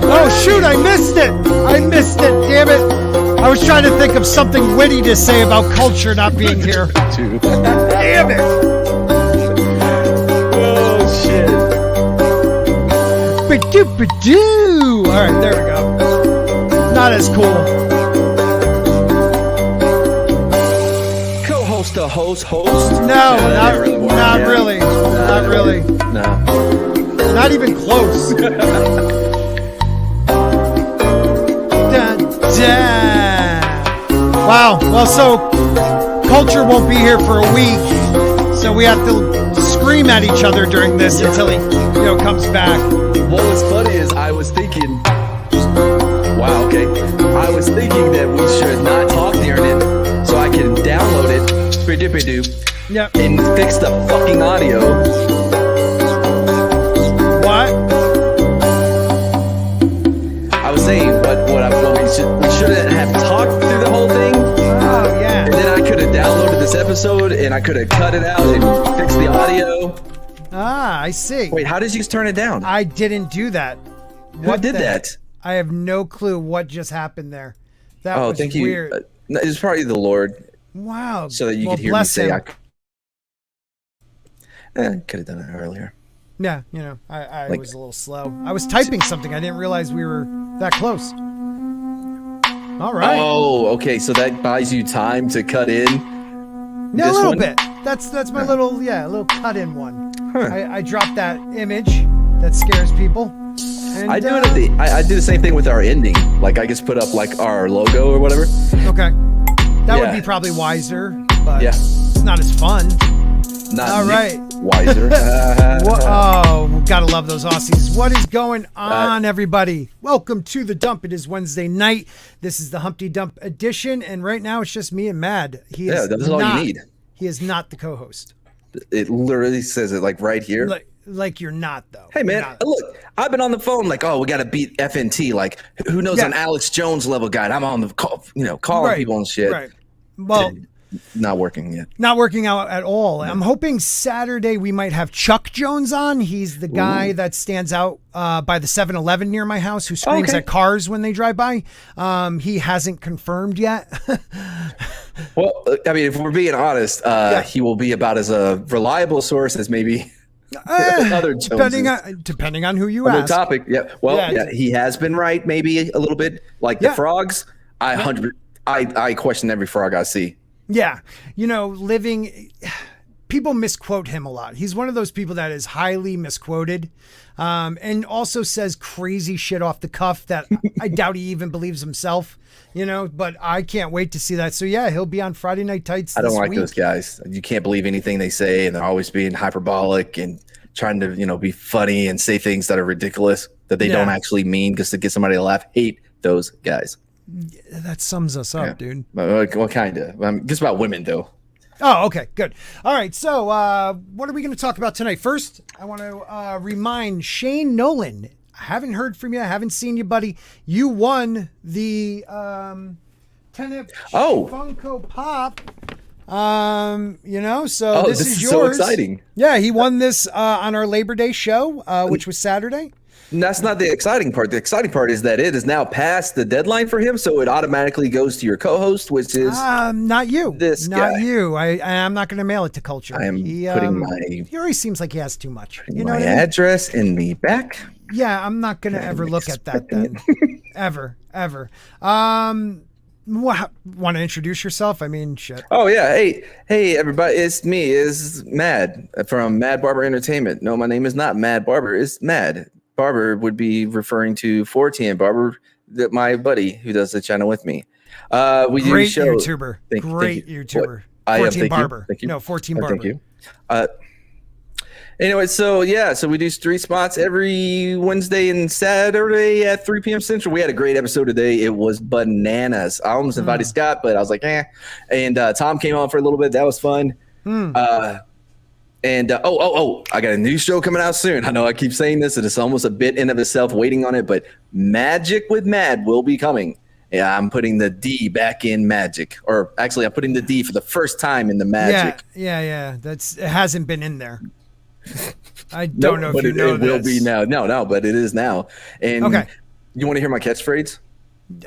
Oh shoot, I missed it! Damn it! I was trying to think of something witty to say about culture not being here. Damn it! Oh shit. Alright, there we go. Not as cool. Co-host to host? No, not really. No. Not even close. Wow. Well, so culture won't be here for a week, so we have to scream at each other during this until he, comes back. What was funny is I was thinking, wow, okay. I was thinking that we should not talk near it, so I can download it, Yep. and fix the fucking audio. What? I was saying, we shouldn't have talked through the whole thing. Oh, yeah. And then I could have downloaded this episode and I could have cut it out and fixed the audio. Ah, I see. Wait, how did you turn it down? I didn't do that. What did that? I have no clue what just happened there. That was thank weird. you. It's probably the Lord. Wow. So that you could hear me say him. I could have done it earlier. Yeah, I was a little slow. I was typing something. I didn't realize we were that close. All right. Oh, okay. So that buys you time to cut in. No, a little bit. That's my little cut in one. Huh. I dropped that image that scares people. And, I do I do the same thing with our ending. Like I just put up like our logo or whatever. Okay. That would be probably wiser, but it's not as fun. Not all right. Wiser. Oh, gotta love those Aussies. What is going on, everybody? Welcome to the dump. It is Wednesday night. This is the Humpty Dump edition, and right now it's just me and Mad. That's all you need. He is not the co-host. It literally says it like right here. Like you're not though. Hey man, look, I've been on the phone like, we got to beat FNT. Like, who knows an Alex Jones level guy? I'm on the call, calling people and shit. Right. Well. Not working yet. Not working out at all. I'm hoping Saturday we might have Chuck Jones on. He's the guy that stands out by the 7-Eleven near my house who screams at cars when they drive by. He hasn't confirmed yet. Well, I mean, if we're being honest, he will be about as a reliable source as maybe other Joneses. Depending on who you ask. Topic. Yeah. Well, he has been right maybe a little bit. Like the frogs, I question every frog I see. Yeah. People misquote him a lot. He's one of those people that is highly misquoted and also says crazy shit off the cuff that I doubt he even believes himself, but I can't wait to see that. So yeah, he'll be on Friday Night Tights. I don't like those guys. You can't believe anything they say, and they're always being hyperbolic and trying to, be funny and say things that are ridiculous that they don't actually mean just to get somebody to laugh. Hate those guys. That sums us up, dude. What kind of? Just about women, though. Oh, okay, good. All right, so what are we going to talk about tonight? First, I want to remind Shane Nolan. I haven't heard from you. I haven't seen you, buddy. You won the 10-inch Funko Pop. So this is yours. So exciting. Yeah, he won this on our Labor Day show, which was Saturday. And that's not the exciting part. The exciting part is that it is now past the deadline for him, so it automatically goes to your co-host, which is not you. This not guy. You. I'm not going to mail it to Culture. I am putting my. He always seems like he has too much. My address in the back. Yeah, I'm not going to ever look at that then. Ever. Want to introduce yourself? I mean, shit. Oh yeah, hey everybody, it's me, it's Mad from Mad Barber Entertainment. No, my name is not Mad Barber, it's Mad. Barber would be referring to 410 Barber, my buddy who does the channel with me. We do great show. YouTuber. Great YouTuber. I 14 Barber. Thank you. No, 14 Barber. Thank you. Anyway, so we do street spots every Wednesday and Saturday at 3 p.m. Central. We had a great episode today. It was bananas. I almost invited Scott, but I was like, And Tom came on for a little bit. That was fun. I got a new show coming out soon. I know I keep saying this, and it's almost a bit in of itself waiting on it, but Magic with Mad will be coming. Yeah, I'm putting the D back in magic. Or actually, I'm putting the D for the first time in the magic. Yeah. It hasn't been in there. I don't know if you know it will be now. No, but it is now. And okay. You want to hear my catchphrase?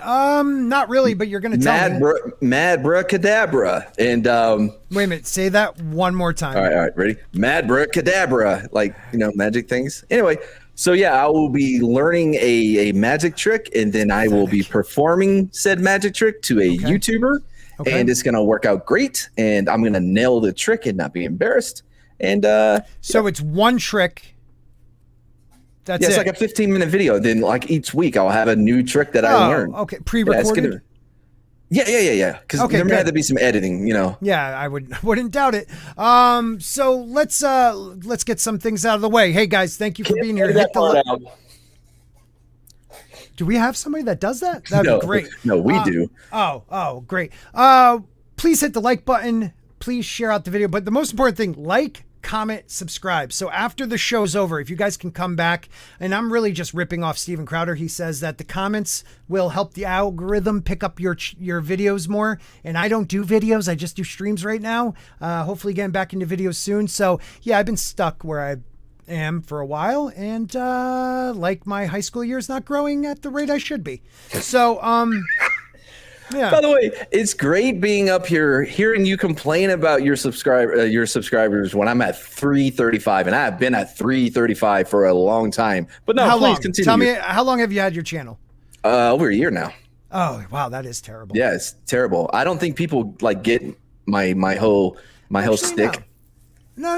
Not really, but you're going to tell me. Mad bruh cadabra. And wait a minute, say that one more time. All right, ready? Mad bruh cadabra, like, magic things. Anyway, so yeah, I will be learning a magic trick, and then I will be performing said magic trick to a YouTuber, and it's going to work out great, and I'm going to nail the trick and not be embarrassed. And so it's one trick. That's it's like a 15-minute video. Then like each week I'll have a new trick that I learned. Okay, pre-recorded. Yeah. Because there may have to be some editing, Yeah, I wouldn't doubt it. So let's get some things out of the way. Hey guys, thank you for being here. Do we have somebody that does that? That'd be great. No, we do. Oh, great. Please hit the like button. Please share out the video. But the most important thing, like, comment, subscribe. So after the show's over, if you guys can come back, and I'm really just ripping off Steven Crowder. He says that the comments will help the algorithm pick up your videos more. And I don't do videos. I just do streams right now. Hopefully getting back into videos soon. So yeah, I've been stuck where I am for a while, and like my high school years not growing at the rate I should be. So yeah. By the way, it's great being up here, hearing you complain about your subscribers when I'm at 335, and I've been at 335 for a long time. But no, please continue. Tell me, how long have you had your channel? Over a year now. Oh wow, that is terrible. Yeah, it's terrible. I don't think people like get my whole stick. No.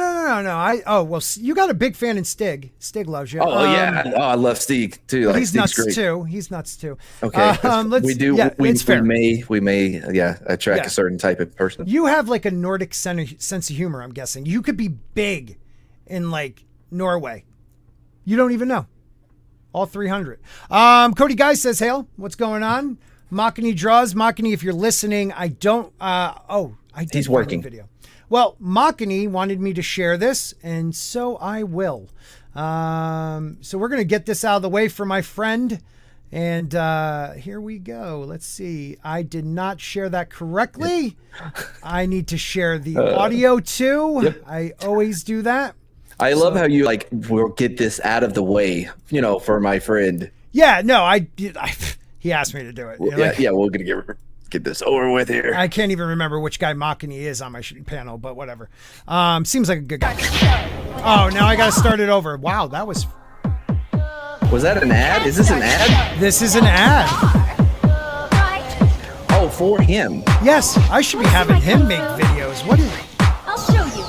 You got a big fan in Stig. Stig loves you. Yeah. I love Stig too. Like, he's nuts too. He's nuts too. Okay. We do. Yeah, we may attract a certain type of person. You have like a Nordic sense of humor, I'm guessing. You could be big in like Norway. You don't even know. All 300. Cody Guy says, "Hail, what's going on?" Makini draws. Makini, if you're listening, I don't. He's working. Video. Well, Makini wanted me to share this, and so I will. So we're going to get this out of the way for my friend. And here we go. Let's see. I did not share that correctly. I need to share the audio too. Yep. I always do that. I love how you will get this out of the way, for my friend. Yeah, no, he asked me to do it. We're going to get this over with here. I can't even remember which guy Makini is on my panel, but whatever. Seems like a good guy. Oh, now I got to start it over. Wow, that was that an ad? Is this an ad? This is an ad. Oh, for him. Yes, I should be having him make videos. What is? I'll show you.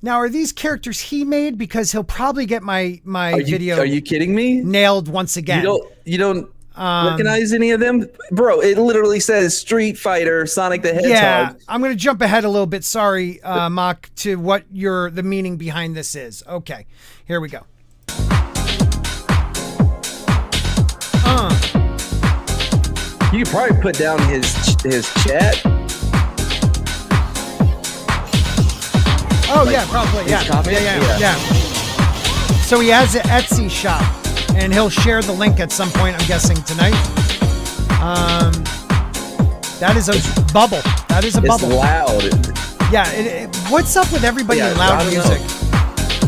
Now are these characters he made? Because he'll probably get my video. Are you kidding me? Nailed once again. You don't recognize any of them, bro? It literally says Street Fighter, Sonic the Hedgehog. Yeah, I'm gonna jump ahead a little bit. Sorry, Mock, to what the meaning behind this is. Okay, here we go. You could probably put down his chat. Oh yeah, probably. Yeah. So he has an Etsy shop. And he'll share the link at some point, I'm guessing, tonight. That is a bubble. That is a bubble. It's loud. Yeah. What's up with everybody in loud music?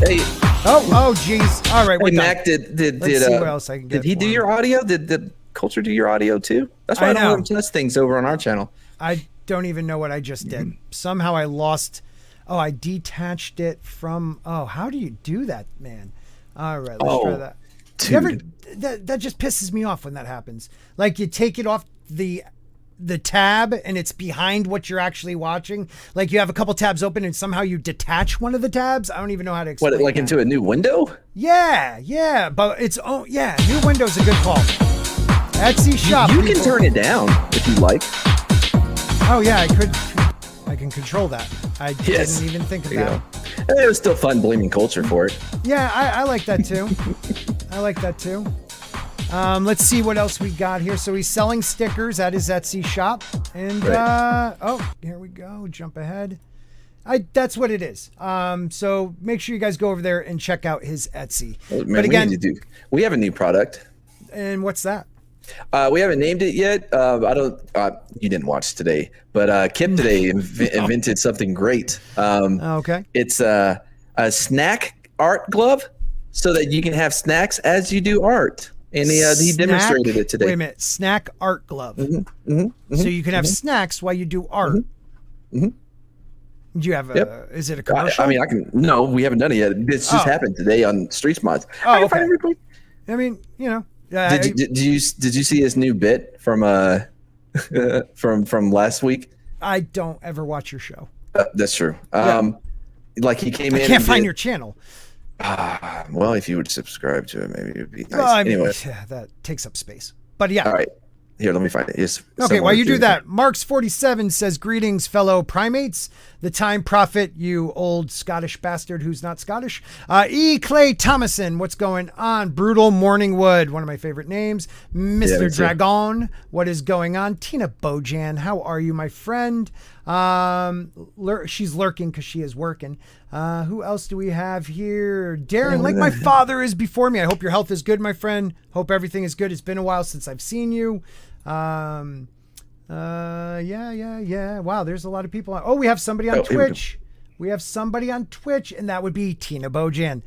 Hey. Oh, geez. All right. Hey, Mac, let's see what else I can get. Did he do your audio? Did Culture do your audio too? That's why I don't test things over on our channel. I don't even know what I just did. Somehow I lost. Oh, I detached it from. Oh, how do you do that, man? All right. Let's try that. That just pisses me off when that happens. Like you take it off the tab and it's behind what you're actually watching. Like you have a couple tabs open and somehow you detach one of the tabs. I don't even know how to explain. What, like into a new window? Yeah. But new window's a good call. Etsy shop. You can turn it down if you like. Oh yeah, I could. I can control that. I didn't even think of that. It was still fun blaming Culture for it. Yeah, I like that too. Let's see what else we got here. So he's selling stickers at his Etsy shop. And, here we go. Jump ahead. That's what it is. So make sure you guys go over there and check out his Etsy. Well, man, but again, we have a new product. And what's that? We haven't named it yet. I don't. You didn't watch today, but Kip today invented something great. Okay. It's a snack art glove, so that you can have snacks as you do art. And he demonstrated it today. Wait a minute, snack art glove. Mm-hmm. So you can have snacks while you do art. Mm-hmm. Do you have a? Is it a commercial? I mean, I can. No, we haven't done it yet. This just happened today on Street Mods. Oh, okay. I mean, you know. Did you see his new bit from from last week? I don't ever watch your show. That's true. Like he came in. I can't find your channel. Well, if you would subscribe to it, maybe it would be nice. Well, I mean, anyway, yeah, that takes up space. But yeah. All right. Here, let me find it. Okay, while you do that, Marks47 says, greetings, fellow primates. The time prophet, you old Scottish bastard who's not Scottish. E. Clay Thomason, what's going on? Brutal Morningwood, one of my favorite names. Mr. Dragon, what is going on? Tina Bojan, how are you, my friend? She's lurking because she is working. Who else do we have here? Darren, like my father is before me. I hope your health is good, my friend. Hope everything is good. It's been a while since I've seen you. Yeah. Wow, there's a lot of people. We have somebody on Twitch. We have somebody on Twitch, and that would be Tina Bojan.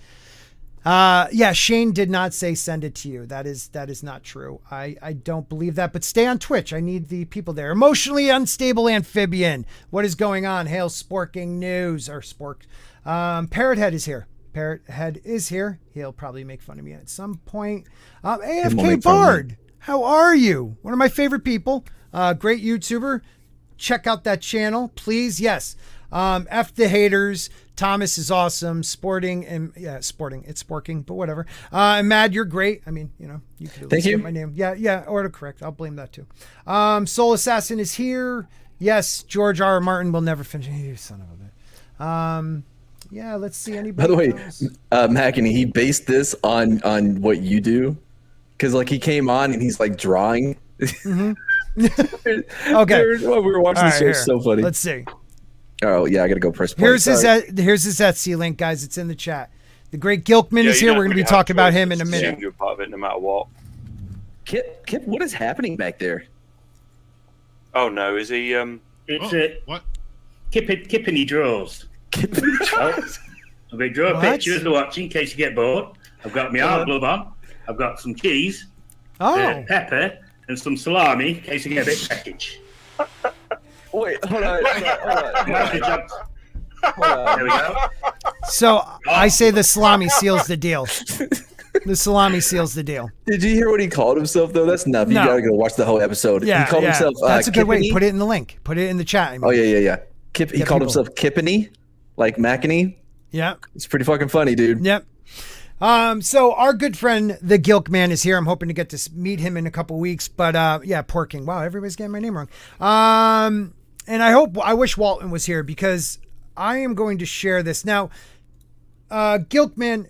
Yeah, Shane did not say send it to you. That is not true. I don't believe that, but stay on Twitch. I need the people there. Emotionally unstable amphibian. What is going on? Hail Sporking News or Spork. Parrothead is here. Parrothead is here. He'll probably make fun of me at some point. AFK Bard. How are you? One of my favorite people. Great YouTuber. Check out that channel, please. Yes. F the haters. Thomas is awesome. Sporting. It's Sporking, but whatever. And Mad, you're great. I mean, you know, you could at least get my name. Yeah, autocorrect. I'll blame that too. Soul Assassin is here. Yes, George R. R. Martin will never finish. You son of a bitch. Yeah, let's see anybody. By the way, Mackany, he based this on what you do. Because like he came on and he's like drawing. Mm-hmm. Okay. We were watching the show. Here. So funny. Let's see. Oh yeah, I gotta go press play. Here's his Etsy link, guys. It's in the chat. The great Gilkman is here. We're gonna be talking about him in a minute. You're part of it no matter what. Kip, what is happening back there? Oh no, is he? What? Kippany draws. Kippany draws. I'm going to draw a picture to watch in case you get bored. I've got my art glove on. I've got some cheese, pepper, and some salami in case you get a bit package. Wait, hold on. There we go. So I say the salami seals the deal. The salami seals the deal. Did you hear what he called himself though? That's enough. You gotta go watch the whole episode. Yeah, he called himself. That's a good way. Put it in the link. Put it in the chat. I mean. Oh yeah. He called himself Kippany, like Mackany. Yeah, it's pretty fucking funny, dude. Yep. So our good friend, the Gilk Man, is here. I'm hoping to get to meet him in a couple weeks. But yeah, Porking. Wow, everybody's getting my name wrong. And I wish Walton was here because I am going to share this now. Gilk Man,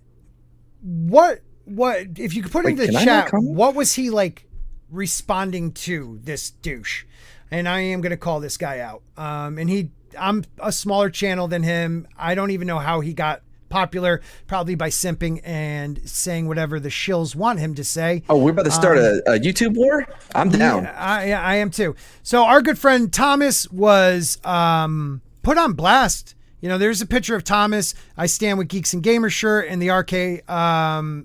what if you could put into the chat? What was he like responding to this douche? And I am going to call this guy out. I'm a smaller channel than him. I don't even know how he got popular, probably by simping and saying whatever the shills want him to say. Oh, we're about to start a YouTube war? I'm down. Yeah, I am too. So our good friend Thomas was put on blast. You know, there's a picture of Thomas. I stand with Geeks and Gamers shirt and the RK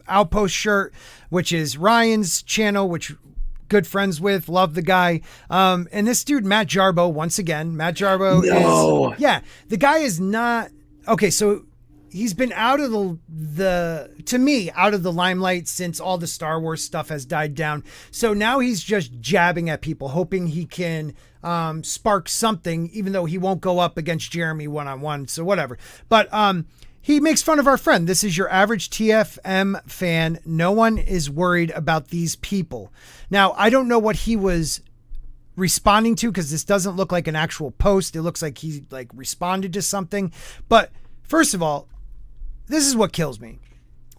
Outpost shirt, which is Ryan's channel, which good friends with, love the guy. And this dude, Matt Jarbo, once again, Matt Jarbo is, the guy is not, okay, so he's been out of out of the limelight since all the Star Wars stuff has died down. So now he's just jabbing at people, hoping he can spark something, even though he won't go up against Jeremy one-on-one. So whatever. But he makes fun of our friend. This is your average TFM fan. No one is worried about these people. Now, I don't know what he was responding to because this doesn't look like an actual post. It looks like he like responded to something. But first of all, this is what kills me.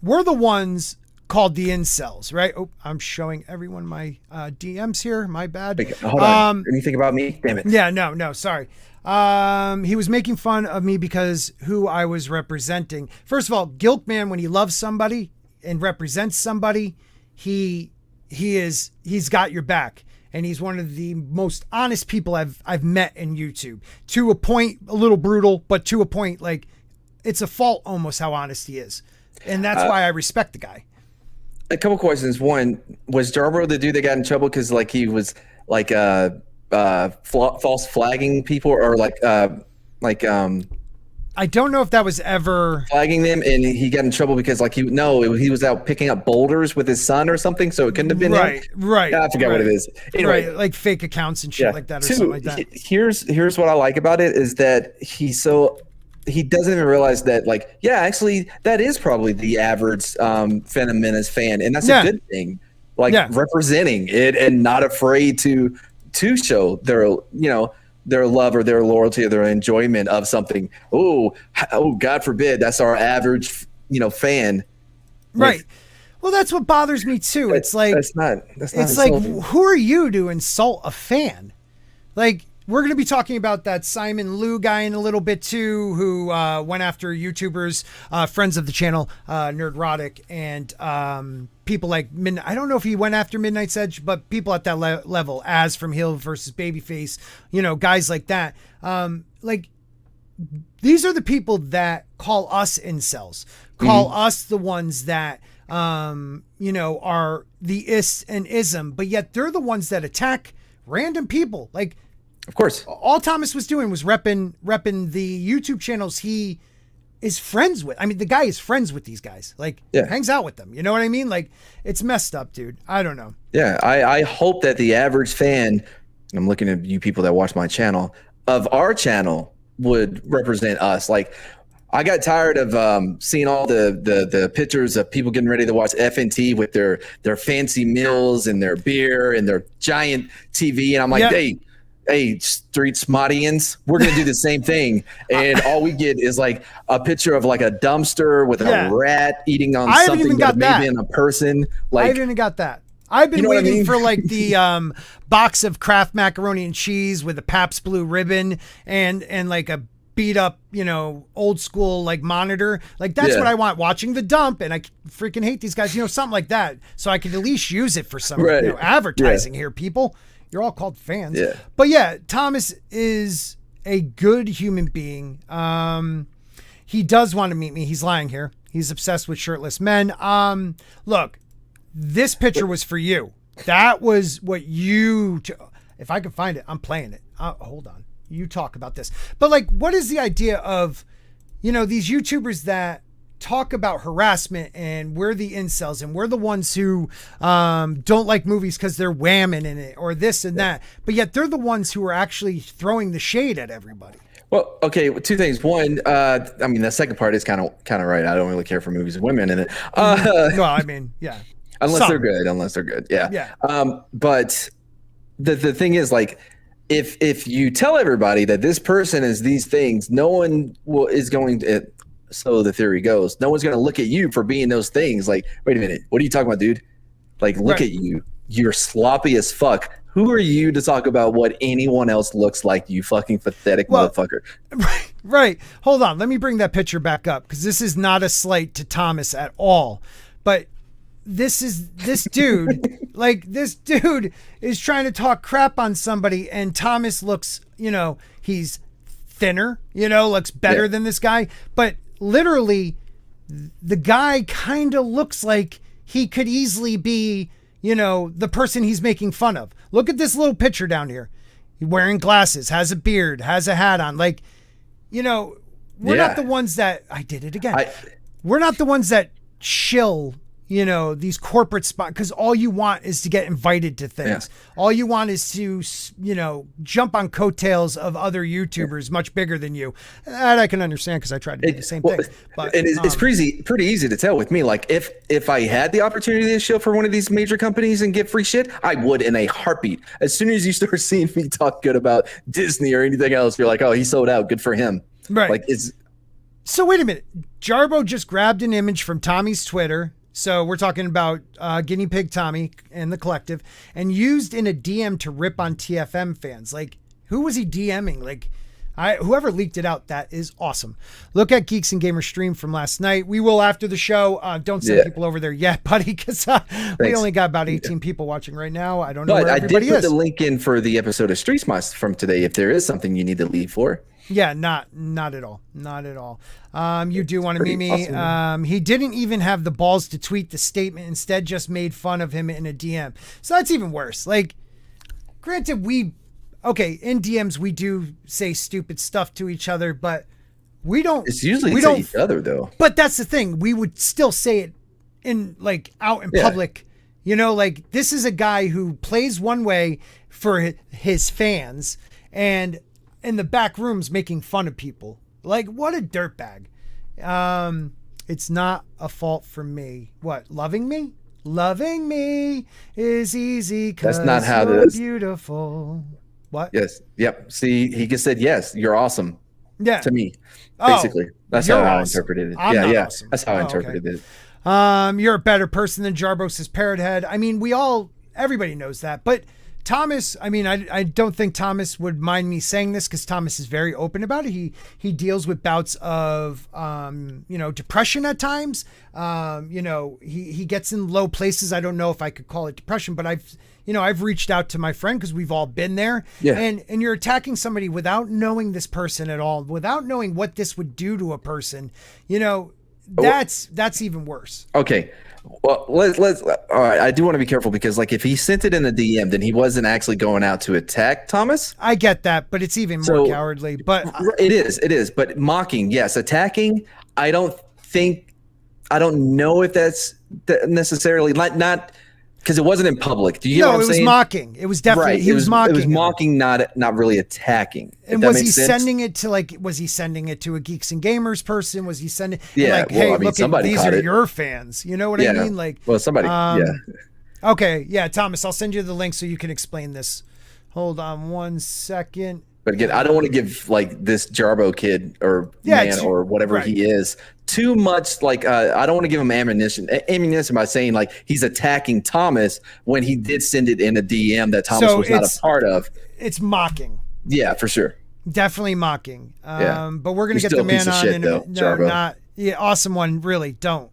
We're the ones called the incels, right? Oh, I'm showing everyone my DMs here. My bad. Hold on. Anything about me? Damn it. Yeah, no, sorry. He was making fun of me because who I was representing. First of all, Gilkman, when he loves somebody and represents somebody, he he's got your back. And he's one of the most honest people I've met in YouTube. To a point, a little brutal, but to a point, like, it's a fault almost how honest he is. And that's why I respect the guy. A couple questions. One, was Jarbo the dude that got in trouble because, like, he was, like, false flagging people or, I don't know if that was ever flagging them, and he got in trouble because he was out picking up boulders with his son or something, so it couldn't have been him. Right. I forgot what it is. Anyway, right, like fake accounts and shit like that, or something like that. Here's what I like about it is that he doesn't even realize that, like, actually that is probably the average Phantom Menace fan, and that's a good thing. Like representing it and not afraid to show their love or their loyalty or their enjoyment of something. Oh, God forbid that's our average, fan. Right. Well, that's what bothers me too. It's like, that's not it's like, who are you to insult a fan? Like, we're going to be talking about that Simu Lui guy in a little bit too, who went after YouTubers, friends of the channel, Nerdrotic, and people like I don't know if he went after Midnight's Edge, but people at that level, as from Hill versus Babyface, guys like that. Like, these are the people that call us incels, call us the ones that are the is and ism, but yet they're the ones that attack random people. Like, of course, all Thomas was doing was repping the YouTube channels he is friends with. I mean, the guy is friends with these guys, like hangs out with them. You know what I mean? Like, it's messed up, dude. I don't know. Yeah. I hope that the average fan, and I'm looking at you people that watch my channel, of our channel would represent us. Like, I got tired of seeing all the pictures of people getting ready to watch FNT with their fancy meals and their beer and their giant TV. And I'm like, hey, street smartians, we're going to do the same thing. And all we get is like a picture of like a dumpster with a rat eating on something that may be in a person. Like, I haven't even got that. I've been waiting for like the box of Kraft macaroni and cheese with a Pabst Blue ribbon and like a beat up, old school like monitor. Like, that's what I want, watching the dump. And I freaking hate these guys, something like that. So I could at least use it for some advertising here, people. You're all called fans. Yeah. But Thomas is a good human being. He does want to meet me. He's lying here. He's obsessed with shirtless men. Look, this picture was for you. That was what if I could find it, I'm playing it. Hold on. You talk about this. But like, what is the idea of, these YouTubers that talk about harassment and we're the incels and we're the ones who don't like movies because they're whamming in it or this and that, but yet they're the ones who are actually throwing the shade at everybody. Well, okay, two things. One, I mean, the second part is kind of right. I don't really care for movies with women in it. No, I mean, yeah. Unless they're good. Yeah. Yeah. But the thing is, like, if you tell everybody that this person is these things, no one is going to. So the theory goes, no one's going to look at you for being those things. Like, wait a minute, what are you talking about, dude? Like, look at you. You're sloppy as fuck. Who are you to talk about what anyone else looks like, you fucking pathetic motherfucker? Right. Hold on. Let me bring that picture back up, because this is not a slight to Thomas at all. But this dude, like, this dude is trying to talk crap on somebody, and Thomas looks, he's thinner, looks better than this guy. But literally, the guy kind of looks like he could easily be, the person he's making fun of. Look at this little picture down here. He's wearing glasses, has a beard, has a hat on. Like, we're not the ones that, I did it again. We're not the ones that shill, these corporate spots, because all you want is to get invited to things. Yeah. All you want is to, jump on coattails of other YouTubers much bigger than you. That I can understand, because I tried to do the same thing. But it's pretty easy to tell with me. Like, if I had the opportunity to show for one of these major companies and get free shit, I would in a heartbeat. As soon as you start seeing me talk good about Disney or anything else, you're like, oh, he sold out. Good for him. Right. Like, it's. So wait a minute. Jarbo just grabbed an image from Tommy's Twitter. So we're talking about Guinea Pig Tommy and the collective, and used in a DM to rip on TFM fans. Like, who was he DMing? Like, Whoever leaked it out, that is awesome. Look at Geeks and Gamers stream from last night. We will after the show. Don't send people over there yet, buddy, because we only got about 18 people watching right now. I don't know where everybody is. I did put the link in for the episode of Street Smiles from today if there is something you need to leave for. Yeah, not at all. Not at all. You do want to meet me. Awesome. He didn't even have the balls to tweet the statement. Instead, just made fun of him in a DM. So that's even worse. Like, granted, in DMs, we do say stupid stuff to each other, but we don't. It's usually to each other, though. But that's the thing. We would still say it out in public. You know, like, this is a guy who plays one way for his fans and in the back rooms making fun of people. Like, what a dirtbag. It's not a fault for me. What? Loving me? Loving me is easy because that's not how it is. Beautiful. What? Yes. Yep. See, he just said, yes, you're awesome. Yeah. To me, basically. That's how I interpreted it. Awesome. That's how I interpreted it. You're a better person than Jarbo, says Parrot Head. I mean, everybody knows that. But Thomas, I mean, I don't think Thomas would mind me saying this because Thomas is very open about it. He deals with bouts of, depression at times. He gets in low places. I don't know if I could call it depression, but I've reached out to my friend because we've all been there. Yeah. And you're attacking somebody without knowing this person at all, without knowing what this would do to a person. That's even worse. Okay. Well, let's. All right. I do want to be careful because, like, if he sent it in the DM, then he wasn't actually going out to attack Thomas. I get that, but it's even more cowardly. But it is. But mocking, yes. Attacking, I don't know if that's necessarily not because it wasn't in public. Do you get what I'm saying? No, it was mocking. It was definitely right. He was mocking. It was mocking, not really attacking. And was he sending it to was he sending it to a Geeks and Gamers person? Was he sending hey, look at these are your fans. You know what I mean? Like, well, somebody Okay, yeah, Thomas, I'll send you the link so you can explain this. Hold on 1 second. But again, I don't want to give like this Jarbo kid or man or whatever he is too much. Like, I don't want to give him ammunition by saying like he's attacking Thomas when he did send it in a DM that Thomas was not a part of. It's mocking. Yeah, for sure. Definitely mocking. But we're gonna get the man on. Awesome one. Really, don't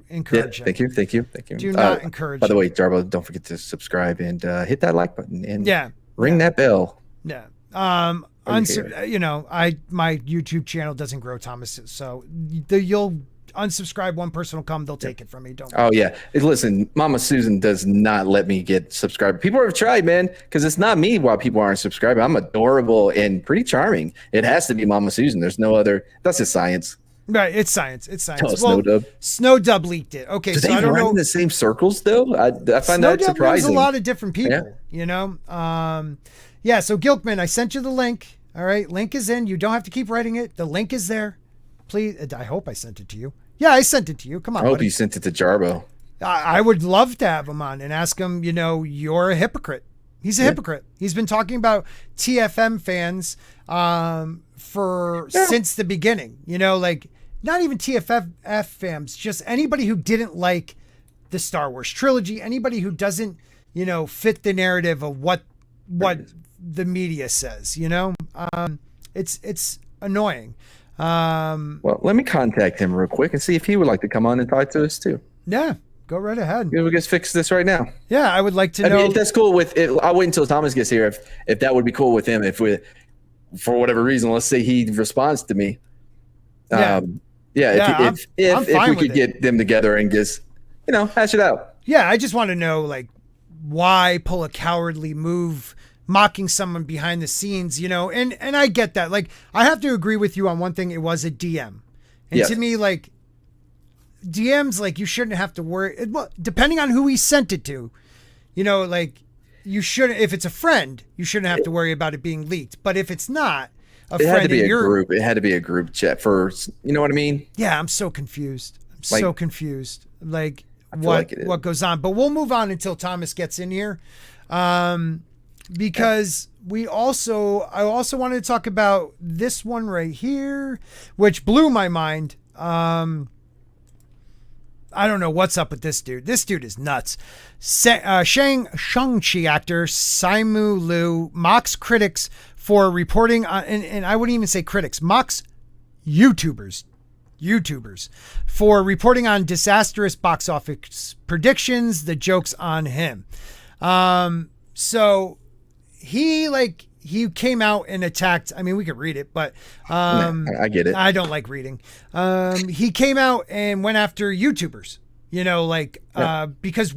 encourage him. Thank you. Do not encourage. By the way, Jarbo, don't forget to subscribe and hit that like button and ring that bell. Yeah. My YouTube channel doesn't grow, Thomas. So you'll unsubscribe, one person will come, they'll take it from me. Don't. Oh yeah. Listen, Mama Susan does not let me get subscribed. People have tried, man, because it's not me why people aren't subscribing. I'm adorable and pretty charming. It has to be Mama Susan. There's no other. That's just science. Right, it's science. Oh, Snowdub leaked it. Okay, so I don't know. In the same circles though. I find that surprising. There's a lot of different people. Yeah. So Gilkman, I sent you the link. All right, link is in. You don't have to keep writing it. The link is there. Please, I hope I sent it to you. Yeah, I sent it to you. Come on. I hope you sent it to Jarbo. I would love to have him on and ask him. You're a hypocrite. He's a hypocrite. He's been talking about TFM fans since the beginning. Not even TFF fans, just anybody who didn't like the Star Wars trilogy, anybody who doesn't, fit the narrative of what the media says. It's annoying. Well, let me contact him real quick and see if he would like to come on and talk to us too. Yeah, go right ahead. We'll just fix this right now. Yeah, I would like to know. If that's cool with it. I'll wait until Thomas gets here. If that would be cool with him. If we, for whatever reason, let's say he responds to me. If we could get them together and just, hash it out. Yeah, I just want to know, why pull a cowardly move mocking someone behind the scenes, and I get that. I have to agree with you on one thing. It was a DM. And to me, DMs, you shouldn't have to worry. Well, depending on who he sent it to, you shouldn't, if it's a friend, you shouldn't have to worry about it being leaked. But if it's not, it had to be a group. It had to be a group chat first. You know what I mean? Yeah, I'm so confused. So confused. What goes on? But we'll move on until Thomas gets in here, because I also wanted to talk about this one right here, which blew my mind. I don't know what's up with this dude. This dude is nuts. Shang Chi actor Simu Lui mocks critics for reporting on, and I wouldn't even say critics, mocks YouTubers for reporting on disastrous box office predictions. The joke's on him. So he came out and attacked. I mean, we could read it, but I get it. I don't like reading. He came out and went after YouTubers, because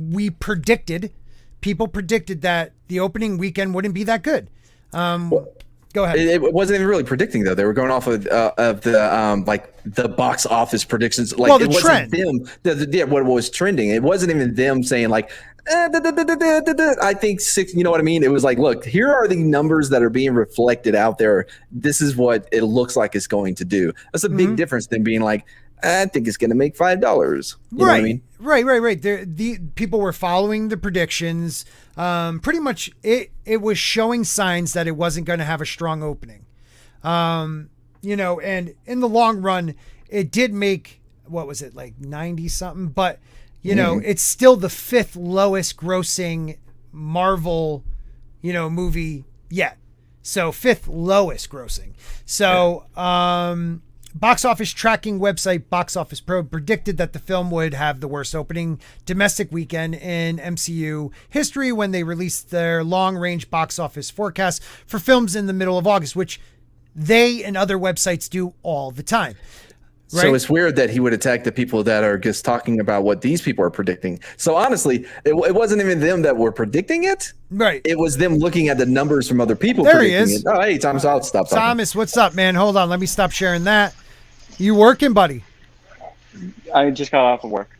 people predicted that the opening weekend wouldn't be that good. Go ahead. It wasn't even really predicting though. They were going off of the box office predictions. Like, well, the it wasn't trend. Them. What was trending. It wasn't even them saying like, I think 6. You know what I mean? It was like, look, here are the numbers that are being reflected out there. This is what it looks like it's going to do. That's a big difference than being like, I think it's going to make $5. You know what I mean? Right. The people were following the predictions. Pretty much it was showing signs that it wasn't going to have a strong opening. And in the long run, it did make, what was it, like 90 something, but it's still the 5th lowest grossing Marvel, movie yet. So 5th lowest grossing. So, box office tracking website Box Office Pro predicted that the film would have the worst opening domestic weekend in MCU history when they released their long-range box office forecast for films in the middle of August, which they and other websites do all the time. Right? So it's weird that he would attack the people that are just talking about what these people are predicting. So honestly, it wasn't even them that were predicting it. Right. It was them looking at the numbers from other people. There he is. It. Oh, hey, Thomas, I'll stop talking. Thomas, what's up, man? Hold on. Let me stop sharing that. You working, buddy? I just got off of work.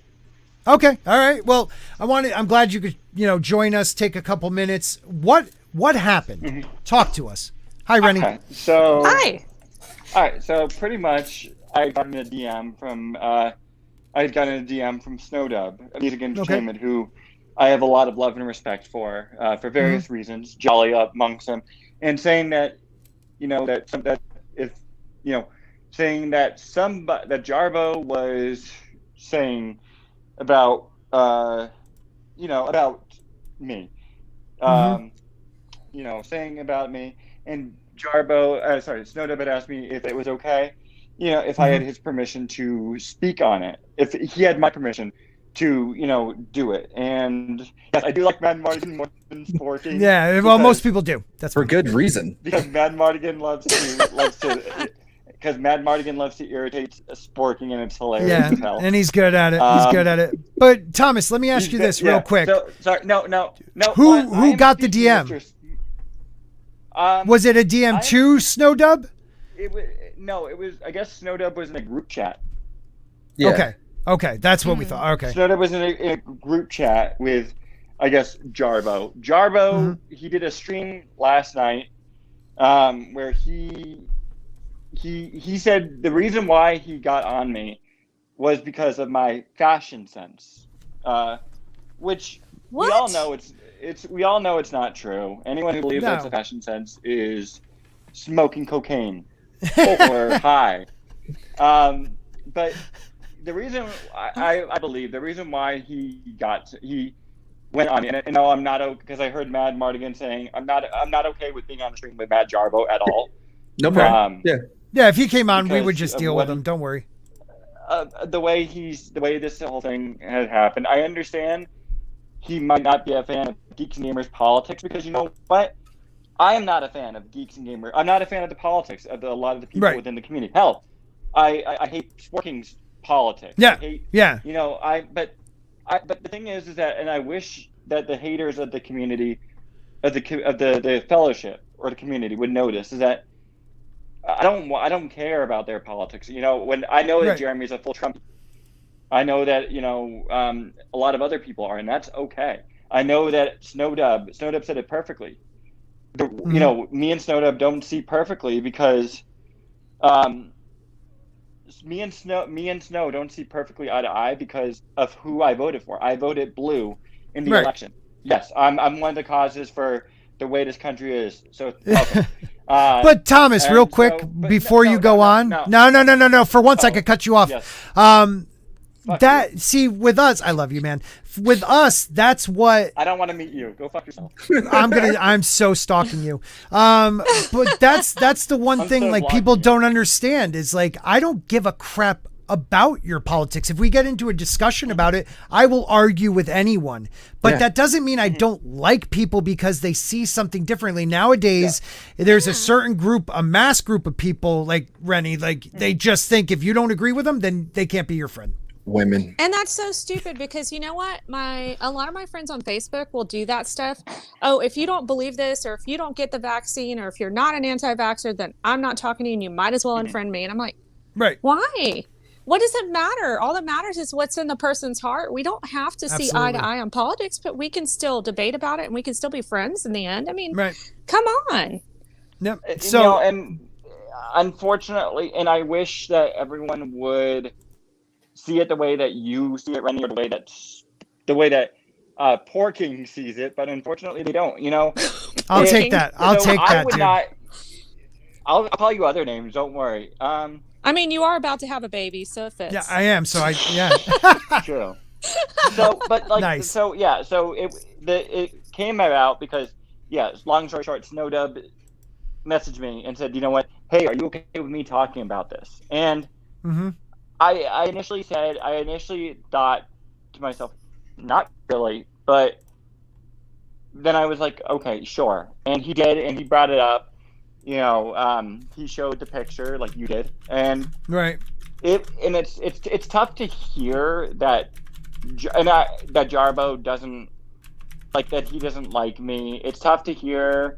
Okay. All right. Well, I'm glad you could, join us, take a couple minutes. What happened? Talk to us. Hi, Rennie. Okay. So, hi. All right. So pretty much I got in a DM from Snowdub, Music Entertainment, who I have a lot of love and respect for various reasons, jolly up amongst them, and saying that, saying that that Jarbo was saying about about me, saying about me, and Snowdub had asked me if it was okay, if I had his permission to speak on it, if he had my permission to, do it. And yes, I do like Mad Mardigan more than Sporking. Yeah, well, most people do. That's for good reason. Because Mad Mardigan loves to irritate Sporking, and it's hilarious. Yeah, as hell. and he's good at it. But Thomas, let me ask you this real quick. So, sorry, no. Who got the DM? Was it a DM to Snowdub? It was. I guess Snowdub was in a group chat. Yeah. Okay, that's what we thought. Okay. Snowdub was in a group chat with, I guess, Jarbo. Jarbo, he did a stream last night, where he said the reason why he got on me was because of my fashion sense, which we all know it's not true. Anyone who believes that's a fashion sense is smoking cocaine or high. But the reason I believe the reason why he went on me, and no, I'm not, because I heard Mad Mardigan saying I'm not okay with being on the stream with Mad Jarbo at all. No problem. Yeah. If he came on, we would just deal with him. Don't worry. The way this whole thing has happened, I understand he might not be a fan of Geeks and Gamers politics, because you know what? I am not a fan of Geeks and Gamers. I'm not a fan of the politics of a lot of the people within the community. Hell, I hate Sporking's politics. Yeah. But the thing is that, and I wish that the haters of the community, of the fellowship or the community would notice, is that I don't care about their politics. When I know that Jeremy's a full Trump, I know that a lot of other people are, and that's okay. I know that Snowdub said it perfectly. Me and Snowdub don't see perfectly because me and Snow don't see perfectly eye to eye because of who I voted for. I voted blue in the election. Yes, I'm one of the causes for the way this country is. So, okay. But Thomas, real quick, before you go on. No. For once, I could cut you off. Yes. See, with us, I love you, man. With us, that's what I don't want to meet you. Go fuck yourself. I'm so stalking you. But that's the one thing so like blocking people you. don't understand is like, I don't give a crap about your politics. If we get into a discussion about it, I will argue with anyone. But that doesn't mean I don't like people because they see something differently. Nowadays, there's a certain group, a mass group of people like Rennie, like they just think if you don't agree with them, then they can't be your friend. Women. And that's so stupid because you know what? A lot of my friends on Facebook will do that stuff. Oh, if you don't believe this, or if you don't get the vaccine, or if you're not an anti-vaxxer, then I'm not talking to you and you might as well unfriend me. And I'm like, right. Why? What does it matter? All that matters is what's in the person's heart. We don't have to see eye to eye on politics, but we can still debate about it and we can still be friends in the end. I mean, come on. Yep. So, you know, and unfortunately, and I wish that everyone would see it the way that you see it, Rennie, or the way that Sporking sees it, but unfortunately they don't. You know, I'll take that. I'll take that, dude. I'll call you other names. Don't worry. I mean, you are about to have a baby, so it fits. Yeah, I am. So yeah. True. So, but like, nice. So yeah, so it came about because long story short, Snowdub messaged me and said, you know what? Hey, are you okay with me talking about this? And I initially thought to myself, not really, but then I was like, okay, sure. And he did, and he brought it up. You know, he showed the picture like you did, and it's tough to hear that, that Jarbo doesn't like that. He doesn't like me. It's tough to hear,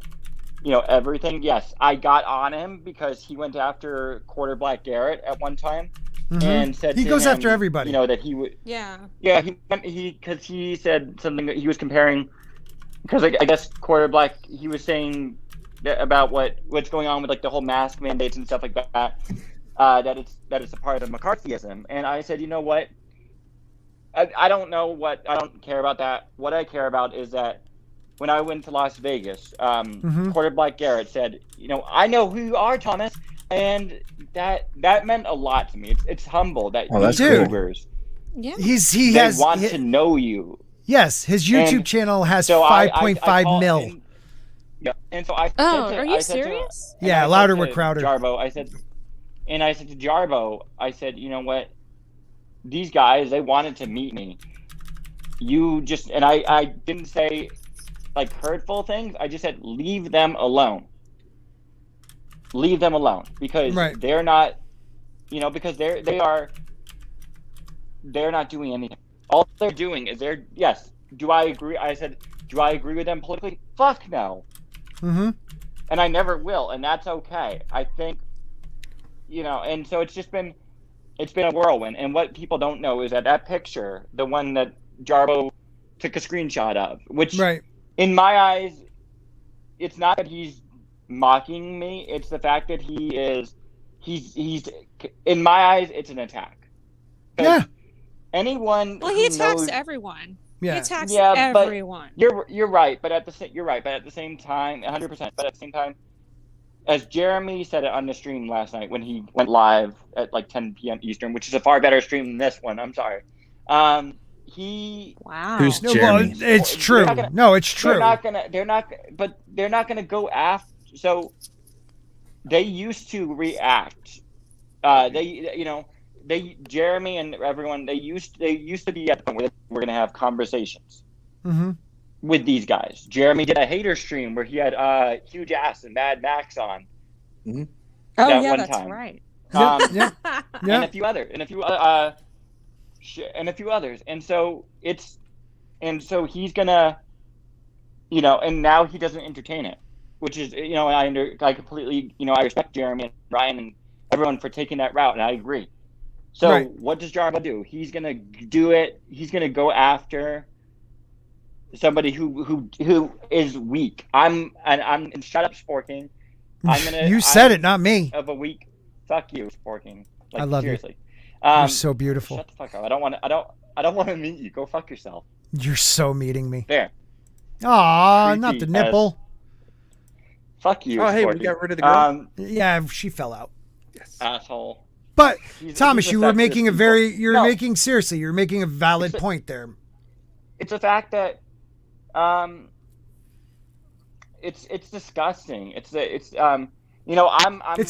you know, everything. Yes, I got on him because he went after Quarter Black Garrett at one time. And said he to goes him, after everybody. You know that he would. He said something that he was comparing because I guess Quarter Black, he was saying about what's going on with like the whole mask mandates and stuff like that. That it's a part of McCarthyism, and I said, you know what? I don't know what I don't care about that. What I care about is that when I went to Las Vegas, Quarter Black Garrett said, you know, I know who you are, Thomas. And that meant a lot to me. It's humble that that's YouTubers, they want to know you. Yes, his YouTube channel has 5.5 mil. And so I. Are you serious? Yeah, louder with Crowder. Jarbo, I said to Jarbo, I said, you know what? These guys, they wanted to meet me. You just, and I didn't say like hurtful things. I just said leave them alone. Leave them alone because they're not, you know, because they're not doing anything. All they're doing is do I agree? I said, do I agree with them politically? Fuck no. And I never will, and that's okay. I think, you know, and so it's been a whirlwind. And what people don't know is that picture, the one that Jarbo took a screenshot of, which in my eyes, it's not that he's mocking me, it's the fact that he's in my eyes, it's an attack. Anyone he attacks everyone. He attacks everyone. You're right, but at the same time, 100%. But at the same time, as Jeremy said it on the stream last night when he went live at like 10 p.m. Eastern, which is a far better stream than this one. I'm sorry. Who's Jeremy? It's true. It's true. They're not gonna go after. So they used to react. Jeremy and everyone, they used to be at the point where we're gonna have conversations with these guys. Jeremy did a hater stream where he had Huge Ass and Mad Max on. Oh yeah, that's time. right. And a few others, and so he's gonna, you know, and now he doesn't entertain it, which is, you know, I completely, you know, I respect Jeremy and Ryan and everyone for taking that route, and I agree. So what does Jarbo do? He's gonna do it. He's gonna go after somebody who is weak. And shut up, Sporking. You said it, not me. Of a weak. Fuck you, Sporking. Like, I love seriously. you. You're so beautiful. Shut the fuck up. I don't want to meet you. Go fuck yourself. You're so meeting me. There. Aw, not the nipple. Fuck you. Oh, hey, Sporking. we got rid of the girl. Yeah, she fell out. Yes. Asshole. But He's Thomas, you were making a very, No. you're making a valid point there. It's a fact that, it's disgusting. It's It's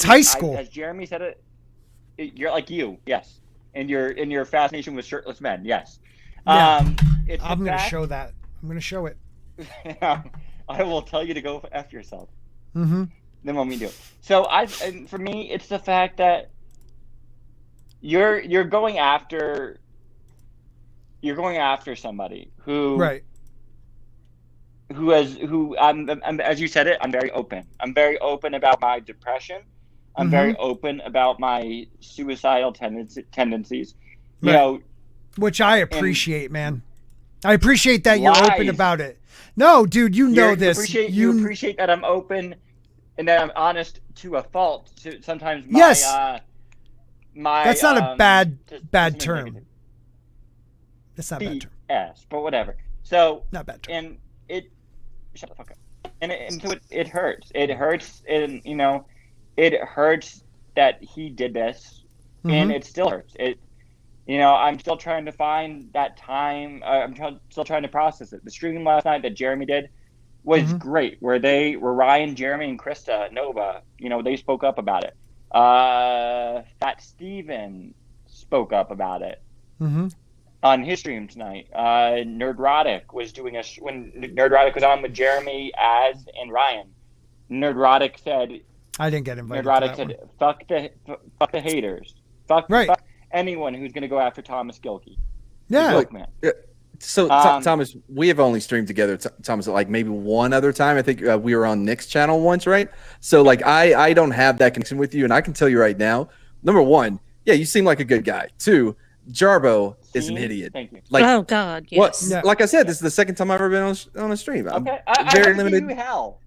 high school. As Jeremy said it, you're like you, yes, and your fascination with shirtless men, yes. Yeah. It's I'm the going to fact- show that. I'm going to show it. I will tell you to go after yourself. Mm-hmm. Then when we do it. So and for me, it's the fact that you're going after somebody who Right. as you said it, I'm very open. I'm very open about my depression. I'm very open about my suicidal tendencies. You Right. know, Which I appreciate, man. I appreciate that you're open Lies. about it. No, dude, you know this. You appreciate that I'm open and that I'm honest to a fault. To sometimes my Yes. my That's not a bad just term. That's not a bad term. BS, but whatever. So Not bad term. and it shut the fuck up. And so it hurts. It hurts, and it hurts that he did this, and it still hurts. I'm still trying to find that time. Still trying to process it. The stream last night that Jeremy did was great, where Ryan, Jeremy, and Krista Nova, they spoke up about it. Fat Steven spoke up about it on his stream tonight. Nerdrotic was doing when Nerdrotic was on with Jeremy, Az, and Ryan. Nerdrotic said, I didn't get invited. Nerdrotic to that said, "Fuck the haters. Fuck anyone who's going to go after Thomas Gilkey." Yeah. Look, man. So Thomas, we have only streamed together, Thomas, like maybe one other time. I think we were on Nick's channel once, right? So like I don't have that connection with you, and I can tell you right now. Number one, yeah, you seem like a good guy. Two, Jarbo is an idiot. Thank you. Like, Oh God, yes. what? Like I said, this is the second time I've ever been on a stream. I'm Okay, very I limited. give you hell.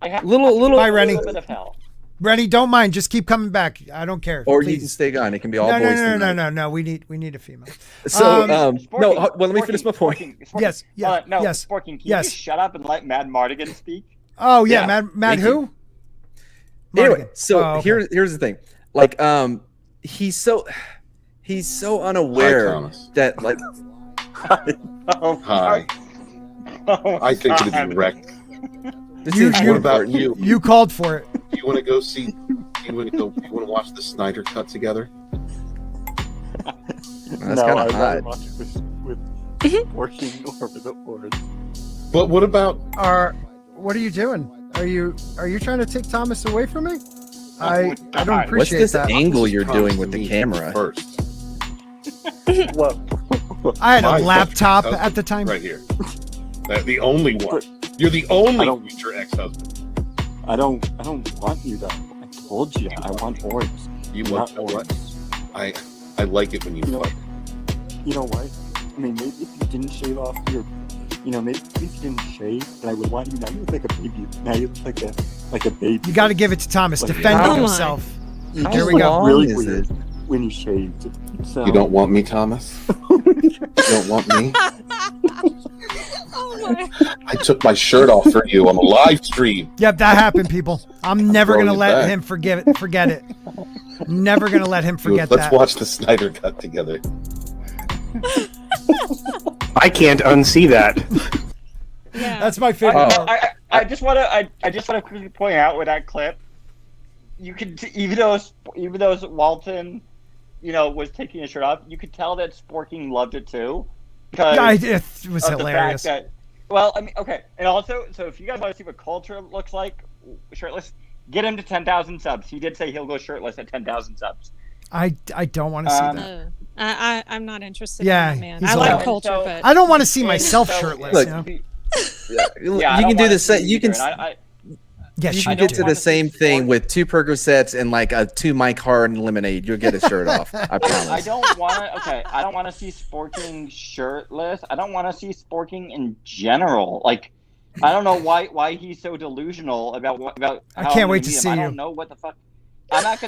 I have Little. Bye, Rennie. a little bit of hell. Rennie, don't mind. Just keep coming back. I don't care. Or Please. you can stay gone. It can be all No, boys. no. We need a female. So Sporking, well, let me finish my point. Sporking. Yes, yes, No, yes, Sporking, can yes. you just shut up and let Mad Martigan speak? Oh yeah, Yeah, Mad thank who? Anyway, Martigan. so Oh, okay. here's the thing. Like he's so unaware Hi, Thomas. that like Hi. I think it'd be wrecked. this You- is you- What about you? You called for it. Do you want to go see? You want to watch the Snyder Cut together? That's kind of hot. Watch it with working or with the Ords. But what about? What are you doing? Are you trying to take Thomas away from me? I don't What's appreciate this that. angle you're Thomas doing to with the me camera? first? What? I had My a laptop fucking at the time. Right here. The only one. You're the only I don't- future ex-husband. I don't want you though. I told you I want Ords. You Not want what? Ords. I like it when you You know- fuck. You know what? I mean, maybe if you didn't shave off your, maybe if you didn't shave, then I would want you. Now you look like a baby. Now you look like a baby. You got to give it to Thomas. Like, Defending come on. himself. You Here just we look go. Really Is weird it? when you shaved. So, You don't want me, Thomas? You don't want me? Oh my. I took my shirt off for you on a live stream. Yep, that happened, people. I'm never throwing gonna it let back. him forget it. Never gonna let him forget Let's that. watch the Snyder Cut together. I can't unsee that. Yeah. That's my favorite part. I just want to quickly point out with that clip, you could even though Walton, was taking his shirt off, you could tell that Sporking loved it too. Because Yeah, it was of the hilarious. fact that, well, I mean, okay, and also, so if you guys want to see what culture looks like shirtless, get him to 10,000 subs. He did say he'll go shirtless at 10,000 subs. I don't want to see that. No. I'm not interested Yeah, in that, man. he's I a like lot. culture, So- but I don't want to see And myself so- shirtless. Look, you know? Yeah, you can do the same. You can Yes, you you can do. get to the same thing with 2 Percocets and like a 2 Mike Hard lemonade. You'll get his shirt off. I promise. I don't want to. Okay, I don't want to see Sporking shirtless. I don't want to see Sporking in general. Like, I don't know why he's so delusional about how I can't I'm wait gonna to meet see him. I you. don't know what the fuck. I'm not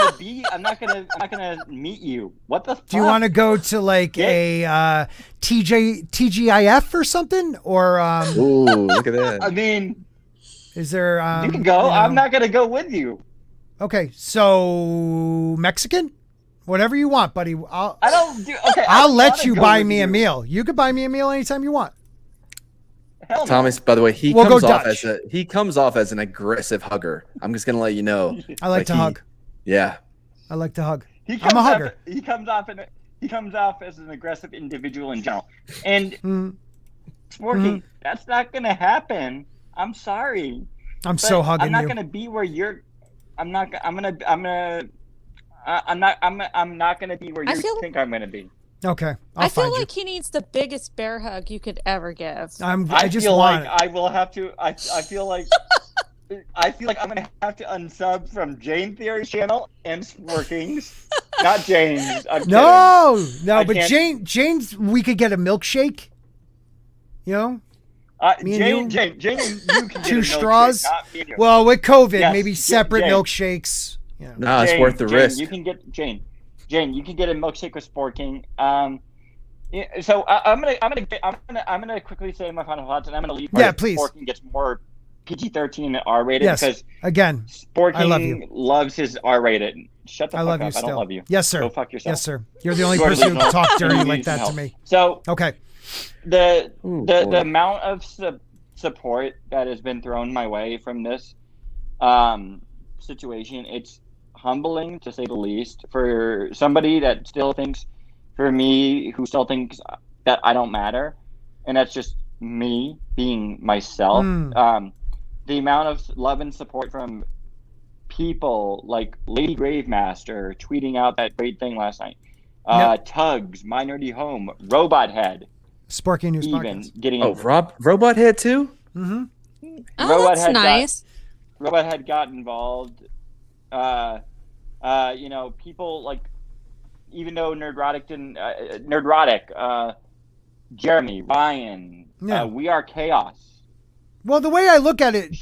gonna meet you. What the fuck? Do you want to go to like a TGIF or something? Or Ooh, look at I that. mean, is there? you can go. I'm not gonna go with you. Okay, so Mexican? Whatever you want, buddy. I don't do. Okay, I'll let you buy me a meal. You could buy me a meal anytime you want. Hell no. Thomas, by the way, he comes off as an aggressive hugger. I'm just gonna let you know. I like to hug. Yeah. I like to hug. I'm a hugger. He comes off as an aggressive individual in general. And Sporking, that's not gonna happen. I'm sorry. I'm so hugging I'm not you. gonna be where you're. I'm not gonna be where you think I'm gonna be. Okay, I feel like he needs the biggest bear hug you could ever give. I just feel want like I will have to. I feel like I'm gonna have to unsub from Jayne Theory's channel and Sporking's. Not Jayne's. No, but Jayne's. We could get a milkshake. You know. Jayne, you can get two straws. Well, with COVID, maybe separate milkshakes. Yeah. No, it's worth the risk. You can get Jayne, you can get a milkshake with Sporking. So I'm gonna quickly say my final thoughts, and I'm gonna leave. Please. Sporking gets more PG-13 and R-rated because again, Sporking I love you. Loves his R-rated. Shut the fuck up. I don't love you. Yes, sir. Go fuck yourself. Yes, sir. You're the only person who can talk dirty like that to me. So okay. The amount of support that has been thrown my way from this situation, it's humbling to say the least. For somebody that still thinks, for me, who still thinks that I don't matter, and that's just me being myself. The amount of love and support from people like Lady Gravemaster tweeting out that great thing last night, Tugs, My Nerdy Home, Robot Head. Sporking News even podcast. Getting Robot Head too. Oh, that's nice. Robot Head got involved. People like, even though Nerdrotic didn't. Jeremy, Ryan, We Are Chaos. Well, the way I look at it,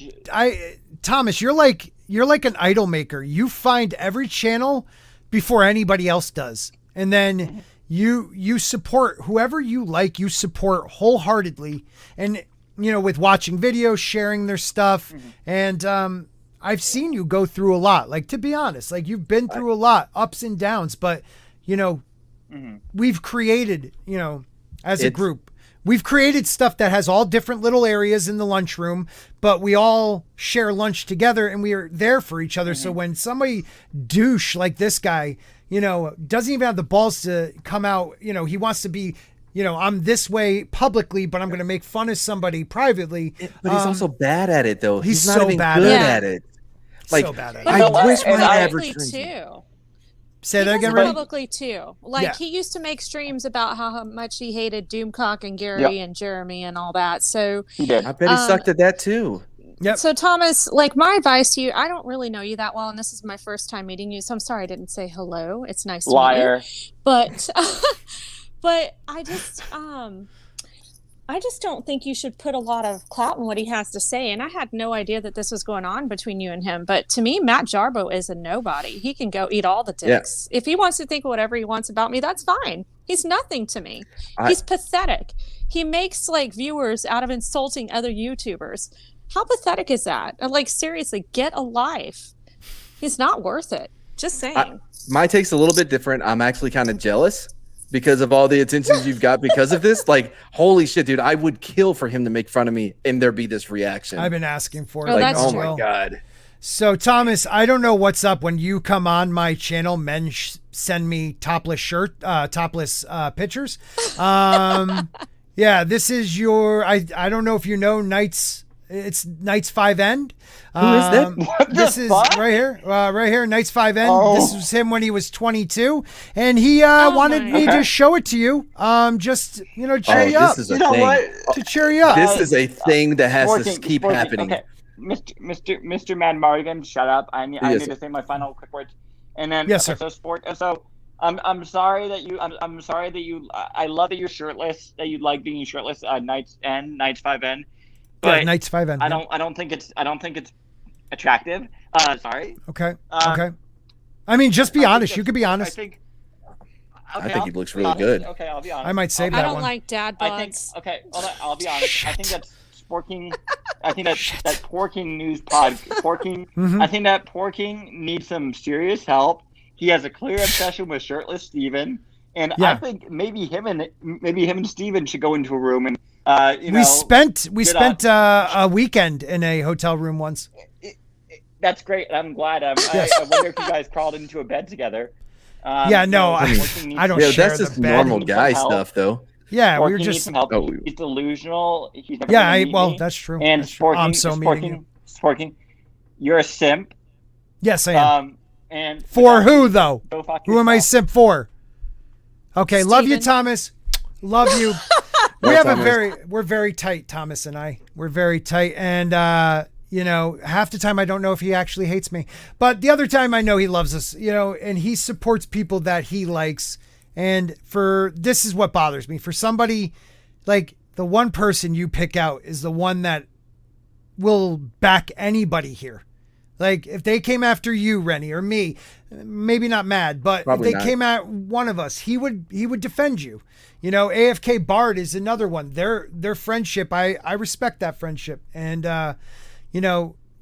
Thomas, you're like an idol maker. You find every channel before anybody else does, and then you support whoever you like. You support wholeheartedly, and with watching videos, sharing their stuff, and I've seen you go through a lot. Like, to be honest, like you've been through a lot, ups and downs, but we've created, as a group. We've created stuff that has all different little areas in the lunchroom, but we all share lunch together and we are there for each other. So when somebody douche like this guy, doesn't even have the balls to come out, he wants to be, I'm this way publicly, but I'm going to make fun of somebody privately. But he's also bad at it, though. He's not so even bad good at it. Like, so bad at it. I wish my average too. Say that again, publicly too. Like he used to make streams about how much he hated Doomcock and Gary and Jeremy and all that. So he did. I bet he sucked at that too. Yep. So Thomas, like my advice to you, I don't really know you that well, and this is my first time meeting you, so I'm sorry I didn't say hello. It's nice to meet you. But but I just don't think you should put a lot of clout in what he has to say. And I had no idea that this was going on between you and him. But to me, Matt Jarbo is a nobody. He can go eat all the dicks. Yeah. If he wants to think whatever he wants about me, that's fine. He's nothing to me. He's pathetic. He makes like viewers out of insulting other YouTubers. How pathetic is that? Like, seriously, get a life. He's not worth it. Just saying. My take's a little bit different. I'm actually kind of jealous because of all the attention you've got because of this. Like, holy shit, dude, I would kill for him to make fun of me and there be this reaction. I've been asking for it. Oh, that's oh true. my God. So, Thomas, I don't know what's up when you come on my channel. Men send me topless pictures. Yeah, this is your, I don't know if you know Knights. It's Knights 5 End. Who is that? This is right here, Knights 5 End. Oh. This was him when he was 22, and he wanted me to show it to you. Just cheer you up. This is a thing. To cheer you up. This is a thing that has to keep happening. Okay. Mr. Mad Martigan, shut up. I need to say my final quick words, and then yes, sir. So I'm sorry that you. I'm sorry that you. I love that you're shirtless. That you like being shirtless. Knights 5 End. But Knights 5 End. I don't think it's attractive. Sorry. Okay. Okay. I mean, just be honest. You could be honest. I think he looks really good. Okay, I'll be honest. I might save that one. I don't like dad bods. I'll be honest. I think that's Sporking. I think that Sporking news pod. Sporking. I think that Sporking needs some serious help. He has a clear obsession with shirtless Steven. And Yeah. I think maybe him and Steven should go into a room and We spent a weekend in a hotel room once. That's great. I'm glad. I wonder if you guys crawled into a bed together. Yeah, no, I don't Yeah, share that's just the bed. normal guy stuff, though. Yeah, we Sporking were needs just. some help. Oh. He's delusional. He's never Yeah, gonna meet me. that's true. And That's true. I'm Sporking, so meeting Sporking, you. you're a simp. Yes, I am. And For who though? Go fuck Who am I yourself. simp for? Okay, love you, Steven. Thomas. Love you. No, We have Thomas. we're very tight, Thomas and I. We're very tight, and half the time I don't know if he actually hates me, but the other time I know he loves us. And he supports people that he likes. And this is what bothers me. For somebody like the one person you pick out is the one that will back anybody here. Like if they came after you, Rennie, or me, maybe not mad, but Probably if they not. came at one of us, he would defend you. AFK Bard is another one. Their friendship, I respect that friendship. And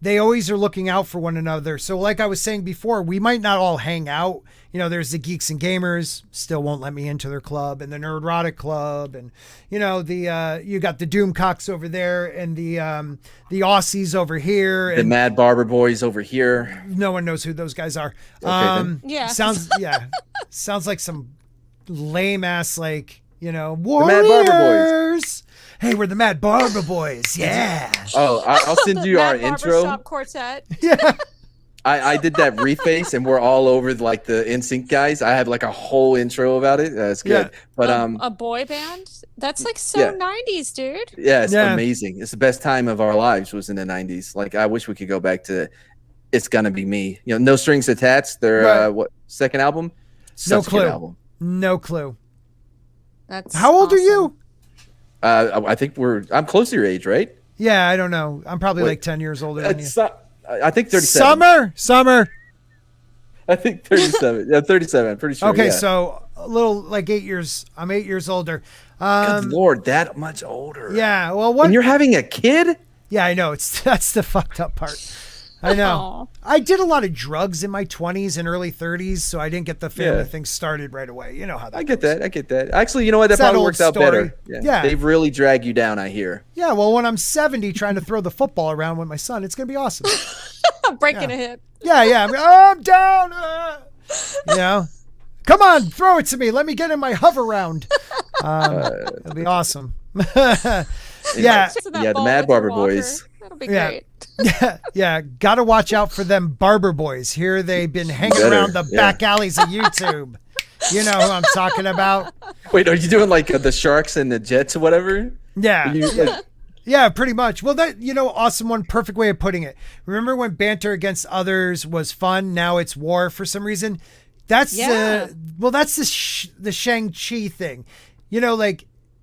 they always are looking out for one another. So like I was saying before, we might not all hang out. There's the Geeks and Gamers, still won't let me into their club, and the Nerdrotic club, and you got the Doomcocks over there, and the Aussies over here, The and Mad Barber Boys over here. no one knows who those guys are. then. Yeah. Sounds like some lame ass Mad warriors. Barber Boys. Hey, we're the Mad Barber Boys. Yeah. Oh, I'll send you our Mad intro. Barbershop Quartet. Yeah. I did that reface, and we're all over the NSYNC guys. I have a whole intro about it. That's good. Yeah. But A boy band? That's so Yeah. 90s, dude. yeah, it's Yeah. amazing. It's the best time of our lives was in the 90s. I wish we could go back to It's Gonna Be Me. No Strings Attached. Their Right. second album? No Such a good clue. album. No clue. That's How old are awesome. you? I think I'm close to your age, right? Yeah, I don't know. I'm probably Wait. like 10 years older than you. I think 37. Summer. I think 37. Yeah, 37. I'm pretty sure. Okay, yeah. so a little 8 years. I'm 8 years older. Good Lord, that much older. Yeah. Well, what? And you're having a kid? Yeah, I know. That's the fucked up part. I know. I did a lot of drugs in my 20s and early 30s, so I didn't get the family Yeah. thing started right away. You know how that I get goes. that. I get that. Actually, you know what? That It's that probably old works out story. better. Yeah. They've really dragged you down, I hear. Yeah, well, when I'm 70 trying to throw the football around with my son, it's going to be awesome. Breaking a hip. Yeah. I'm down. Come on, throw it to me. Let me get in my hover round. It'll be awesome. Yeah. To that Yeah, the ball Mad with your Barber walker. Boys. That'll be Yeah. great. Yeah. Got to watch out for them Barber Boys. Here they've been hanging Better, around the yeah. back alleys of YouTube. You know who I'm talking about. Wait, are you doing the Sharks and the Jets or whatever? Yeah. You- Yeah, pretty much. Well, awesome one. Perfect way of putting it. Remember when banter against others was fun? Now it's war for some reason. That's that's the Shang Chi thing.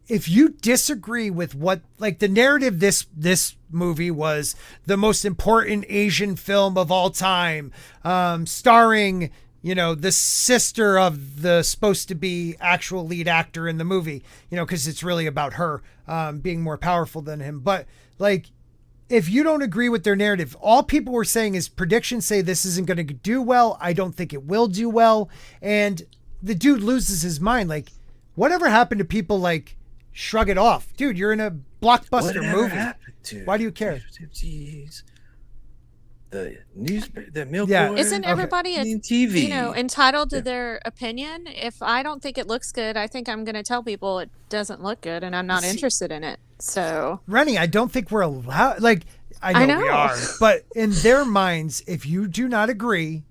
If you disagree with what, the narrative, this movie was the most important Asian film of all time, starring, the sister of the supposed to be actual lead actor in the movie, because it's really about her being more powerful than him. But if you don't agree with their narrative, all people were saying is predictions say this isn't going to do well. I don't think it will do well. And the dude loses his mind. Whatever happened to people shrug it off? Dude, you're in a blockbuster movie. Why do you care? The milk. Yeah. Isn't everybody TV? entitled to their opinion? If I don't think it looks good, I think I'm going to tell people it doesn't look good and I'm not interested in it. So, Rennie, I don't think we're allowed. I know we are, but in their minds, if you do not agree,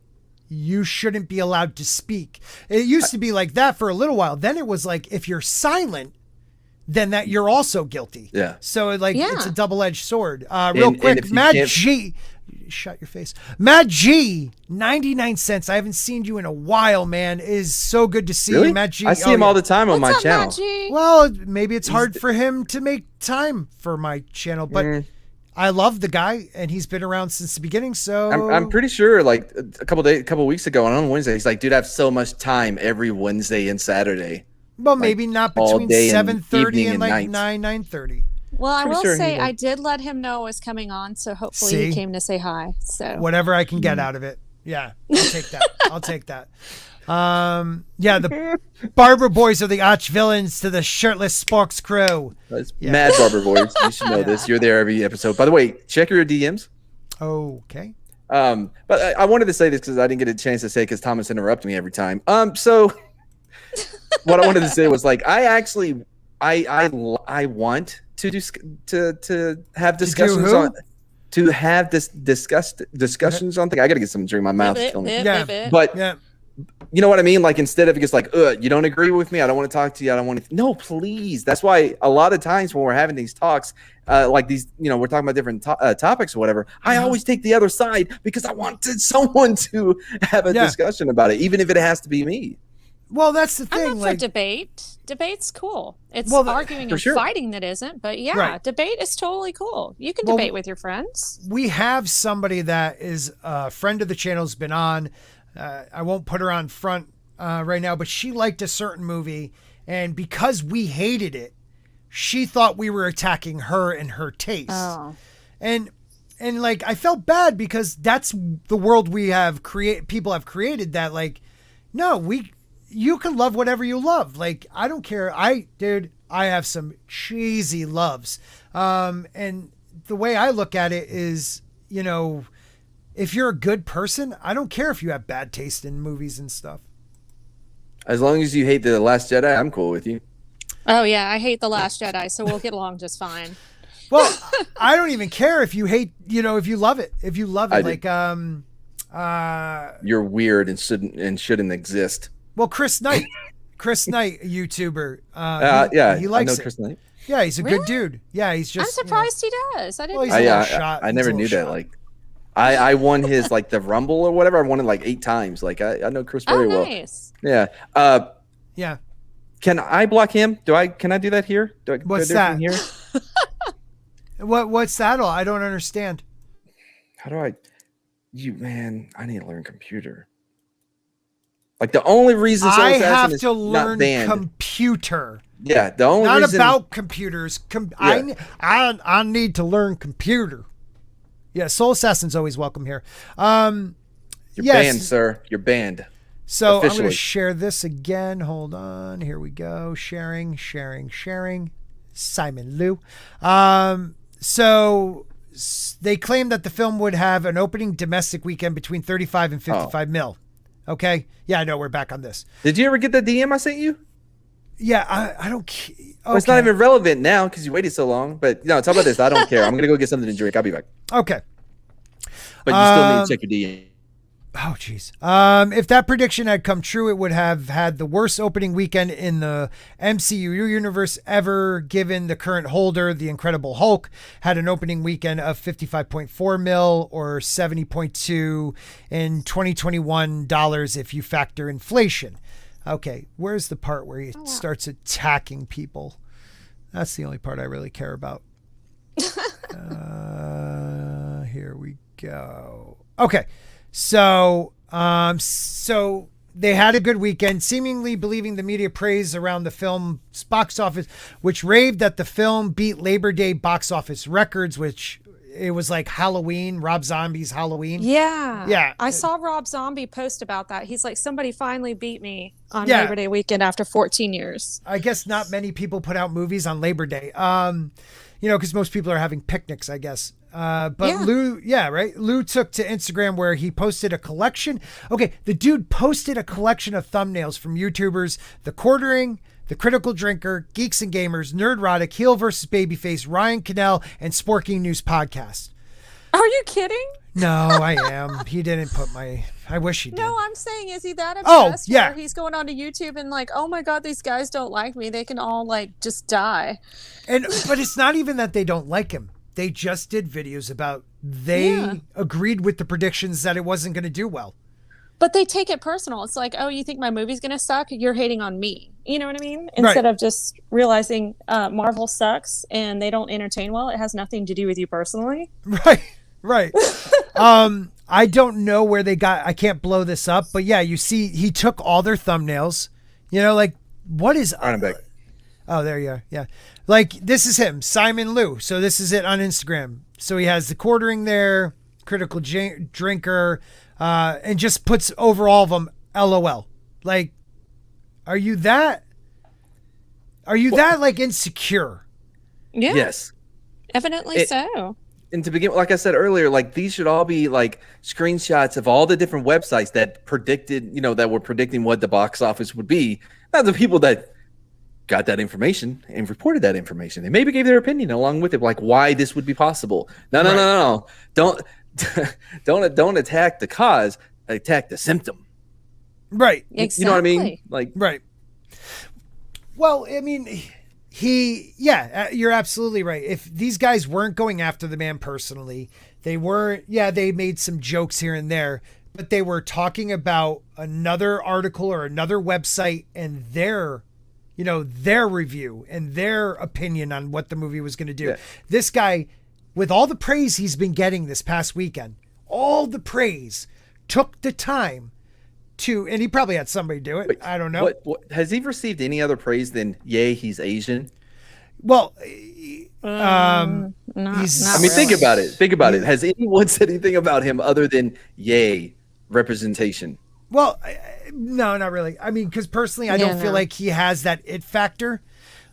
you shouldn't be allowed to speak. It used to be like that for a little while. Then it was if you're silent, then that you're also guilty. Yeah. So it's a double-edged sword. Real And quick, if you Matt can't- G. Shut your face. Matt G, 99 cents. I haven't seen you in a while, man. It is so good to see Really? you, Matt G. I see him all the time on what's my up, channel. Matt G? Well, maybe it's hard for him to make time for my channel, but I love the guy, and he's been around since the beginning. So I'm pretty sure, a couple weeks ago, on Wednesday, he's like, "Dude, I have so much time every Wednesday and Saturday." well, maybe not all between day and 7:30 and evening and 9:30. Well, I Pretty will sure he say will. I did let him know I was coming on, so hopefully See? he came to say hi. So Whatever I can get out of it. Yeah, I'll take that. I'll take that. Yeah, the Barber Boys are the arch villains to the shirtless Sporks crew. Mad Barber Boys. You should know this. You're there every episode. By the way, check your DMs. Okay. But I wanted to say this because I didn't get a chance to say because Thomas interrupted me every time. So what I wanted to say was like I want to have discussions on discussions on things. I gotta get some drink. My mouth is killing me. But you know what I mean? Like instead of just like, you don't agree with me, I don't want to talk to you, I don't want to. No, please. That's why a lot of times when we're having these talks, like these, we're talking about different topics or whatever. I always take the other side because I wanted someone to have a discussion about it, even if it has to be me. Well, that's the thing. I'm up for debate. Debate's cool. It's arguing and fighting that isn't, but debate is totally cool. You can debate with your friends. We have somebody that is a friend of the channel, has been on. I won't put her on front right now, but she liked a certain movie, and because we hated it, she thought we were attacking her and her taste. Oh. And like I felt bad because that's the world we have people have created that like, no, you can love whatever you love. Like, I don't care. I have some cheesy loves. And the way I look at it is, if you're a good person, I don't care if you have bad taste in movies and stuff. As long as you hate The Last Jedi, I'm cool with you. Oh, yeah. I hate The Last Jedi, so we'll get along just fine. Well, I don't even care if you hate, if you love it. If you love it, you're weird and shouldn't exist. Well, Chris Knight, a YouTuber. He likes I know Chris Knight. Yeah, he's a good dude. Yeah, he's just. I'm surprised he does. I didn't. I never knew that. Like, I won his like the Rumble or whatever. I won it like 8 times. Like, I know Chris very well. Nice. Yeah. Yeah. Can I block him? Can I do that here? What's that? Here? What's that all? I don't understand. How do I? I need to learn computer. Like the only reason I have to learn computer. Yeah, the only not reason about computers. I need to learn computer. Yeah, Soul Assassin's always welcome here. You're banned, sir. You're banned. So officially. I'm going to share this again. Hold on. Here we go. Sharing. Simon Liu. So they claim that the film would have an opening domestic weekend between 35 and 55 mil. Okay. Yeah, I know. We're back on this. Did you ever get the DM I sent you? Yeah, I don't care. Okay. Well, it's not even relevant now because you waited so long. But no, talk about this. I don't care. I'm going to go get something to drink. I'll be back. Okay. But you still need to check your DM. Oh, jeez. If that prediction had come true, it would have had the worst opening weekend in the MCU universe ever, given the current holder, The Incredible Hulk, had an opening weekend of 55.4 mil or 70.2 in 2021 dollars if you factor inflation. Okay, where's the part where he starts attacking people? That's the only part I really care about. Here we go. Okay. So they had a good weekend, seemingly believing the media praise around the film's box office, which raved that the film beat Labor Day box office records, which it was like Halloween, Rob Zombie's Halloween. Yeah. Yeah. I saw Rob Zombie post about that. He's like, somebody finally beat me on Labor Day weekend after 14 years. I guess not many people put out movies on Labor Day. Because most people are having picnics, I guess. Lou, Lou took to Instagram where he posted a collection. Okay, the dude posted a collection of thumbnails from YouTubers, The Quartering, The Critical Drinker, Geeks and Gamers, Nerdrotic, Heel vs. Babyface, Ryan Cannell, and Sporking News Podcast. Are you kidding? No, I am. He didn't put I wish he did. No, I'm saying, is he that obsessed? Oh, yeah. Where he's going onto YouTube and like, oh my God, these guys don't like me. They can all like just die. But it's not even that they don't like him. They just did videos about agreed with the predictions that it wasn't going to do well. But they take it personal. It's like, oh, you think my movie's going to suck? You're hating on me. You know what I mean? Instead of just realizing Marvel sucks and they don't entertain well. It has nothing to do with you personally. Right. I don't know where they got, I can't blow this up, but yeah, you see, he took all their thumbnails, like what is, oh, there you are. Yeah. Like this is him, Simon Liu. So this is it on Instagram. So he has The Quartering there. critical drinker, and just puts over all of them LOL. Like, are you that like insecure? Yeah. Yes. Evidently so. And to begin, like I said earlier, like these should all be like screenshots of all the different websites that predicted, that were predicting what the box office would be. Not the people that got that information and reported that information. They maybe gave their opinion along with it, like why this would be possible. No. Don't attack the cause. Attack the symptom. Right. Exactly. You know what I mean? Like, right. Well, I mean, you're absolutely right. If these guys weren't going after the man personally, they weren't, they made some jokes here and there, but they were talking about another article or another website and their review and their opinion on what the movie was going to do. Yeah. This guy, with all the praise he's been getting this past weekend, all the praise, took the time to, and he probably had somebody do it. Wait, I don't know. What, has he received any other praise than "Yay, he's Asian"? Well, not really. Think about it. Has anyone said anything about him other than "Yay, representation"? Well, no, not really. I mean, because personally, I don't feel like he has that it factor.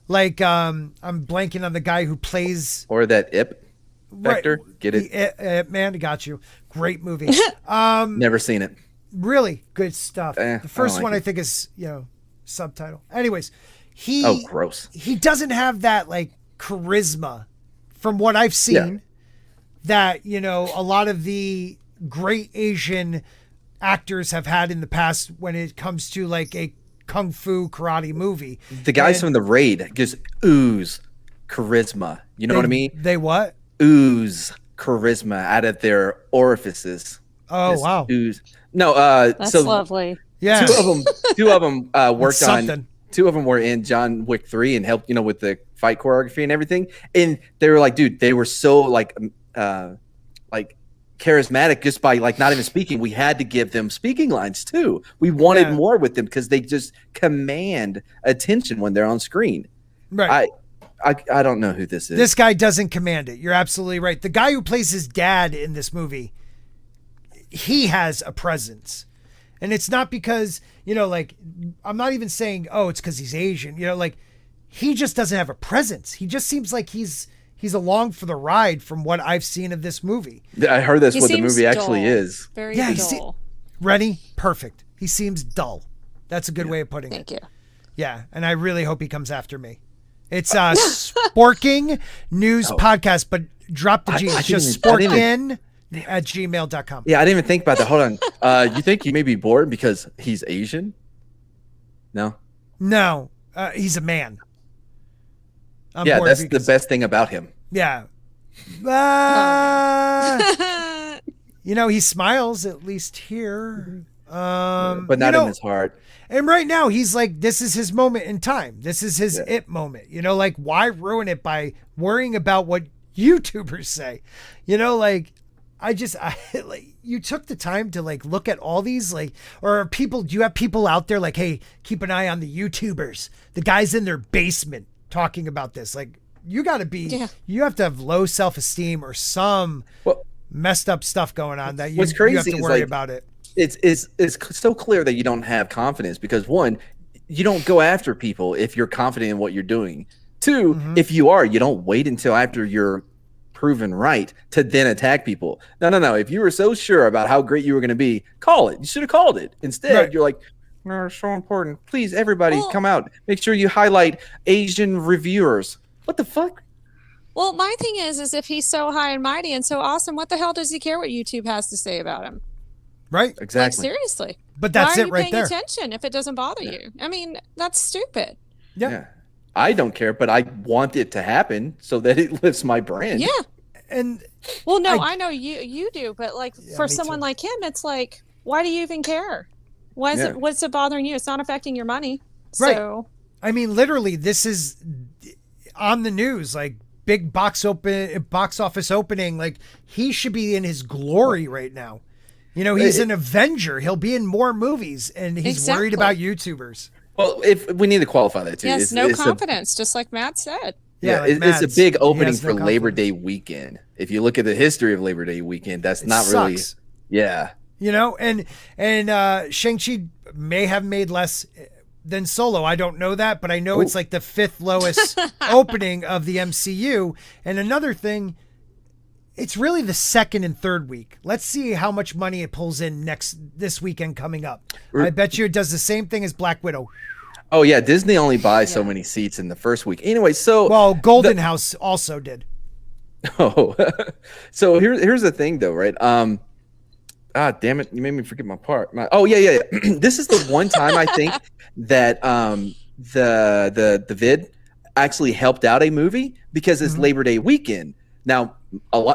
Like, I'm blanking on the guy who plays, or that ip factor. Right. Get it? Man, got you. Great movie. Never seen it. Really good stuff. The first one I think is, subtitle. Anyways, gross. He doesn't have that like charisma from what I've seen that, a lot of the great Asian actors have had in the past when it comes to like a kung fu karate movie. The guys from The Raid just ooze charisma. You know what I mean? They what? Ooze charisma out of their orifices. Oh, just wow. Ooze. No, that's lovely. Yeah. Two of them worked on. 2 of them were in John Wick 3 and helped, with the fight choreography and everything. And they were like, dude, they were so like charismatic just by like not even speaking. We had to give them speaking lines too. We wanted more with them because they just command attention when they're on screen. Right. I don't know who this is. This guy doesn't command it. You're absolutely right. The guy who plays his dad in this movie, he has a presence. And it's not because, like, I'm not even saying, it's because he's Asian. Like, he just doesn't have a presence. He just seems like he's along for the ride from what I've seen of this movie. I heard that's what the movie actually is. Very dull. Ready? Perfect. He seems dull. That's a good way of putting it. Thank you. Yeah, and I really hope he comes after me. It's Sporking News Podcast, but drop the G. It's just Sporkin at gmail.com. Yeah, I didn't even think about that. Hold on. You think he may be bored because he's Asian? No? No. He's a man. That's the best thing about him. Yeah. He smiles at least here. But not in his heart. And right now he's like, this is his moment in time. This is his it moment. Like, why ruin it by worrying about what YouTubers say? You took the time to like look at all these or people, do you have people out there like, hey, keep an eye on the YouTubers, the guys in their basement talking about this? Like, you got to be, you have to have low self-esteem or some messed up stuff going on that you have to worry about it. It's so clear that you don't have confidence because 1, you don't go after people if you're confident in what you're doing. 2, if you are, you don't wait until after you're proven right to then attack people. No. If you were so sure about how great you were going to be, call it. You should have called it. Instead, you're like, no, it's so important. Please, everybody, come out. Make sure you highlight Asian reviewers. What the fuck? Well, my thing is if he's so high and mighty and so awesome, what the hell does he care what YouTube has to say about him? Right? Exactly. Like, seriously. But that's it right there. Why are you paying attention if it doesn't bother you? I mean, that's stupid. Yeah. I don't care, but I want it to happen so that it lifts my brand. Yeah. And I know you do, but like for someone like him, it's like, why do you even care? Why is what's it bothering you? It's not affecting your money. Right. So I mean, literally, this is on the news, like big box office opening. Like, he should be in his glory right now. He's an Avenger. He'll be in more movies, and he's worried about YouTubers. Well, if we need to qualify that too. Yes, it's confidence, just like Matt said. Yeah, it's a big opening for Labor Day weekend. if you look at the history of Labor Day weekend, that's not really. Yeah. You know, and Shang-Chi may have made less than Solo. I don't know that, but I know it's like the 5th lowest opening of the MCU. And another thing, it's really the 2nd and 3rd week. Let's see how much money it pulls in this weekend coming up. I bet you it does the same thing as Black Widow. Oh yeah, Disney only buys so many seats in the first week. Anyway, so Golden House also did. Oh, so here's the thing though, right? Damn it, you made me forget my part. Yeah. This is the one time I think that the vid actually helped out a movie because it's Labor Day weekend. Now,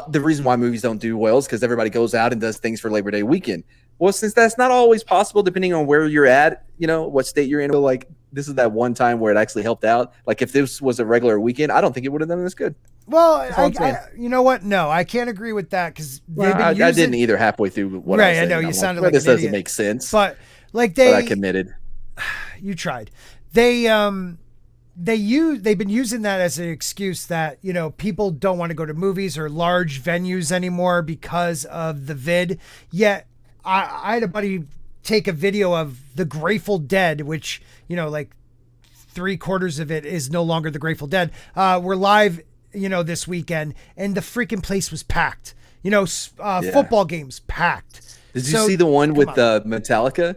the reason why movies don't do well is because everybody goes out and does things for Labor Day weekend. Well, since that's not always possible, depending on where you're at, what state you're in, like this is that one time where it actually helped out. Like if this was a regular weekend, I don't think it would have done this good. Well, you know what? No, I can't agree with that because I didn't either halfay through what I was saying. I know you sounded like this an doesn't idiot. make sense. But but I committed. You tried. They've been using that as an excuse that people don't want to go to movies or large venues anymore because of the vid. Yet I had a buddy take a video of the Grateful Dead, which like 3/4 of it is no longer the Grateful Dead. We're live this weekend, and the freaking place was packed. Football games packed. Did you see the one with Metallica?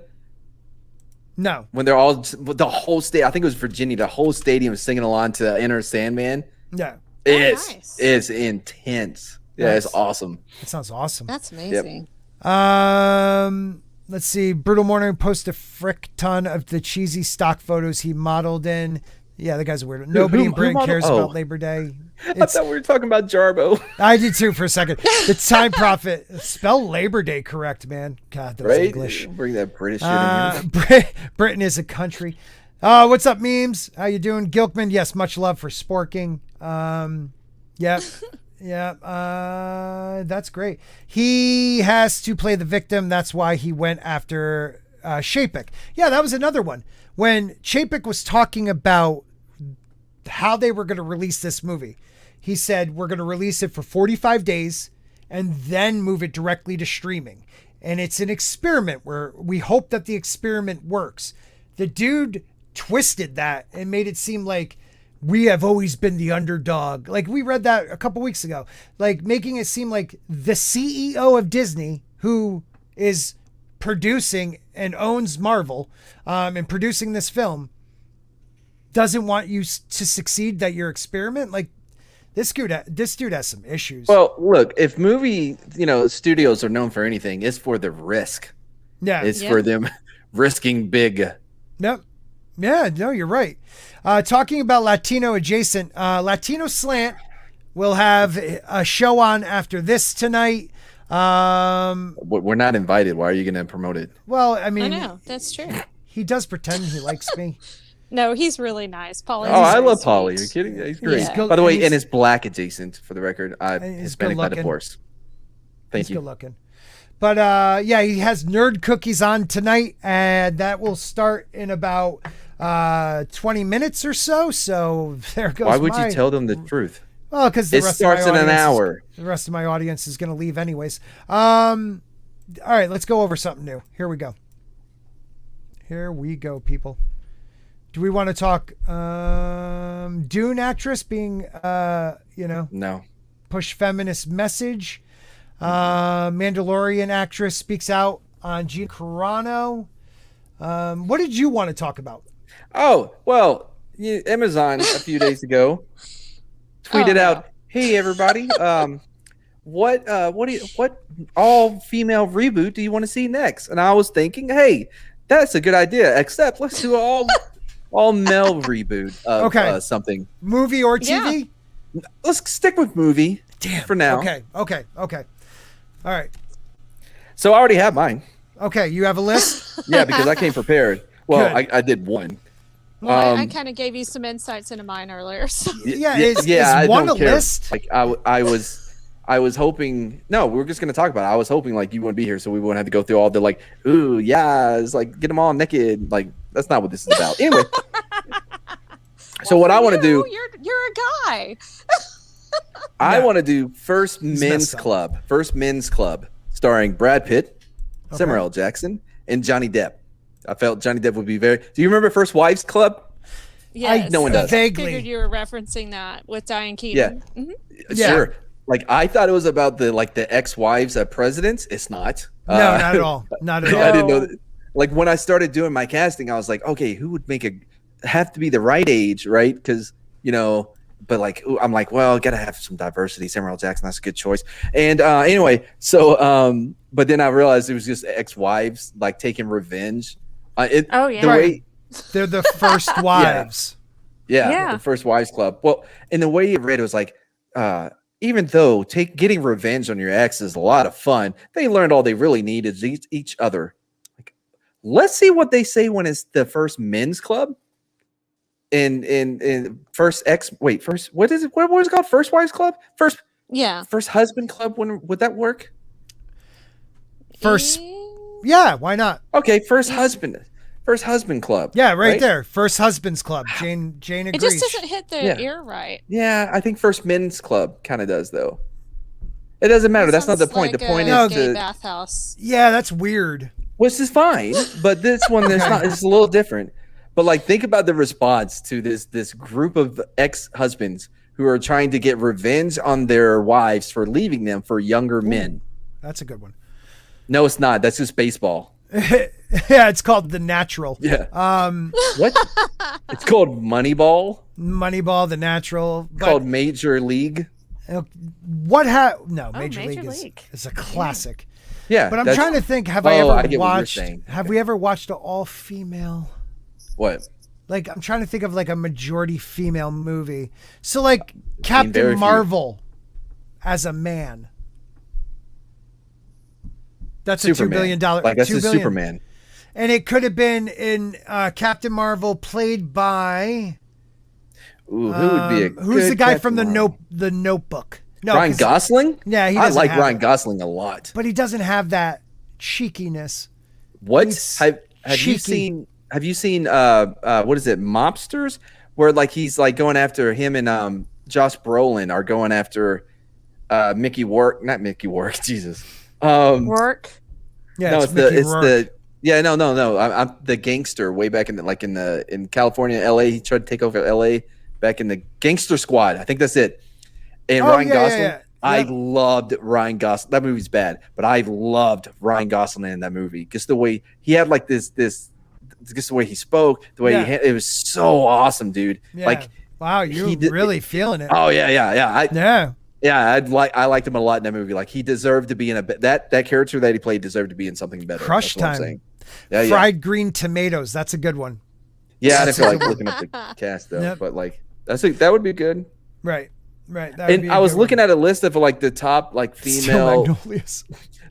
No. When they're all the whole state, I think it was Virginia, the whole stadium singing along to Enter Sandman. Yeah. It's intense. Yeah, it's awesome. That sounds awesome. That's amazing. Let's see. Brutal Morning post a frick ton of the cheesy stock photos he modeled in. Yeah, the guy's a weirdo. Nobody in Britain cares about Labor Day. I thought we were talking about Jarbo. I did too for a second. The Time Prophet. Spell Labor Day correct, man. God, that was English. Bring that British shit in here. Britain is a country. What's up, memes? How you doing? Gilkman, yes, much love for Sporking. Yep. Yeah, that's great. He has to play the victim. That's why he went after Chapek. Yeah, that was another one. When Chapek was talking about how they were going to release this movie, he said, we're going to release it for 45 days and then move it directly to streaming. And it's an experiment where we hope that the experiment works. The dude twisted that and made it seem like we have always been the underdog. Like we read that a couple weeks ago, like making it seem like the CEO of Disney, who is producing and owns Marvel and producing this film, doesn't want you to succeed, that your experiment, like this dude has some issues. Well, look, if movie, studios are known for anything, it's for the risk. Yeah. It's for them risking big. Yep. Yeah, no, you're right. Talking about Latino adjacent, Latino Slant will have a show on after this tonight. We're not invited. Why are you going to promote it? Well, I mean, I know, that's true. He does pretend he likes me. No, he's really nice. Paulie. I love Paulie. Are you kidding? Yeah, he's great. Yeah. By the way, and it's black adjacent for the record. Hispanic by divorce. Thank you. Good looking. But yeah, he has Nerd Cookies on tonight, and that will start in about 20 minutes or so. So there goes. Why would you tell them the truth? Well, because it starts in an hour. The rest of my audience is going to leave anyways. All right, let's go over something new. Here we go. Here we go, people. Do we want to talk Dune actress being, no, push feminist message? Mandalorian actress speaks out on Gina Carano. What did you want to talk about? Oh, well, Amazon a few days ago tweeted out, "Hey everybody, what all female reboot do you want to see next?" And I was thinking, hey, that's a good idea. Except let's do all male reboot of something. Movie or TV? Yeah. Let's stick with movie. Damn. For now. Okay. All right. So I already have mine. Okay, you have a list? Yeah, because I came prepared. Well, I did one. Well, I kind of gave you some insights into mine earlier. So. Is one a list? Like I was hoping. No, we were just gonna talk about it. I was hoping like you wouldn't be here, so we wouldn't have to go through all the like, ooh, yeah, it's like get them all naked. Like that's not what this is about. Anyway. So what I want to do. You're a guy. I No. want to do First He's Men's messed up. Club. First Men's Club, starring Brad Pitt, Okay. Samuel L. Jackson, and Johnny Depp. I felt Johnny Depp would be very. Do you remember First Wives Club? Yes. no one does. Vaguely. I figured you were referencing that with Diane Keaton. Yeah. Mhm. Yeah. Sure. Like I thought it was about the ex-wives of presidents. It's not. No, not at all. Not at all. I didn't know that. Like when I started doing my casting, I was like, okay, who would have to be the right age, right? Because but like I'm like, well, gotta have some diversity. Samuel L. Jackson, that's a good choice. And anyway, so but then I realized it was just ex-wives like taking revenge. Oh, yeah. The way, They're the first wives. yeah, the First Wives Club. Well, and the way it read, it was like, even though getting revenge on your ex is a lot of fun, they learned all they really need is each other. Like, let's see what they say when it's the First Men's Club. In first what is it? What was it called? First Wives Club? First Husband Club? When would that work? First, yeah, why not? Okay, First Husband Club. Yeah, right there. First Husbands Club. Jane agrees. It just doesn't hit the ear right. Yeah, I think First Men's Club kind of does though. It doesn't matter. That's not the point. Like the point a is gay the bathhouse. Yeah, that's weird. which is fine, but this one there's not. It's a little different. But like, think about the response to this group of ex-husbands who are trying to get revenge on their wives for leaving them for younger men. That's a good one. No, it's not. That's just baseball. Yeah, it's called The Natural. Yeah. What? It's called Moneyball. Moneyball, The Natural. Called Major League. No, Major League is a classic. Yeah. But I'm trying to think, have I we ever watched an all-female? What? Like, I'm trying to think of like a majority female movie. So like Captain Marvel as a man. That's Superman. a $2 billion. Like that's $2 a billion. Superman. And it could have been in Captain Marvel, played by. Ooh, who would be a who's the guy Captain from Marvel? the Notebook? No, Ryan Gosling? Yeah, I like Ryan Gosling a lot. But he doesn't have that cheekiness. What? Have cheeky. you seen what is it, Mobsters? Where like he's like going after him and Josh Brolin are going after not Mickey Work, Jesus. Work. Yeah, no, it's the I'm the gangster way back in California, LA. He tried to take over LA back in the Gangster Squad. I think that's it. And Ryan Gosling. Yeah. I loved Ryan Gosling. That movie's bad, but I loved Ryan Gosling in that movie. Just the way he had like just the way he spoke, the way it was so awesome, dude. Yeah. Like, wow, you're really feeling it. Oh yeah. I liked him a lot in that movie. Like he deserved to be in that character that he played deserved to be in something better. Crush That's what I'm Time. saying. Yeah, Fried green tomatoes. That's a good one. Yeah, I didn't feel like looking up the cast though, but like that would be good. Right. And I was looking at a list of like the top like female,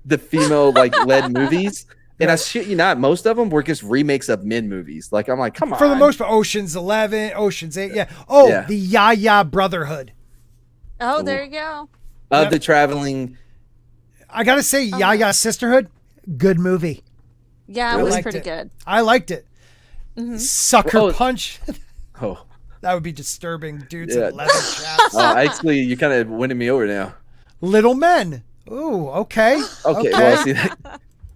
the female like led movies, and I shit you not, most of them were just remakes of men movies. Like I'm like, come on. For the most part, Ocean's 11, Ocean's 8, yeah. Oh, Yeah. the Yaya Brotherhood. Oh, there you go. Of the traveling. I gotta say, Yaya Sisterhood, good movie. Yeah, I it was liked pretty it. good. I liked it. Sucker Punch. Oh. That would be disturbing. Dudes Yeah. in leather chaps. Actually, you're kind of winning me over now. Little Men. Ooh, okay. Okay. Well, see,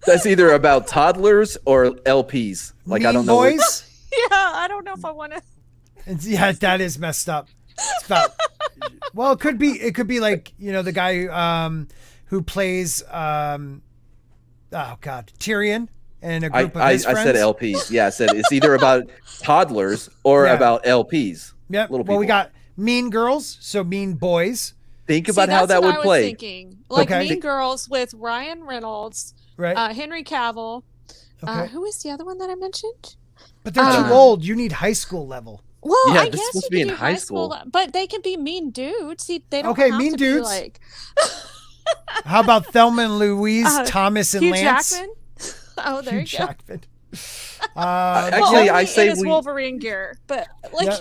that's either about toddlers or LPs. Like Mean I don't know. Boys. Yeah, I don't know if I want to. Yeah, that is messed up. It's about. Well, it could be like, the guy who plays Tyrion and a group of his friends. I said LPs. Yeah, I said it's either about toddlers or about LPs. Yep. Well, we got Mean Girls, so Mean Boys. Think about how that would play. Thinking. Like Mean Girls with Ryan Reynolds, right? Henry Cavill. Okay. Who is the other one that I mentioned? But they're too old. You need high school level. Well, Yeah, I this is guess supposed you to be could in do high school. but they can be mean dudes. They don't Okay, have mean to dudes. Be like How about Thelma and Louise, Thomas and Hugh Lance? Jackman. Oh, there you go. Jackman. Actually, I say in his Wolverine gear, but like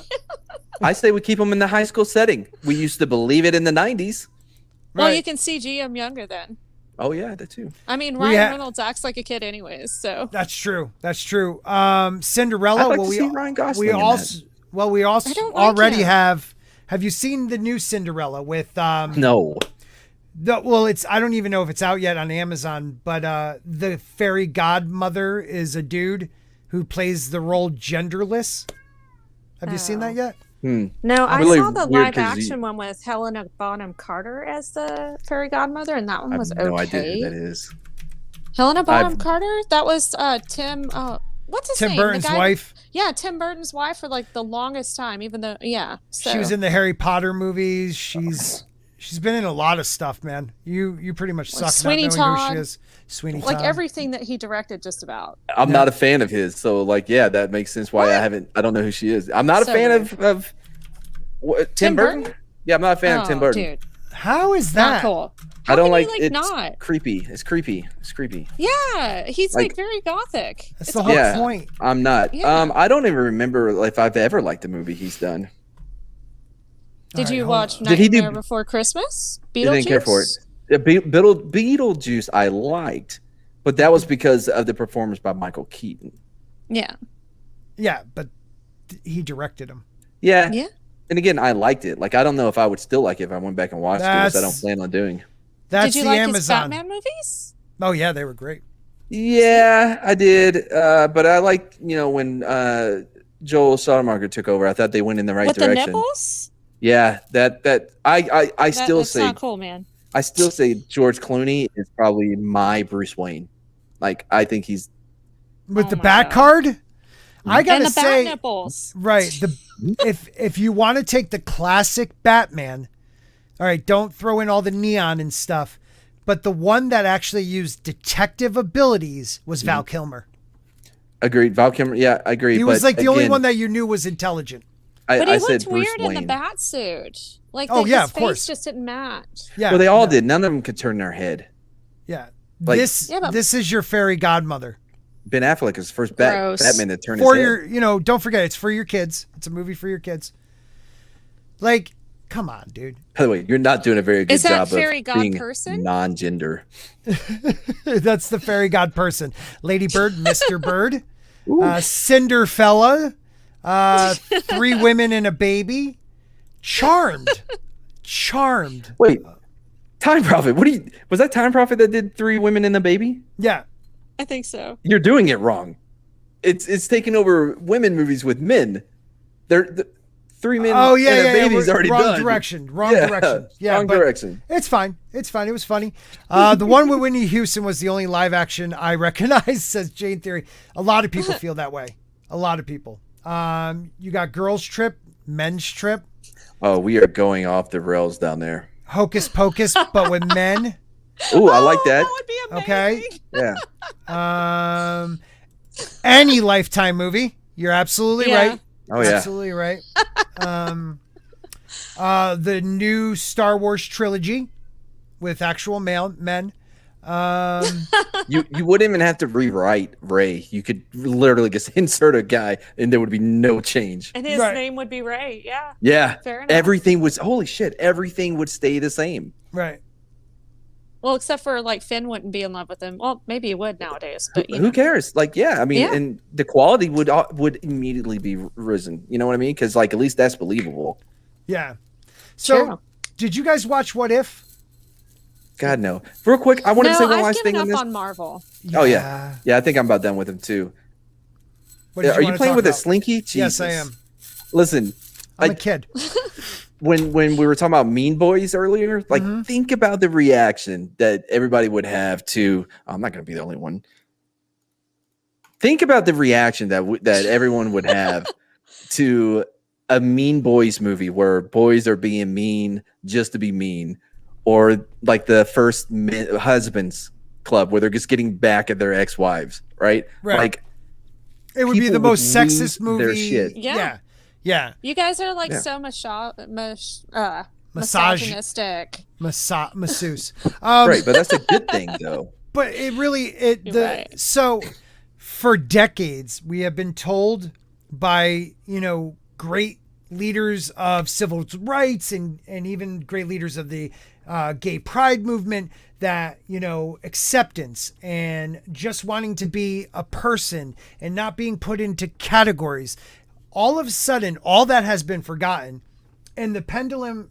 I say we keep them in the high school setting. We used to believe it in the 90s. well, Right. you can CG him younger then. Oh yeah, that too. I mean, Ryan Reynolds acts like a kid anyways, so That's true. Cinderella. I'd like to see Ryan Gosling in that. We also I don't like already him. have Have you seen the new Cinderella with No. Well, I don't even know if it's out yet on Amazon, but the fairy godmother is a dude who plays the role genderless. Have you seen that yet? No, I Really saw the weird live 'cause action one with Helena Bonham Carter as the fairy godmother, and that one was I have no okay. idea who that is. Helena Bonham Carter? That was Tim. What's his name? Tim Burton's wife. Yeah, Tim Burton's wife for like the longest time, even though So. She was in the Harry Potter movies. She's been in a lot of stuff, man. You pretty much suck Sweeney not knowing Todd. who she is. Sweeney Like Todd. everything that he directed, just about. I'm not a fan of his, so like, yeah, that makes sense why I don't know who she is. I'm not a fan of Tim Burton? Yeah, I'm not a fan of Tim Burton. Dude. How is that? Not cool. I don't like it's not creepy. It's creepy. Yeah, he's like very gothic. That's the whole point. I'm not. Yeah. I don't even remember if I've ever liked a movie he's done. Did you watch Did he do- Nightmare Before Christmas? I didn't care for it. Beetlejuice? Beetlejuice I liked, but that was because of the performance by Michael Keaton. Yeah. Yeah, but he directed him. Yeah. Yeah. And again, I liked it. Like, I don't know if I would still like it if I went back and watched it, which I don't plan on doing. That's Did you the like Amazon. his Batman movies? Oh yeah, they were great. Yeah, I did. But I liked, when Joel Sodermarker took over. I thought they went in the right With direction. the nipples? Yeah, I still that's say not cool, man. I still say George Clooney is probably my Bruce Wayne. Like, I think he's With the bat card, I gotta and the say, bat nipples. right? If you want to take the classic Batman, all right, don't throw in all the neon and stuff. But the one that actually used detective abilities was Val Kilmer. agreed. Val Kilmer, yeah, I agree. He was but like the only again, one that you knew was intelligent. But he I said looked Bruce weird Wayne. in the bat suit. Like, Oh, yeah, his of face course. just didn't match. Yeah. Well, they all no, did. None of them could turn their head. Yeah. Like- This is your fairy godmother. Ben Affleck is the first Gross. Batman to turn For his your, head. don't forget, it's for your kids. It's a movie for your kids. Like, come on, dude. By the way, you're not doing a very good Is that job fairy of god being person? non-gender. That's the fairy god person. Lady Bird, Mr. Bird, Cinderfella, 3 women and a baby, Charmed. Wait, Time Prophet. Was that Time Prophet that did 3 women and a baby? Yeah. I think so. You're doing it wrong. It's taking over women movies with men. They're 3 men Oh yeah, and a yeah, baby's yeah. already Wrong done. direction. Wrong direction. Yeah, wrong but direction. It's fine. It's fine. It was funny. The one with Whitney Houston was the only live action I recognized, says Jayne Theory. A lot of people feel that way. A lot of people. You got Girls Trip, Men's Trip, Oh, we are going off the rails down there. Hocus Pocus, but with men. Ooh, I like that. That would be amazing. Okay. Yeah. Any Lifetime movie. You're absolutely Yeah. right. Oh yeah. Absolutely right. The new Star Wars trilogy with actual men. You wouldn't even have to rewrite Ray. You could literally just insert a guy, and there would be no change. And his Right. name would be Ray. Yeah. Yeah. Fair enough. Everything was holy shit. Everything would stay the same. Right. Well, except for like Finn wouldn't be in love with him. Well, maybe he would nowadays, but you Who know. cares? Like, yeah, I mean, Yeah. and the quality would immediately be risen. You know what I mean? Because like at least that's believable. Yeah. So, True. did you guys watch What If? God no. Real quick, I wanted to say one I've last thing given on up this. on Marvel. Oh yeah, I think I'm about done with him too. What did Are you wanna playing talk with a about? slinky? Yes, I Jesus. am. Listen, I'm a kid. when we were talking about Mean Boys earlier, like think about the reaction that everybody would have to. I'm not going to be the only one. Think about the reaction that everyone would have to a Mean Boys movie where boys are being mean just to be mean, or like the first husbands club where they're just getting back at their ex-wives, right? Right. Like It would be people the most would sexist lose their movie. shit. Yeah. Yeah. You guys are like Yeah. so Massage- misogynistic. Masseuse. Right, but that's a good thing though. But it really You're right. so for decades we have been told by great leaders of civil rights and even great leaders of the gay pride movement that acceptance and just wanting to be a person and not being put into categories. All of a sudden, all that has been forgotten, And the pendulum,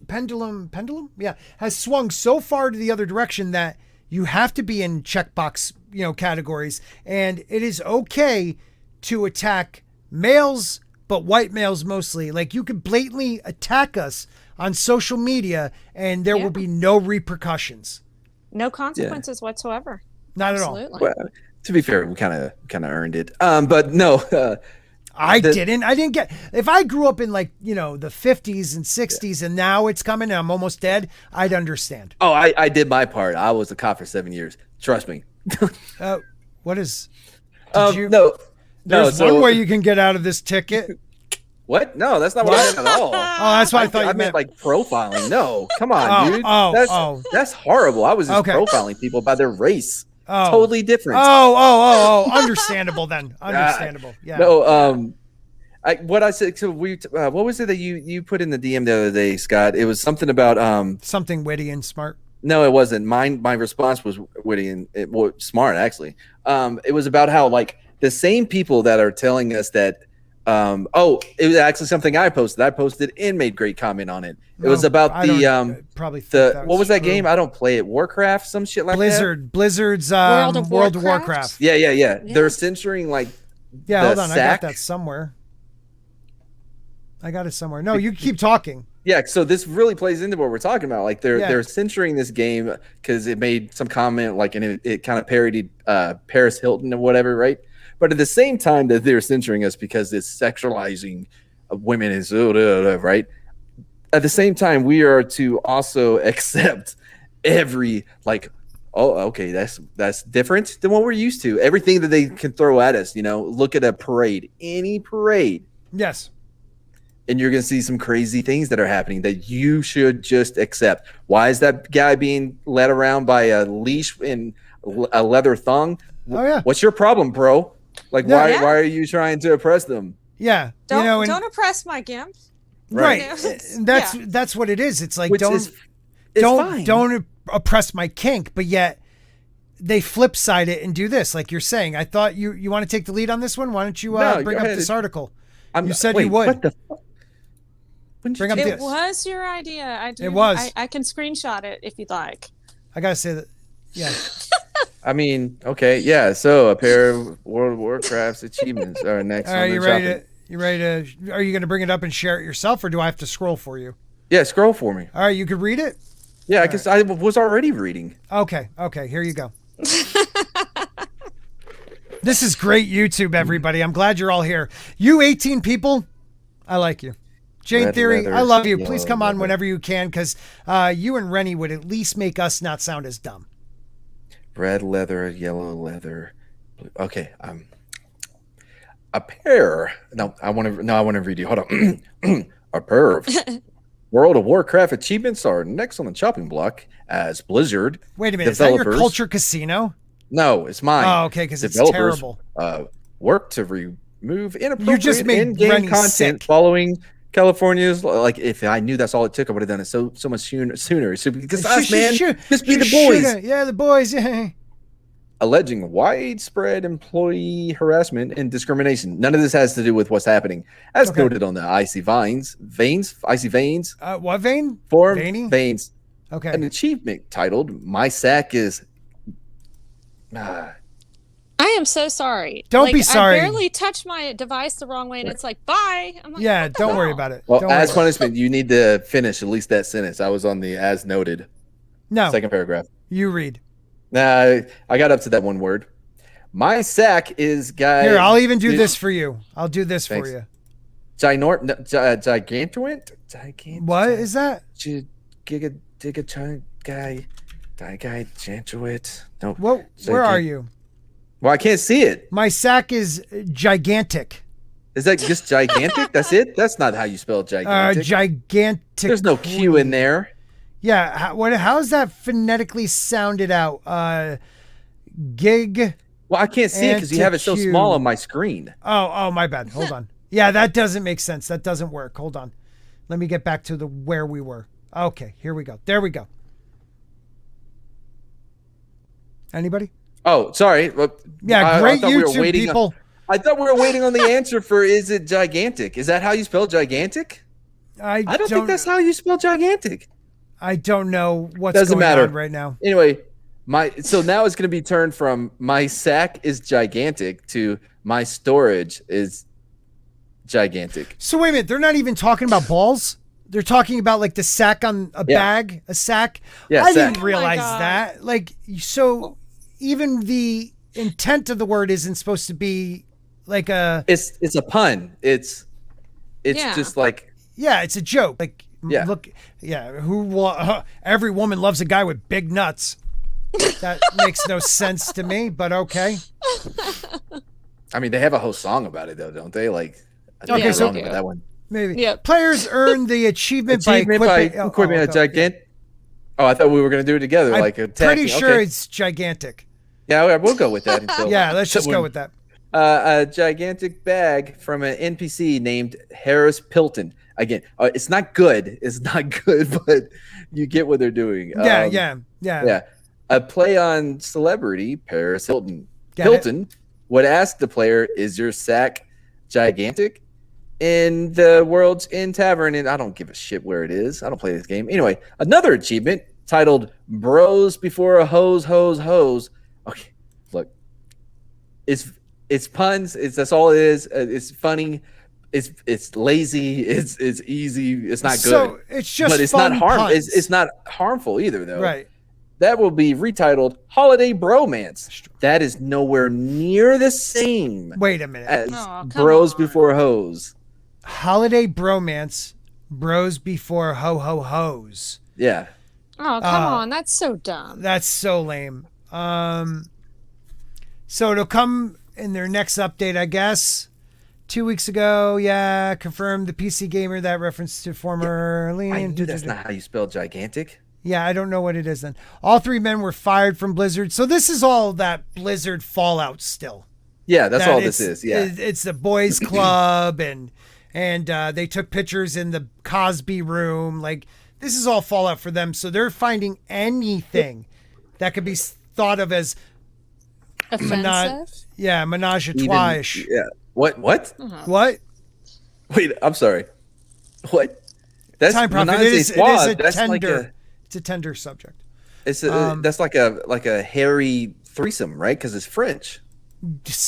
yeah, has swung so far to the other direction that you have to be in checkbox, categories. And it is okay to attack males, but white males mostly. Like, you could blatantly attack us on social media and there will be no repercussions. No consequences whatsoever. Not Absolutely. at all. Well, to be fair, we kind of earned it. But no, I didn't get, if I grew up in the 50s and 60s and now it's coming and I'm almost dead, I'd understand. Oh, I did my part. I was a cop for 7 years. Trust me. What is, no, there's one way you can get out of this ticket. What? No, that's not what I meant at all. Oh, that's what I thought you meant. Like profiling. No, come on, dude. That's horrible. I was just profiling people by their race. Totally different. Understandable then. Understandable. Yeah. No, what I said. So what was it that you put in the DM the other day, Scott? It was something about something witty and smart. No, it wasn't. My response was witty and smart actually. It was about how the same people that are telling us that. It was actually something I posted and made great comment on it. It was about what was that game? I don't play it. Warcraft, some shit like that. Blizzard's World of Warcraft. Yeah. They're censoring hold on, I got that somewhere. No, you keep talking. Yeah, so this really plays into what we're talking about. Like they're censoring this game because it made some comment and it kind of parodied Paris Hilton or whatever, right? But at the same time that they're censoring us because it's sexualizing women is right. At the same time, we are to also accept every that's different than what we're used to. Everything that they can throw at us, look at a parade, any parade. Yes. And you're going to see some crazy things that are happening that you should just accept. Why is that guy being led around by a leash and a leather thong? Oh yeah. What's your problem, bro? Why are you trying to oppress them? Yeah. Don't oppress my gimp. Right. That's what it is. It's like, don't oppress my kink, but yet they flip side it and do this. Like you're saying, I thought you want to take the lead on this one. Why don't you bring up this article? You said you would. What the fuck? Bring up it was your idea. It was. I can screenshot it if you'd like. I gotta say that. Yeah. I mean, okay, yeah. So a pair of World of Warcraft's achievements are next. All right, you ready to? Are you going to bring it up and share it yourself, or do I have to scroll for you? Yeah, scroll for me. All right, you could read it. Yeah, because I was already reading. Okay, here you go. This is great YouTube, everybody. I'm glad you're all here. You 18 people, I like you. Jayne Theory, I love you. Please come on whenever you can, because you and Rennie would at least make us not sound as dumb. Red leather, yellow leather. Okay, a pair. No, I want to read you. Hold on. A pair of World of Warcraft achievements are next on the chopping block as Blizzard. Wait a minute, is that your Culture Casino? No, it's mine. Oh, okay, because it's terrible. Work to remove inappropriate in-game content following California's. If I knew that's all it took, I would have done it so much sooner. So because us, man, just be the boys. Yeah, the boys. Yeah. Alleging widespread employee harassment and discrimination. None of this has to do with what's happening, as noted on the icy veins. What vein? Veins. Okay. An achievement titled "My Sack is." I am so sorry. Don't be sorry. I barely touched my device the wrong way, and it's like, bye. I'm like, yeah, don't worry about it. Well, as punishment, you need to finish at least that sentence. I was on the as noted. No. Second paragraph. You read. Nah, I got up to that one word. My sack is guy. Here, I'll even do this for you. I'll do this for you. Gigantuant? What is that? Gigantuit. No. Well, where are you? Well, I can't see it. My sack is gigantic. Is that just gigantic? That's it? That's not how you spell gigantic. Gigantic. There's no Q in there. Yeah. How is that phonetically sounded out? Gig. Well, I can't see it because you have it so small on my screen. Oh, my bad. Hold on. Yeah, that doesn't make sense. That doesn't work. Hold on. Let me get back to where we were. Okay, here we go. There we go. Anybody? Oh, sorry. Yeah, great YouTube people. I thought we were waiting on the answer for is it gigantic? Is that how you spell gigantic? I don't think that's how you spell gigantic. I don't know what's Doesn't going matter on right now. Anyway, so now it's going to be turned from my sack is gigantic to my storage is gigantic. So wait a minute, they're not even talking about balls? They're talking about like the sack on a bag, a sack? Yeah, I sack. didn't realize that. Like, so even the intent of the word isn't supposed to be like a... It's a pun. It's just like... Yeah, it's a joke. Like, yeah. Look, every woman loves a guy with big nuts. That makes no sense to me, but okay. I mean, they have a whole song about it, though, don't they? Like, okay, so about that one. Maybe. Yep. Players earn the achievement by equipping a gigantic. Oh, I thought we were going to do it together. I'm pretty sure it's gigantic. Yeah, we'll go with that. Yeah, let's just go with that. A gigantic bag from an NPC named Harris Pilton. Again, it's not good. It's not good, but you get what they're doing. Yeah. A play on celebrity Paris Hilton. Hilton would ask the player, "Is your sack gigantic?" In the World's End Tavern, and I don't give a shit where it is. I don't play this game. Anyway, another achievement titled Bros Before a Hose. Okay, look. It's puns. That's all it is. It's funny. It's lazy. It's easy. It's not good. So it's just but it's fun not harmful. puns. It's not harmful either, though. Right. That will be retitled Holiday Bromance. That is nowhere near the same. Wait a minute. As Bros Before Hose. Holiday Bromance, Bros Before Hose. Yeah. Oh, come on. That's so dumb. That's so lame. So it'll come in their next update, I guess. 2 weeks ago, confirmed the PC gamer that reference to former that's not how you spell gigantic. Yeah, I don't know what it is then. All three men were fired from Blizzard. So this is all that Blizzard fallout still. Yeah, that's all this is. Yeah. It's the boys club and they took pictures in the Cosby room. Like, this is all fallout for them. So they're finding anything that could be thought of as offensive. Menage a trois-ish. Yeah. What? Uh-huh. What? Wait, I'm sorry. What? That's Time Prophet. It is a tender. It's a tender subject. It's that's like a hairy threesome, right? Because it's French.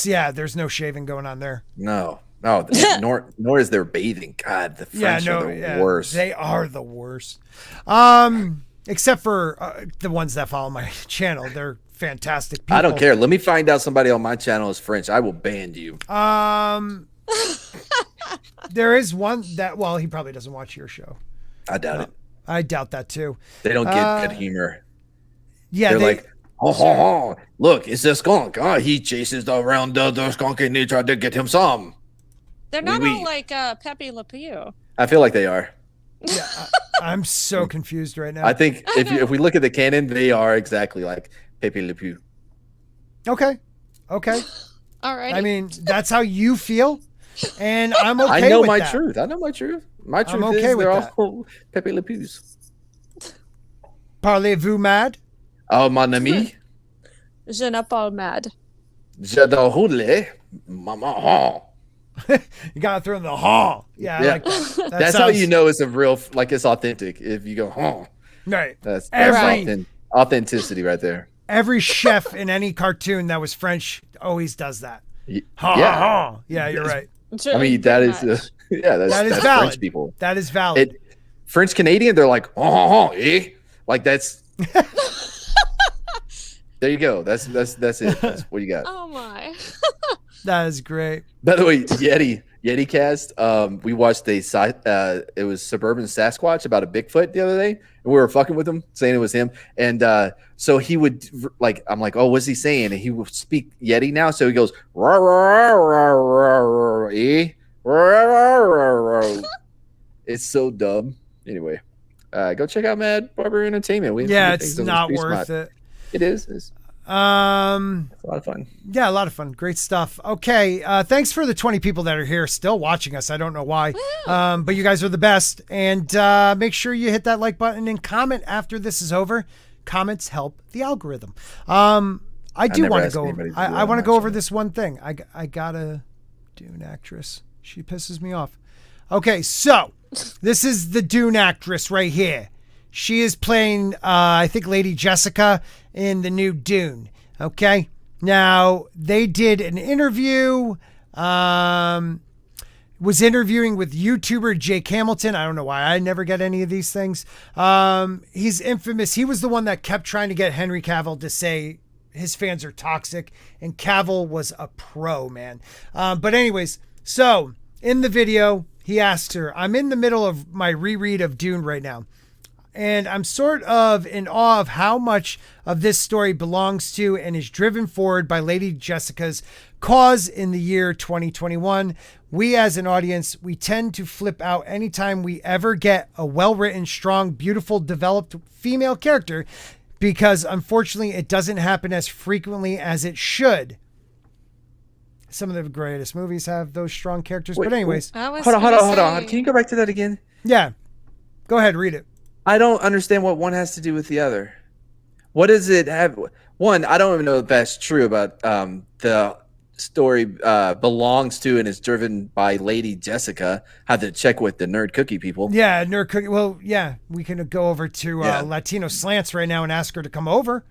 Yeah, there's no shaving going on there. No, nor is there bathing. God, the French are the worst. They are the worst. Except for the ones that follow my channel, they're fantastic people. I don't care. Let me find out somebody on my channel is French. I will ban you. There is one that he probably doesn't watch your show. I doubt it. I doubt that too. They don't get good humor. Yeah, they're like, look, it's a skunk. He chases around the skunk and they tried to get him some. They're not all like Pepe Le Pew. I feel like they are. Yeah, I'm so confused right now. I think if we look at the canon, they are exactly like Pepe Le Pew. Okay. All right. I mean, that's how you feel, and I'm okay with that. I know my truth. I know my truth. My truth is they're all Pepe Le Pews. Parlez-vous mad? Oh, mon ami. Je n'ai pas mad. J'adore rouler, maman. You gotta throw in the hall. Yeah. I like that. That's how you know it's a real, like it's authentic. If you go, right. That's authenticity right there. Every chef in any cartoon that was French always does that. Yeah, you're right. I mean, that is that's valid. French people. That is valid. French Canadian, they're like, eh? Like that's. There you go. That's it. That's what you got. Oh my. That is great. By the way, Yeti cast. We watched it was Suburban Sasquatch about a Bigfoot the other day, and we were fucking with him, saying it was him. And so he would I'm like, oh, what's he saying? And he would speak Yeti now, so he goes, rah, rah, rah, rah, rah, eh? Rah, rah, rah, rah. It's so dumb. Anyway, go check out Mad Barber Entertainment. It's not worth it. It is. It's a lot of fun. Yeah, a lot of fun. Great stuff. Okay. Thanks for the 20 people that are here still watching us. I don't know why. But you guys are the best. And make sure you hit that like button and comment after this is over. Comments help the algorithm. I do want to go over. I want to go over this one thing. I gotta do an actress. She pisses me off. Okay, so This is the Dune actress right here. She is playing, I think, Lady Jessica in the new Dune. Okay. Now, they did an interview, was interviewing with YouTuber Jake Hamilton. I don't know why I never get any of these things. He's infamous. He was the one that kept trying to get Henry Cavill to say his fans are toxic, and Cavill was a pro, man. But anyways, so in the video, he asked her, I'm in the middle of my reread of Dune right now, and I'm sort of in awe of how much of this story belongs to and is driven forward by Lady Jessica's cause in the year 2021. We as an audience, we tend to flip out anytime we ever get a well-written, strong, beautiful, developed female character because unfortunately it doesn't happen as frequently as it should. Some of the greatest movies have those strong characters. But anyways. Hold on. Can you go back to that again? Yeah. Go ahead, read it. I don't understand what one has to do with the other. What does it have? One, I don't even know if that's true about the story belongs to and is driven by Lady Jessica. Had to check with the Nerd Cookie people. Yeah, Nerd Cookie. Well, yeah, we can go over to Latino Slants right now and ask her to come over.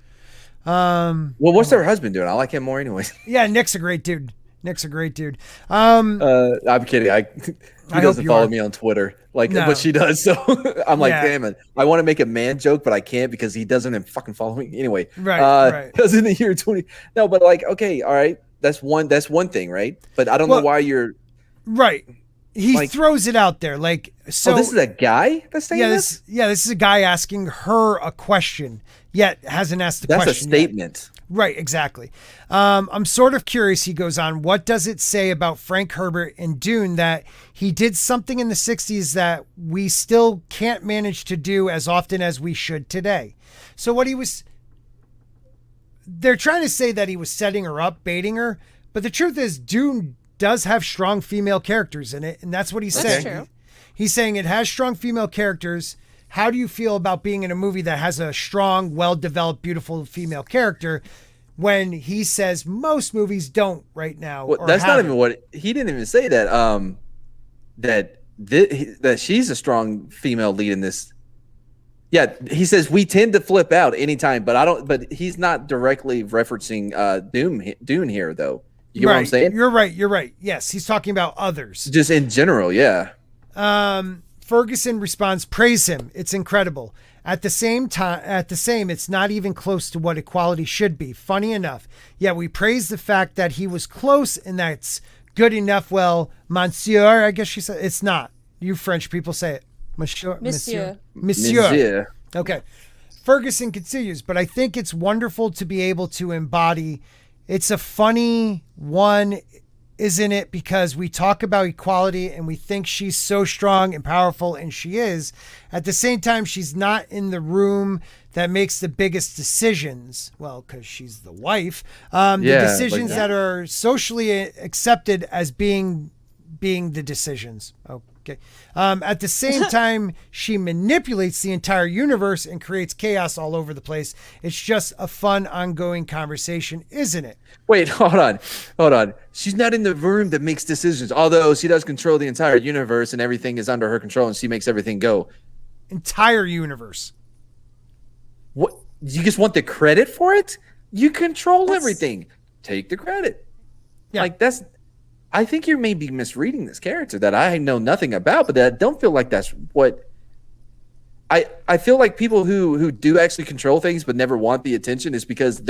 Well, what's her husband doing? I like him more anyways. Yeah, Nick's a great dude. I'm kidding. He doesn't follow me on Twitter but she does. So I'm like, damn it. I want to make a man joke, but I can't because he doesn't even fucking follow me. Anyway, right. Because in the year 20, no, but like, okay, all right, that's one thing, right? But I don't know why you're right. He throws it out there like so. Oh, this is a guy that's saying this. This is a guy asking her a question, yet hasn't asked the question. That's a statement. Yet. Right, exactly. I'm sort of curious, he goes on, what does it say about Frank Herbert in Dune that he did something in the 60s that we still can't manage to do as often as we should today? So they're trying to say that he was setting her up, baiting her, but the truth is Dune does have strong female characters in it, and that's what he's saying. True. He's saying it has strong female characters. How do you feel about being in a movie that has a strong, well-developed, beautiful female character when he says most movies don't right now? Well, that's not even what he didn't even say that that she's a strong female lead in this. Yeah, he says we tend to flip out anytime, but he's not directly referencing Dune here though. You get what I'm saying? You're right. Yes, he's talking about others. Just in general, yeah. Ferguson responds, praise him. It's incredible. At the same, it's not even close to what equality should be. Funny enough. Yeah, we praise the fact that he was close and that's good enough. Well, monsieur, I guess she said, it's not. You French people say it. Monsieur. Okay. Ferguson continues, but I think it's wonderful to be able to embody. It's a funny one, isn't it? Because we talk about equality and we think she's so strong and powerful, and she is. At the same time, she's not in the room that makes the biggest decisions. Well, because she's the wife. The decisions that are socially accepted as being the decisions. Okay. At the same time, she manipulates the entire universe and creates chaos all over the place. It's just a fun, ongoing conversation, isn't it? Wait, hold on. She's not in the room that makes decisions, although she does control the entire universe and everything is under her control and she makes everything go. Entire universe. What? You just want the credit for it? You control everything. Take the credit. Yeah. I think you're maybe misreading this character that I know nothing about, but I don't feel like that's what I feel like people who do actually control things but never want the attention is because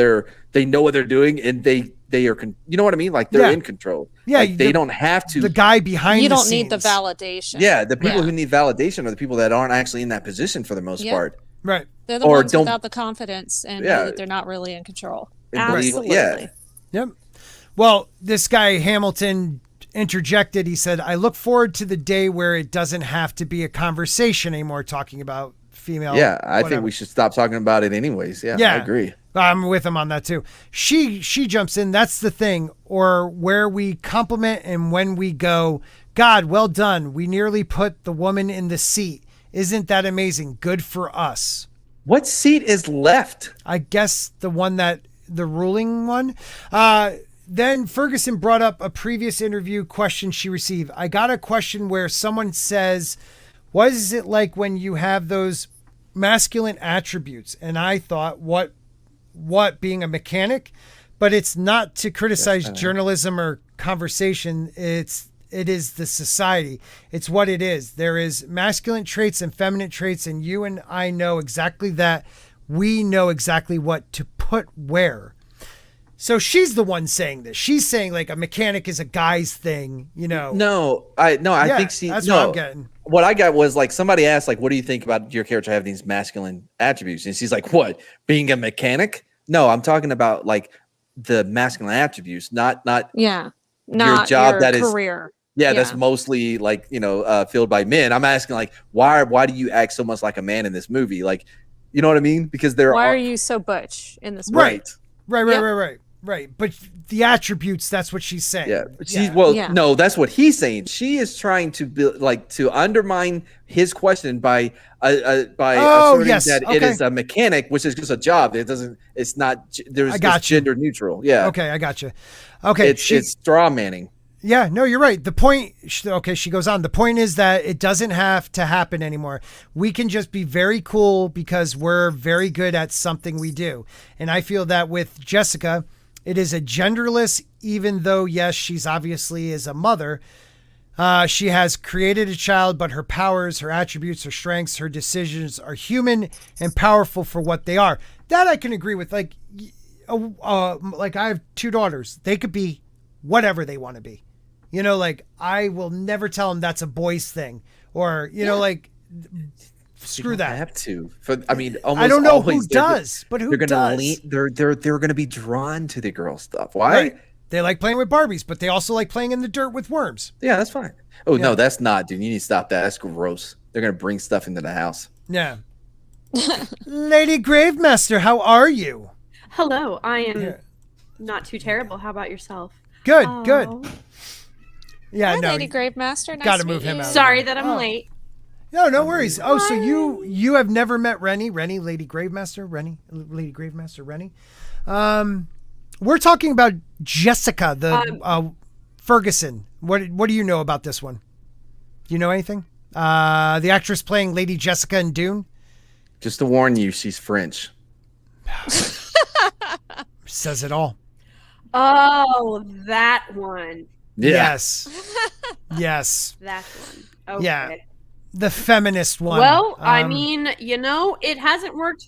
they know what they're doing and they are you know what I mean? Like they're in control. Yeah, like they don't have to. The guy behind you the don't scenes. need the validation. Yeah, the people who need validation are the people that aren't actually in that position for the most part. Right. They're the ones without the confidence and know that they're not really in control. Absolutely. Yeah. Yep. Well, this guy Hamilton interjected. He said, I look forward to the day where it doesn't have to be a conversation anymore talking about female. Yeah, I think we should stop talking about it anyways. Yeah, I agree. I'm with him on that too. She jumps in. That's the thing. Or where we compliment and when we go, God, well done. We nearly put the woman in the seat. Isn't that amazing? Good for us. What seat is left? I guess the ruling one. Then Ferguson brought up a previous interview question she received. I got a question where someone says, What is it like when you have those masculine attributes? And I thought, what being a mechanic? But it's not to criticize journalism or conversation. It is the society. It's what it is. There is masculine traits and feminine traits, and you and I know exactly that. We know exactly what to put where. So she's the one saying this. She's saying like a mechanic is a guy's thing, you know. I think that's what I'm getting. What I got was like somebody asked, like, what do you think about your character having these masculine attributes? And she's like, what? Being a mechanic? No, I'm talking about like the masculine attributes, not your job that career. That's mostly like, filled by men. I'm asking like, why do you act so much like a man in this movie? Like, you know what I mean? Because why are you so butch in this movie? Right. But the attributes, that's what she's saying. No, that's what he's saying. She is trying to to undermine his question by asserting that it is a mechanic, which is just a job. It's gender neutral. Yeah. Okay, I got you. Okay. It's straw manning. Yeah, no, you're right. The point, she goes on. The point is that it doesn't have to happen anymore. We can just be very cool because we're very good at something we do. And I feel that with Jessica, it is a genderless, even though, yes, she's obviously is a mother. She has created a child, but her powers, her attributes, her strengths, her decisions are human and powerful for what they are. That I can agree with. Like I have 2 daughters. They could be whatever they want to be. I will never tell them that's a boy's thing, or screw that. Have to. I don't know who does, but who does? They're gonna be drawn to the girl stuff. Why? Right. They like playing with Barbies, but they also like playing in the dirt with worms. Yeah, that's fine. Oh no, that's not, dude. You need to stop that. That's gross. They're gonna bring stuff into the house. Yeah. Lady Gravemaster, how are you? Hello, I am not too terrible. How about yourself? Good. Yeah, Hi, Lady Gravemaster. Nice gotta to move meet him you. out. Sorry that I'm late. No worries. Oh, so you have never met Rennie, Lady Gravemaster, Lady Gravemaster, Rennie. We're talking about Jessica, the Ferguson. What do you know about this one? Do you know anything? The actress playing Lady Jessica in Dune. Just to warn you, she's French. Says it all. Oh, that one. Yeah. Yes. That one. Okay. Yeah. The feminist one. Well, I mean, it hasn't worked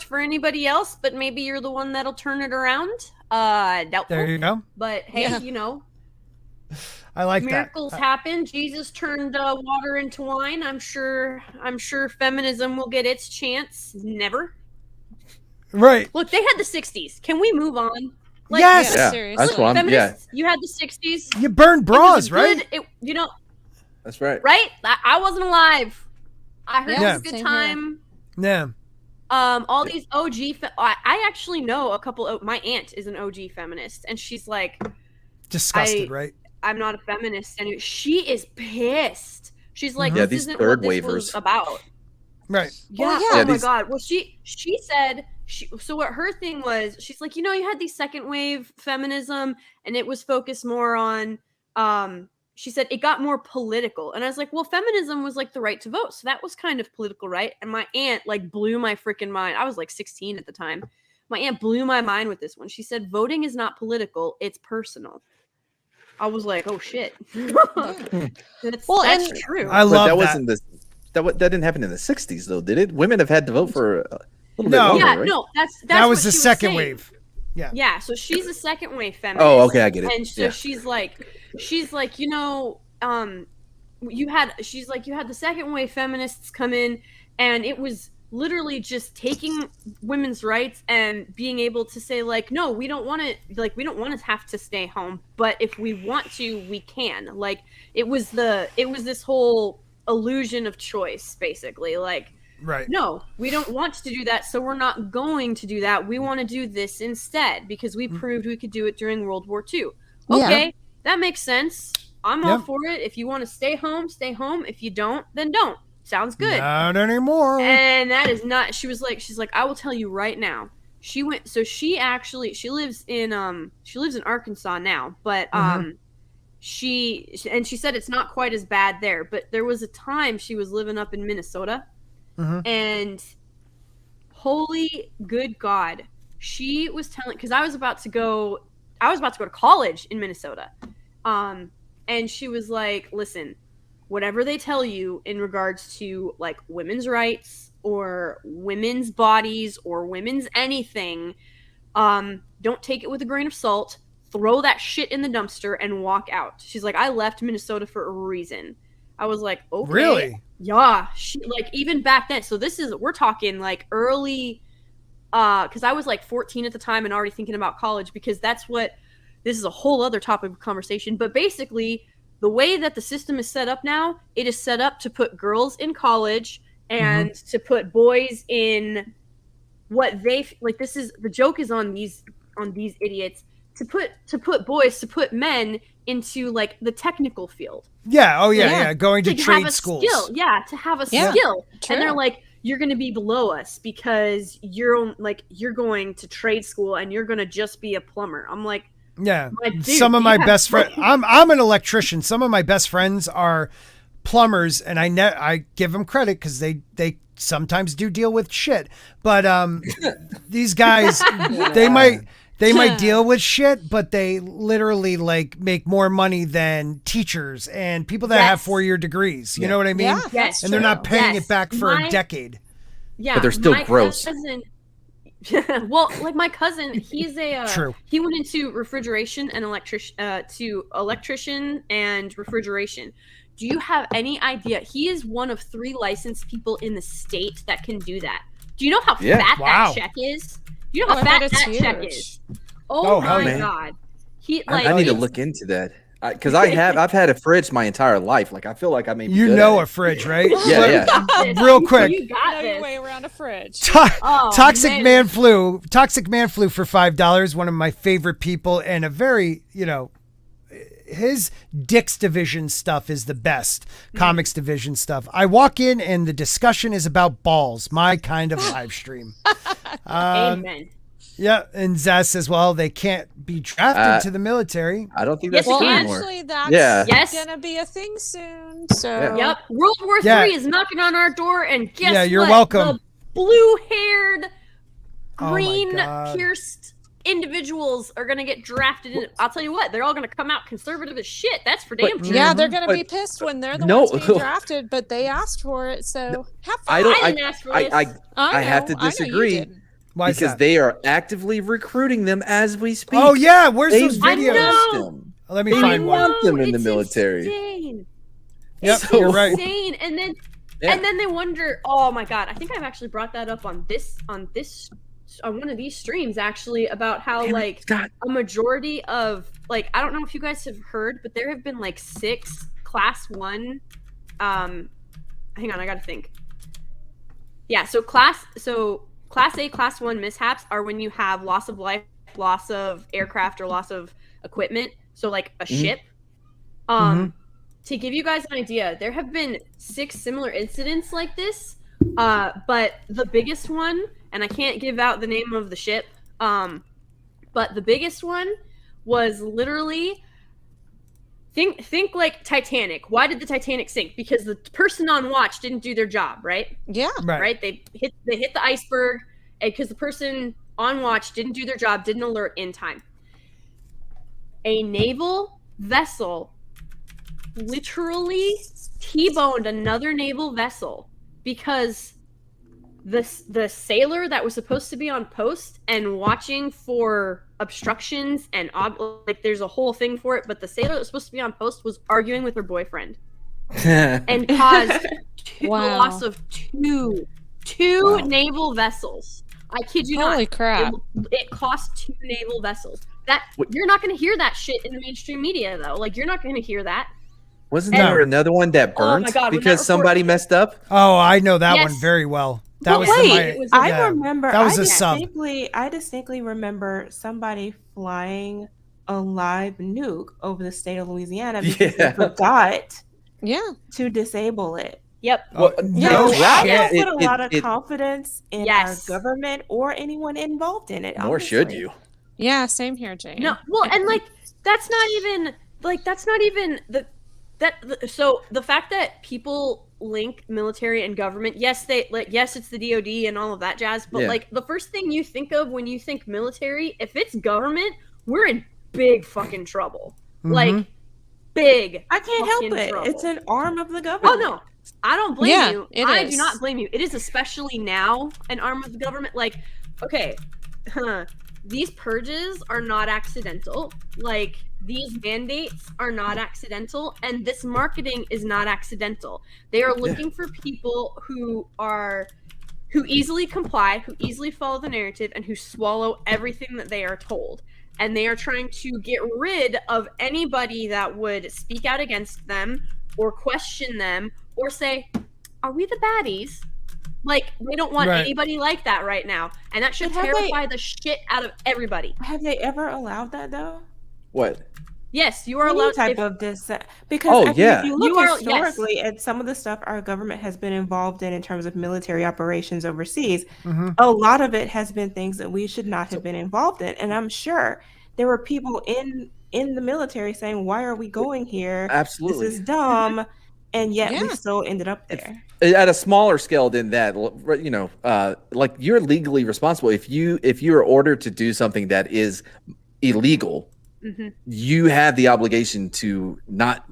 for anybody else, but maybe you're the one that'll turn it around. Doubtful. There you go. But hey, I like miracles happen. Jesus turned water into wine. I'm sure feminism will get its chance. Never. Right. Look, they had the 60s. Can we move on? Yes. Yeah, that's what feminists, you had the 60s. You burned bras, right? That's right. Right? I wasn't alive. I heard it was a good time. Yeah. All these OG. I actually know a couple. My aunt is an OG feminist, and she's like, disgusted, right? I'm not a feminist, and she is pissed. She's like, yeah, this these isn't third what this waivers was about. Right. Yeah. Oh my god. Well, she said. So what her thing was, she's like, you had these second wave feminism, and it was focused more on. She said it got more political, and I was like, well, feminism was like the right to vote, so that was kind of political, right? And my aunt blew my freaking mind. I was like 16 at the time. My aunt blew my mind with this one. She said voting is not political; it's personal. I was like, oh shit. That's true. I love that. Wasn't that didn't happen in the 60s though, did it? Women have had to vote for a little bit longer, right? No, that's that was the second wave. Yeah. Yeah, so she's a second wave feminist. Oh, okay, I get it. And so she's like, you had the second wave feminists come in, and it was literally just taking women's rights and being able to say no, we don't want to have to stay home, but if we want to, we can. It was this whole illusion of choice, basically. Right. No, we don't want to do that, so we're not going to do that. We want to do this instead because we proved we could do it during World War II. Okay, that makes sense. I'm all for it. If you want to stay home, stay home. If you don't, then don't. Sounds good. Not anymore. And that is not. She's like, I will tell you right now. She lives in Arkansas now, but she said it's not quite as bad there, but there was a time she was living up in Minnesota, and holy good God, she was telling, because I was about to go to college in Minnesota, and she was like, listen, whatever they tell you in regards to like women's rights or women's bodies or women's anything, don't take it with a grain of salt. Throw that shit in the dumpster and walk out. She's like, I left Minnesota for a reason. I was like, okay. Really? Yeah. She, like, even back then. So we're talking like early, because I was like 14 at the time and already thinking about college, because this is a whole other topic of conversation. But basically, the way that the system is set up now, it is set up to put girls in college and to put boys in what they like. The joke is on these idiots to put men into like the technical field. Yeah. Oh yeah. Going to trade schools. Yeah, to have a skill. True. And they're like, you're going to be below us because you're going to trade school and you're going to just be a plumber. I'm like, yeah. Dude, some of my best friends. I'm an electrician. Some of my best friends are plumbers, and I give them credit because they sometimes do deal with shit. But these guys, they might deal with shit, but they literally like make more money than teachers and people that have 4-year degrees. You know what I mean? Yeah, yes, and they're not paying it back for a decade. Yeah, but they're still gross. Well, like my cousin, he's True. He went into refrigeration and electrician and refrigeration. Do you have any idea? He is one of 3 licensed people in the state that can do that. Do you know how fat that check is? Do you know how fat that check is? Oh my God. I need to look into that. Because I've had a fridge my entire life. Like I feel like I may be a fridge, right? Yeah. Real quick. You got your way around a fridge. Toxic Man Flu for $5. One of my favorite people, and a very, his Dick's Division stuff is the best. Comics Division stuff. I walk in and the discussion is about balls. My kind of live stream. Amen. Yeah, and Zaz says, well, they can't be drafted to the military. I don't think that's true anymore. Actually, that's going to be a thing soon. So, Yep, World War III is knocking on our door, and guess what? You're welcome. The blue-haired, green-pierced individuals are going to get drafted in. I'll tell you what, they're all going to come out conservative as shit. That's for damn sure. Yeah, they're going to be pissed when they're the ones being drafted, but they asked for it, so have fun. I didn't ask for this. I have to disagree. Why because they are actively recruiting them as we speak. Oh yeah, where's those videos? Them. Let me find one. They want them in the military. Insane. Yep, so you're right. Insane. And then they wonder. Oh my God, I think I've actually brought that up on one of these streams actually about how a majority of I don't know if you guys have heard, but there have been 6 Class 1. Hang on, I gotta think. Yeah, so Class A, Class 1 mishaps are when you have loss of life, loss of aircraft, or loss of equipment. So a ship. To give you guys an idea, there have been 6 similar incidents like this. But the biggest one, and I can't give out the name of the ship, but the biggest one was literally think like Titanic. Why did the Titanic sink? Because the person on watch didn't do their job, right? Yeah. Right. They hit the iceberg, and because the person on watch didn't do their job, didn't alert in time. A naval vessel literally T-boned another naval vessel because the sailor that was supposed to be on post and watching for obstructions and there's a whole thing for it, but the sailor that was supposed to be on post was arguing with her boyfriend and caused the loss of two naval vessels. I kid you not. Holy crap. It cost 2 naval vessels. You're not going to hear that shit in the mainstream media, though. You're not going to hear that. Wasn't there another one that burnt because somebody messed up? Oh, I know that one very well. That was I remember. That was a sub. I distinctly remember somebody flying a live nuke over the state of Louisiana because they forgot to disable it. Yep. Well, I don't put a lot of confidence in our government or anyone involved in it. Nor should you. Yeah, same here, Jayne. No, well, and that's not even like that's not even so the fact that people link military and government, yes it's the DoD and all of that jazz, but like the first thing you think of when you think military, if it's government, we're in big fucking trouble. Like big. I can't help it. Trouble. It's an arm of the government. Oh no, I don't blame you. I is. do not blame you. It is especially now an arm of the government. Like, okay, these purges are not accidental. Like, these mandates are not accidental, and this marketing is not accidental. They are looking for people who easily comply, who easily follow the narrative, and who swallow everything that they are told. And they are trying to get rid of anybody that would speak out against them or question them or say, are we the baddies? Like, they don't want anybody like that right now. And that should terrify the shit out of everybody. Have they ever allowed that, though? What? Yes, you are allowed type of this because if you look you historically at some of the stuff our government has been involved in terms of military operations overseas, a lot of it has been things that we should not have been involved in. And I'm sure there were people in the military saying, "Why are we going here? Absolutely, this is dumb," and yet we still ended up there. At a smaller scale than that, you know, like you're legally responsible if you are ordered to do something that is illegal. You have the obligation to not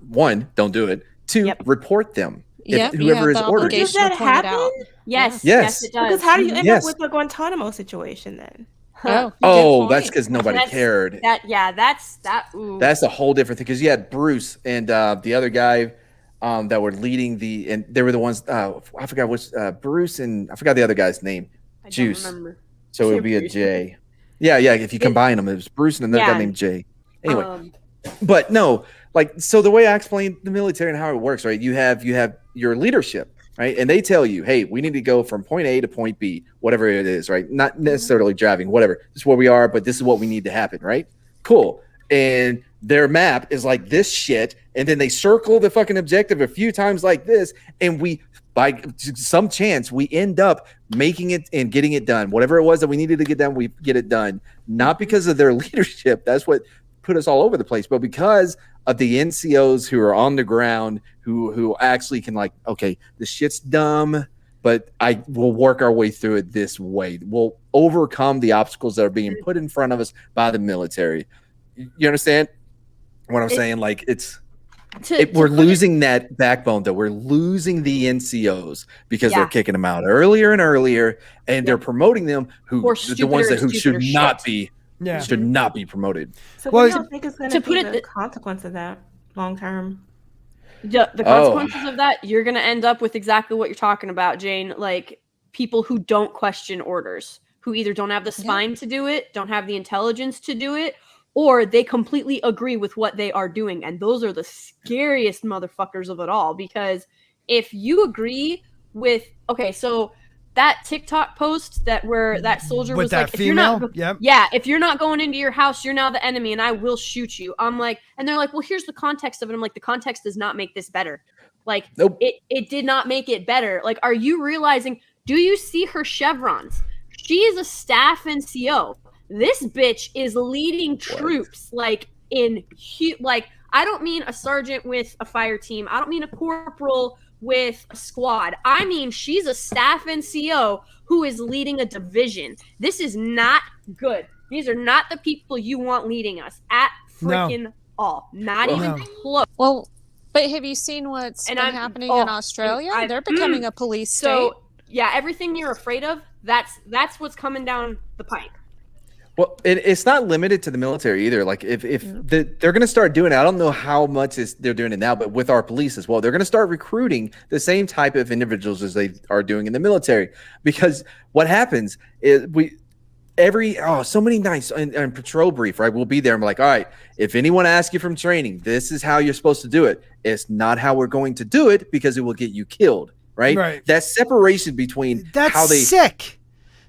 don't do it. Two, report them. Whoever is ordered. Does that happen? Yes, it does. Because how do you end up with the Guantanamo situation then? That's because nobody cared. That's a whole different thing. Because you had Bruce and the other guy that were leading and they were the ones. I forgot which Bruce and I forgot the other guy's name. Juice. Don't remember. So it would be a J. Yeah. If you combine them, it was Bruce and another guy named Jay. Anyway, but no, like, so the way I explain the military and how it works, right? You have your leadership, right? And they tell you, hey, we need to go from point A to point B, whatever it is, right? Not necessarily driving, whatever. This is where we are, but this is what we need to happen, right? Cool. And their map is like this shit. And then they circle the fucking objective a few times like this. And by some chance, we end up making it and getting it done. Whatever it was that we needed to get done, we get it done. Not because of their leadership. That's what put us all over the place, but because of the NCOs who are on the ground, who actually can, like, okay, this shit's dumb, but I will work our way through it this way. We'll overcome the obstacles that are being put in front of us by the military. You understand what I'm saying? Like, we're losing that backbone, though. We're losing the NCOs because they're kicking them out earlier and earlier, and they're promoting them the ones who should not be. Should not be promoted. So what do you think is going to be the consequence of that long term? The consequences of that, you're going to end up with exactly what you're talking about, Jayne. Like, people who don't question orders, who either don't have the spine to do it, don't have the intelligence to do it, or they completely agree with what they are doing. And those are the scariest motherfuckers of it all. Because if you agree with, so that TikTok post where that soldier was like, if you're not going into your house, you're now the enemy and I will shoot you. I'm like, and they're like, well, here's the context of it. I'm like, the context does not make this better. Like, it did not make it better. Like, are you realizing, do you see her chevrons? She is a staff NCO. This bitch is leading troops, like, I don't mean a sergeant with a fire team. I don't mean a corporal with a squad. I mean, she's a staff NCO who is leading a division. This is not good. These are not the people you want leading us at freaking all. Not even close. Well, but have you seen what's been happening in Australia? They're becoming a police state. So, yeah, everything you're afraid of, that's what's coming down the pipe. Well, it's not limited to the military either. Like, if they're going to start doing it, I don't know how much they're doing it now, but with our police as well, they're going to start recruiting the same type of individuals as they are doing in the military. Because what happens is so many nights in patrol brief, right? We'll be there and be like, all right, if anyone asks you from training, this is how you're supposed to do it. It's not how we're going to do it because it will get you killed, right? That separation between sick.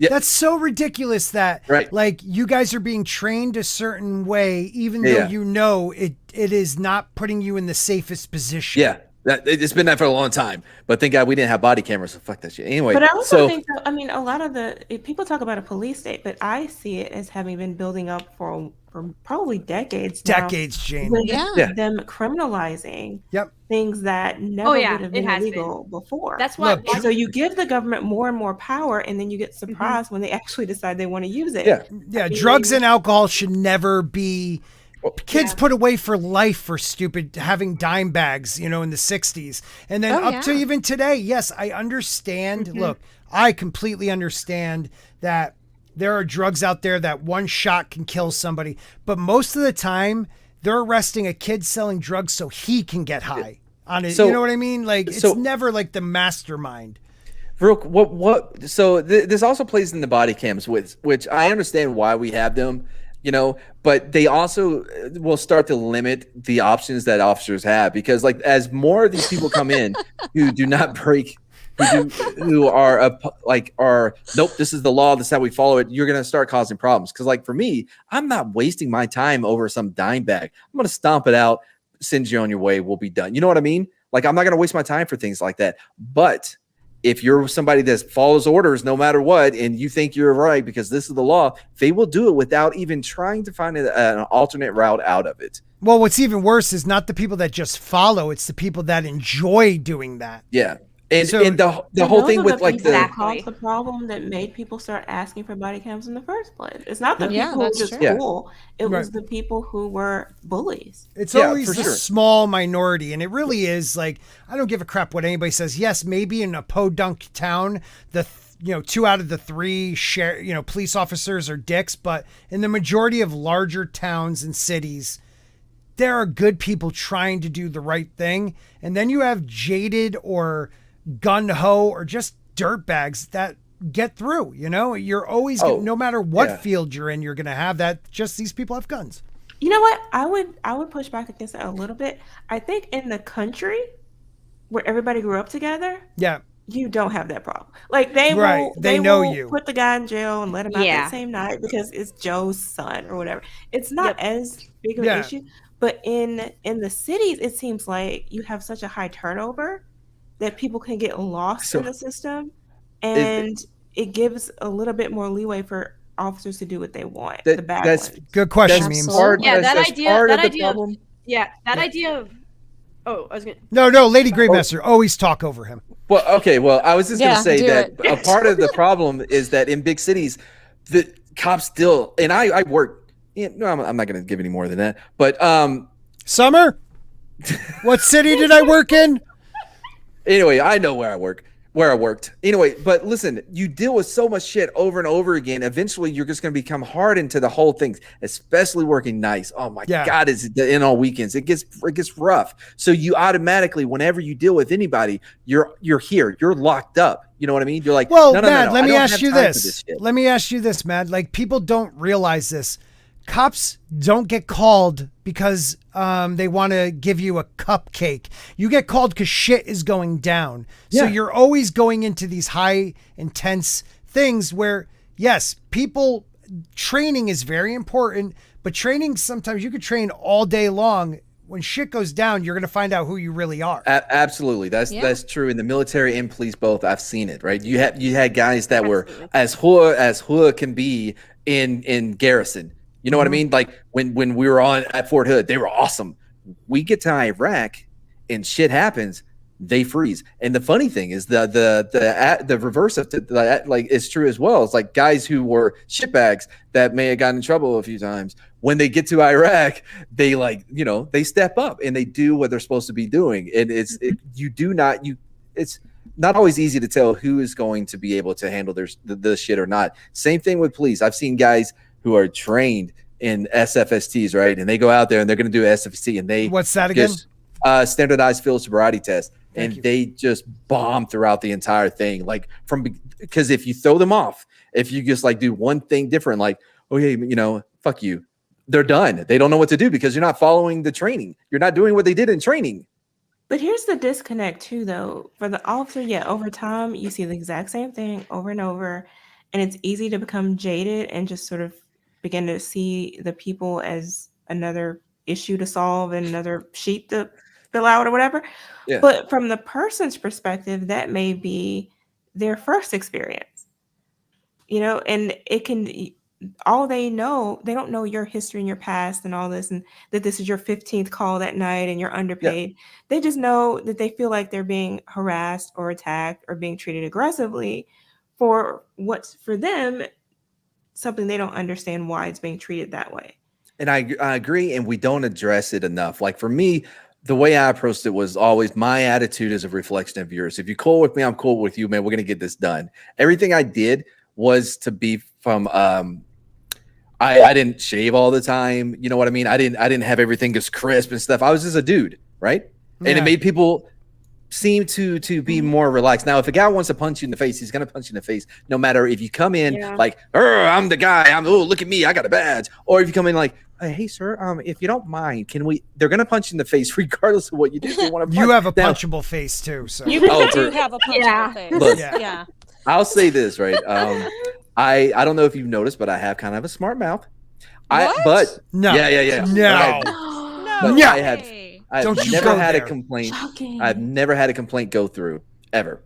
Yeah. That's so ridiculous that like you guys are being trained a certain way, even though you know it is not putting you in the safest position. Yeah. It's been that for a long time. But thank God we didn't have body cameras, so fuck that shit. Anyway, but I also think that, I mean, a lot of people talk about a police state, but I see it as having been building up for probably decades now. Jayne. With them criminalizing things that never would have been illegal before. That's why. So you give the government more and more power, and then you get surprised when they actually decide they want to use it. Yeah, drugs and alcohol should never be kids put away for life for stupid having dime bags, in the 60s. And then up to even today, yes, I understand. Look, I completely understand that there are drugs out there that one shot can kill somebody. But most of the time, they're arresting a kid selling drugs so he can get high on it. You know what I mean? Like, it's never like the mastermind. So this also plays in the body cams, which I understand why we have them. But they also will start to limit the options that officers have, because like as more of these people come in who do not break, who are nope, this is the law, this is how we follow it, you're gonna start causing problems. Because like for me, I'm not wasting my time over some dime bag. I'm gonna stomp it out, send you on your way, we'll be done. You know what I mean? Like I'm not gonna waste my time for things like that. But if you're somebody that follows orders no matter what, and you think you're right because this is the law, they will do it without even trying to find an alternate route out of it. Well, what's even worse is not the people that just follow, it's the people that enjoy doing that. Yeah. And the whole thing with like the problem that made people start asking for body cams in the first place. It's not the people who were just cool. It was the people who were bullies. It's always the small minority. And it really is like, I don't give a crap what anybody says. Yes, maybe in a podunk town, the 2 out of the 3 police officers are dicks. But in the majority of larger towns and cities, there are good people trying to do the right thing. And then you have jaded or gun-ho or just dirtbags that get through. You're always no matter what field you're in, you're gonna have that. Just these people have guns. You know what? I would push back against that a little bit. I think in the country where everybody grew up together, you don't have that problem. Like they will put the guy in jail and let him out that same night because it's Joe's son or whatever. It's not as big of an issue. But in the cities, it seems like you have such a high turnover that people can get lost in the system, and it gives a little bit more leeway for officers to do what they want. That's good question. That idea of I was gonna. No, Lady Gravemaster, always talk over him. Well, okay. Well, I was just gonna say that a part of the problem is that in big cities, the cops still, and I work. No, I'm not gonna give any more than that. But Summer, what city did I work in? Anyway, I know where I worked. Anyway, but listen, you deal with so much shit over and over again. Eventually, you're just going to become hardened to the whole thing, especially working nights. Oh my God, is in all weekends. It gets rough. So you automatically, whenever you deal with anybody, you're here. You're locked up. You know what I mean? You're like, well, Matt, let me ask you this. Let me ask you this, Matt. Like people don't realize this. Cops don't get called because they want to give you a cupcake. You get called because shit is going down. So you're always going into these high, intense things where, yes, training is very important, but training, sometimes you could train all day long. When shit goes down, you're going to find out who you really are. Absolutely. That's true. In the military and police both, I've seen it, right? You had guys that were as Hua can be in garrison. You know what I mean? Like when we were at Fort Hood, they were awesome. We get to Iraq and shit happens, they freeze. And the funny thing is the reverse of that, like, is true as well. It's like guys who were shitbags that may have gotten in trouble a few times. When they get to Iraq, they they step up and they do what they're supposed to be doing. And it's not always easy to tell who is going to be able to handle the shit or not. Same thing with police. I've seen guys who are trained in SFSTs, right? And they go out there and they're going to do SFST, and what's that again? Standardized field sobriety test. They just bomb throughout the entire thing. Like because if you throw them off, if you just like do one thing different, like, okay, fuck you, they're done. They don't know what to do because you're not following the training. You're not doing what they did in training. But here's the disconnect too, though. For the officer, over time, you see the exact same thing over and over, and it's easy to become jaded and just sort of begin to see the people as another issue to solve and another sheep to fill out or whatever. Yeah. But from the person's perspective, that may be their first experience, and it can, all they don't know your history and your past and all this, and that this is your 15th call that night and you're underpaid. They just know that they feel like they're being harassed or attacked or being treated aggressively for what's for them something they don't understand why it's being treated that way. And I agree, and we don't address it enough. Like for me, the way I approached it was always my attitude is a reflection of yours. If you're cool with me, I'm cool with you, man. We're gonna get this done. Everything I did was to be from I didn't shave all the time. You know what I mean? I didn't have everything just crisp and stuff. I was just a dude, right? Yeah. And it made people seem to be more relaxed. Now, if a guy wants to punch you in the face, he's gonna punch you in the face, no matter if you come in like, I'm the guy. Look at me, I got a badge. Or if you come in like, hey, sir, if you don't mind, can we? They're gonna punch you in the face regardless of what you do. They want to. You have a punchable face too, so you do have a punchable face. Look, yeah. I'll say this, right? I don't know if you've noticed, but I have kind of a smart mouth. But no, yeah. No, but I have Don't never had a complaint. Shocking. I've never had a complaint go through ever.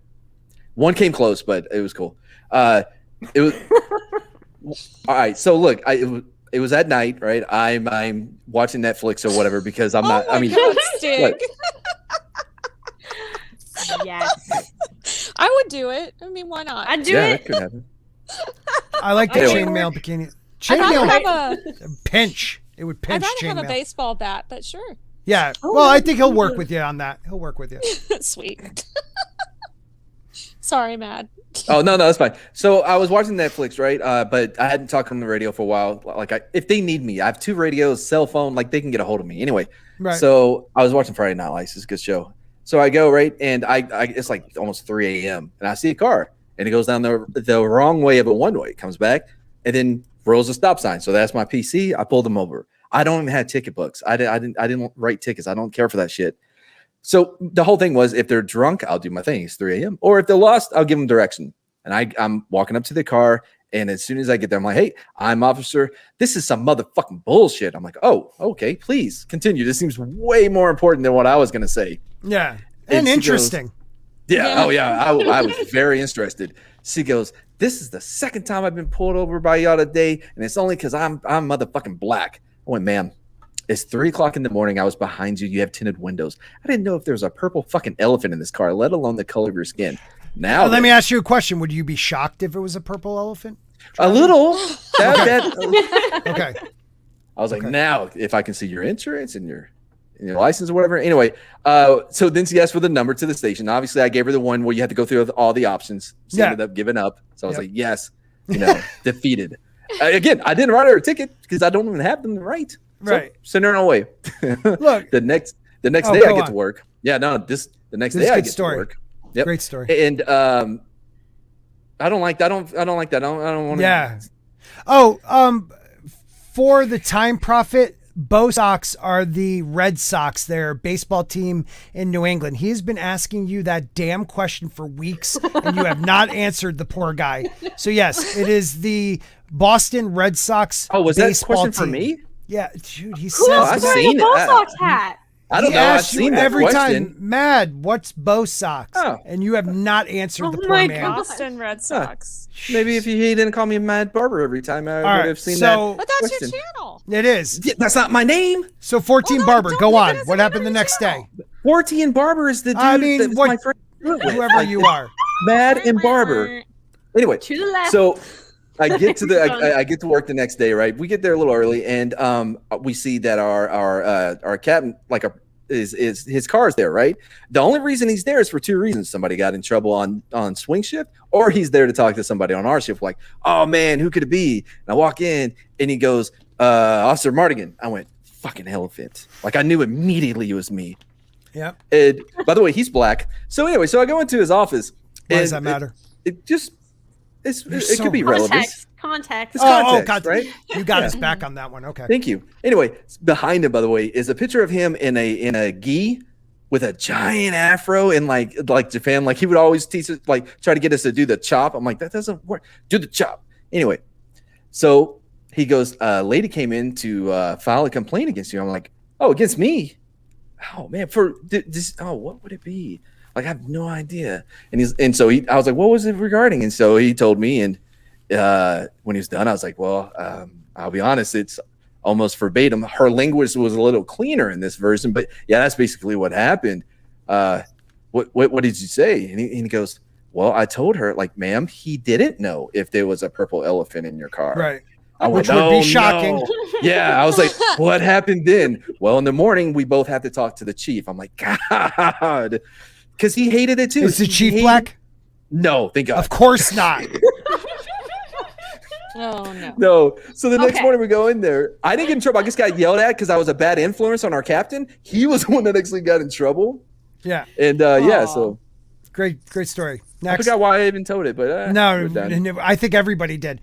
One came close, but it was cool. It was all right. So look, it was at night, right? I'm watching Netflix or whatever because I'm not. I mean, Stig. Yes. I would do it. I mean, why not? I'd do it. That could happen. I like the chainmail bikini. Chainmail pinch. It would pinch. I'd rather have a chainmail. baseball bat, but sure. Yeah. Well, I think he'll work with you on that. He'll work with you. Sweet. Sorry, Mad. Oh no, that's fine. So I was watching Netflix, right? But I hadn't talked on the radio for a while. Like, if they need me, I have 2 radios, cell phone, like they can get a hold of me. Anyway, Right. So I was watching Friday Night Lights. It's a good show. So I go right, and I it's like almost 3 a.m. and I see a car, and it goes down the wrong way of a one-way, comes back, and then rolls a stop sign. So that's my PC. I pulled them over. I don't even have ticket books. I didn't write tickets. I don't care for that shit. So the whole thing was, if they're drunk, I'll do my thing. It's 3 a.m. Or if they're lost, I'll give them direction. And I'm walking up to the car, and as soon as I get there, I'm like, hey, I'm officer. This is some motherfucking bullshit. I'm like, oh, okay, please continue. This seems way more important than what I was going to say. Yeah. And interesting. Goes, yeah. Oh, yeah. I was very interested. She goes, this is the second time I've been pulled over by y'all today, and it's only because I'm motherfucking black. I went, ma'am, it's 3 o'clock in the morning. I was behind you. You have tinted windows. I didn't know if there was a purple fucking elephant in this car, let alone the color of your skin. Now, let me ask you a question. Would you be shocked if it was a purple elephant? A little. Okay. I was like, now, if I can see your insurance and your license or whatever. Anyway, so then she asked for the number to the station. Obviously, I gave her the one where you had to go through all the options. She ended up giving up. So I was like, yes, defeated. Again, I didn't write her a ticket because I don't even have them to write. So right. Send her away. Look, the next day I get to work. Yeah, no, the next day I get to work. Yep. Great story. And I don't like that. I don't like that. I don't want to. Yeah. Oh, for the time profit, Bo Sox are the Red Sox, their baseball team in New England. He has been asking you that damn question for weeks, and you have not answered the poor guy. So yes, it is the Boston Red Sox. Oh, was that question team. for me? Yeah, dude, he Who says else wearing a Bo Sox hat? I don't he know. I've asks seen you that every question. time, Mad, what's Bo Sox? Oh. And you have not answered the poor my man. God. Boston Red Sox. Maybe if he didn't call me Mad Barber every time, I would have seen that. But that's question. your channel. It is. Yeah, that's not my name. So 14 Barber, go on. What happened the next day? 14 Barber is the dude. I mean, that's what, my friend. whoever you are. Mad and Barber. Anyway, To the left. so I get to I get to work the next day, right? We get there a little early, and we see that our captain, like is his car is there, right? The only reason he's there is for 2 reasons. Somebody got in trouble on swing shift, or he's there to talk to somebody on our shift. Like, oh man, who could it be? And I walk in, and he goes, Officer Martigan. I went, fucking elephant. Like, I knew immediately it was me. Yeah. And by the way, he's black. So anyway, so I go into his office. Why does that matter? It just it so could be relevant. Context. It's context, God, right? You got us back on that one. Okay. Thank you. Anyway, behind him, by the way, is a picture of him in a gi with a giant afro in like Japan. Like, he would always teach us, like, try to get us to do the chop. I'm like, that doesn't work. Do the chop. Anyway, so he goes, lady came in to file a complaint against you. I'm like, oh, against me? oh man, for this, oh, what would it be? Like, I have no idea. And so I was like, what was it regarding? And so he told me, and when he was done, I was like, well, I'll be honest, it's almost verbatim. Her language was a little cleaner in this version, but yeah, that's basically what happened. What did you say? And he goes, well, I told her, like, ma'am, he didn't know if there was a purple elephant in your car. Right. Which would be shocking. No. Yeah, I was like, what happened then? Well, in the morning, we both had to talk to the chief. I'm like, God, because he hated it too. Is the chief black? No, thank God. Of course not. Oh no. No. So the next morning we go in there. I didn't get in trouble. I just got yelled at because I was a bad influence on our captain. He was the one that actually got in trouble. Yeah. And yeah, so great story. I forgot why I even told it, but no, I think everybody did.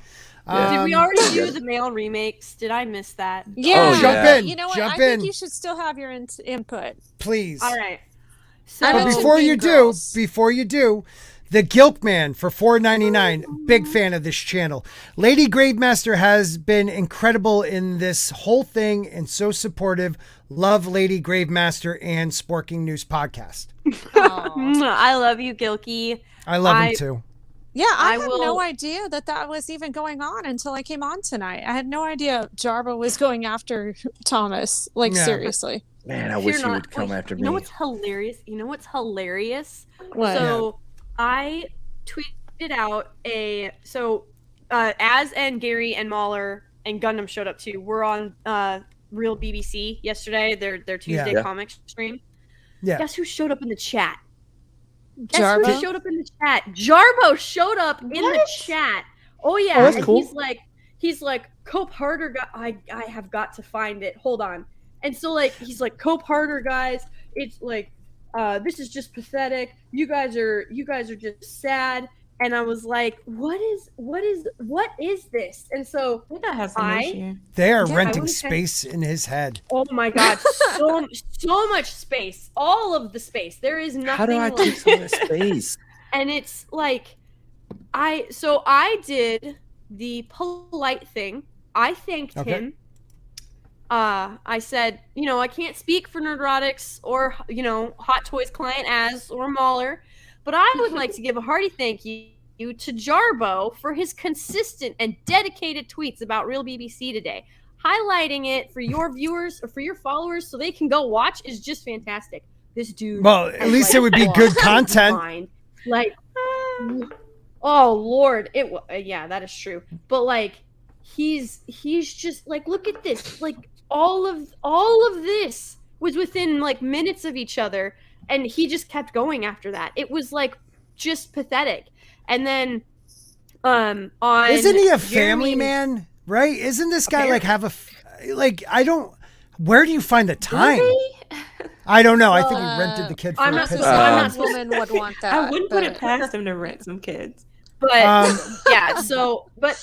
Yeah. Did we already do the male remakes? Did I miss that? Yeah. Oh, jump in. You know what? Jump I in. think you should still have your input. Please. All right. I So But before you do, the Gilkman for $4.99. Big fan of this channel. Lady Gravemaster has been incredible in this whole thing and so supportive. Love Lady Gravemaster and Sporking News podcast. I love you, Gilky. I love him too. Yeah, I had no idea that was even going on until I came on tonight. I had no idea Jarbo was going after Thomas. Like, seriously. Man, I wish he would come after me. You know what's hilarious? What? So I tweeted out Az and Gary and Mahler and Gundam showed up too. We're on Real BBC yesterday, their Tuesday comic stream. Yeah. Guess who showed up in the chat? Jarbo? Guess who showed up in the chat? Jarbo showed up in the chat. Oh yeah, Oh, that's and cool. he's like Cope Harder guy. I have got to find it. Hold on. And so like he's like Cope Harder guys. It's like this is just pathetic. You guys are just sad. And I was like, what is this? And so They are renting space in his head. Oh my God, so much space. All of the space. There is nothing. How do I take so much space? And it's like, I did the polite thing. I thanked him. I said, I can't speak for Nerdrotics or, Hot Toys Client Az or Mahler, but I would like to give a hearty thank you to Jarbo for his consistent and dedicated tweets about Real BBC today. Highlighting it for your viewers or for your followers so they can go watch is just fantastic. This dude. Well, at least it would be good content. Like, oh Lord, yeah, that is true. But like, he's just like, look at this. Like all of this was within like minutes of each other, and he just kept going after that. It was like just pathetic. And then on isn't he a family man? Right? Isn't this guy like have where do you find the time? I don't know. I think he rented the kid for I'm a not pit so stop. woman would want that. I wouldn't put it past him to rent some kids. But yeah, but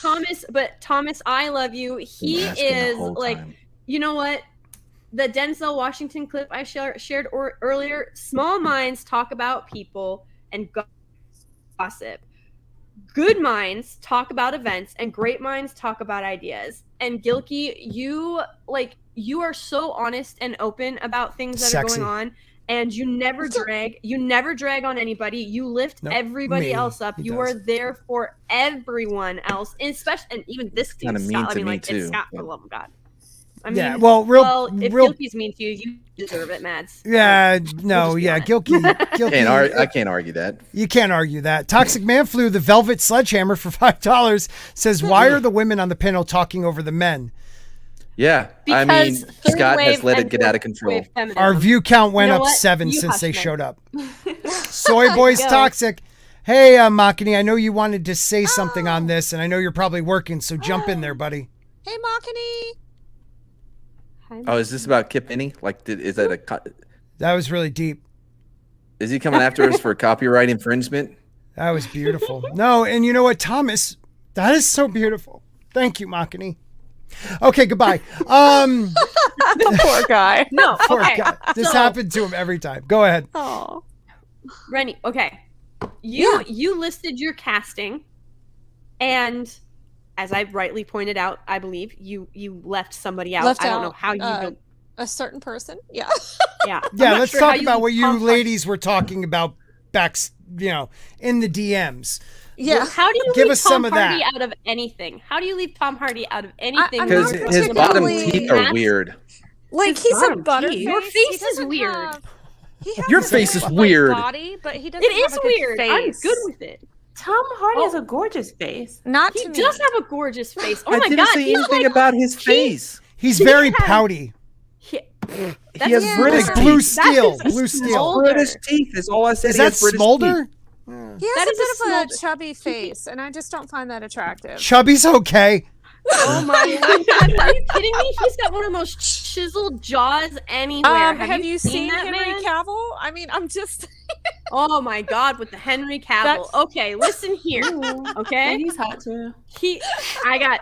Thomas, I love you. He is like, you know what? The Denzel Washington clip I shared earlier, small minds talk about people and gossip. Good minds talk about events and great minds talk about ideas. And Gilky, you are so honest and open about things that are going on, and you never drag on anybody. You lift everybody else up. You are there for everyone else, and especially and even this team. Kind of mean to me it's too. Scott, for the love of God. I mean, if Gilky's mean to you, you deserve it, Mads. Yeah, no, yeah, Gilky. I can't argue that. You can't argue that. Toxic Man Flew, the Velvet Sledgehammer for $5 says, why are the women on the panel talking over the men? Yeah, I mean, Scott has let it get out of control. Our view count went up 7 since they showed up. Soy Boy's Toxic. Hey, Makini, I know you wanted to say something on this, and I know you're probably working, so jump in there, buddy. Hey, Makini. Oh, is this about Kip Innie? Like, is that that was really deep. Is he coming after us for copyright infringement? That was beautiful. No, and you know what, Thomas? That is so beautiful. Thank you, Makini. Okay, goodbye. The poor guy. No, poor okay. guy. This happened to him every time. Go ahead. Oh, Rennie. Okay, you listed your casting, and as I rightly pointed out, I believe you left somebody out. I don't know how you A certain person? Yeah. Yeah. Yeah, let's talk about what you ladies were talking about back, in the DMs. Yeah. Well, how do you give leave us Tom some of Hardy that? out of anything? How do you leave Tom Hardy out of anything? Because his bottom teeth are weird. Like, he's a butterface. Your face is weird. Your face is weird. Body, but he doesn't It have is a good weird. I'm face. good with it. Tom Hardy has a gorgeous face. Not He to me. does have a gorgeous face. Oh I my didn't god, say he's anything like, about his face. He's very pouty. He has British Like blue teeth. steel. Blue steel. British teeth is all I said. Is He that has British smolder? teeth. He has That a is bit a of a smolder. chubby face, and I just don't find that attractive. Chubby's okay. Oh my god, are you kidding me? He's got one of the most chiseled jaws anywhere. Have you seen that Henry man? Cavill? I mean, I'm just. Oh my god, with the Henry Cavill. Okay, listen here. Okay, Yeah, he's hot too. I got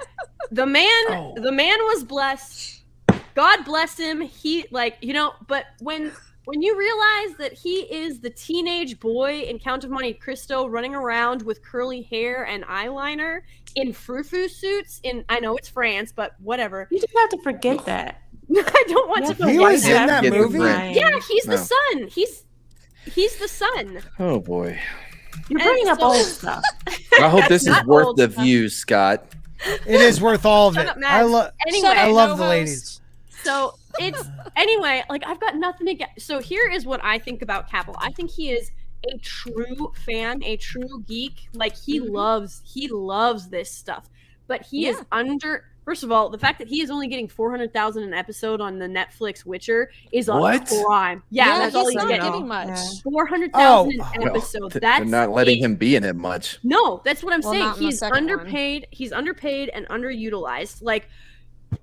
the man. The man was blessed. God bless him. He but when you realize that he is the teenage boy in Count of Monte Cristo running around with curly hair and eyeliner in frou-frou suits I know it's France, but whatever. You just have to forget that. I don't want to He forget was in that movie? Yeah, he's the No. son. He's the son. Oh boy. You're bringing up old stuff. I hope this is Not worth old the stuff. views, Scott. It is worth all of Shut it. up, Mads. Anyway, I love the ladies. So it's anyway, like I've got nothing to get. So here is what I think about Cavill. I think he is a true fan, a true geek. Like he loves this stuff. But he is under. First of all, the fact that he is only getting 400,000 an episode on the Netflix Witcher is a What? crime. Yeah, that's all he's not getting. getting much. 400,000 an episode. Well, That's they're not letting him be in it much. No, that's what I'm Well, saying. not in the He's second one. underpaid. He's underpaid and underutilized. Like,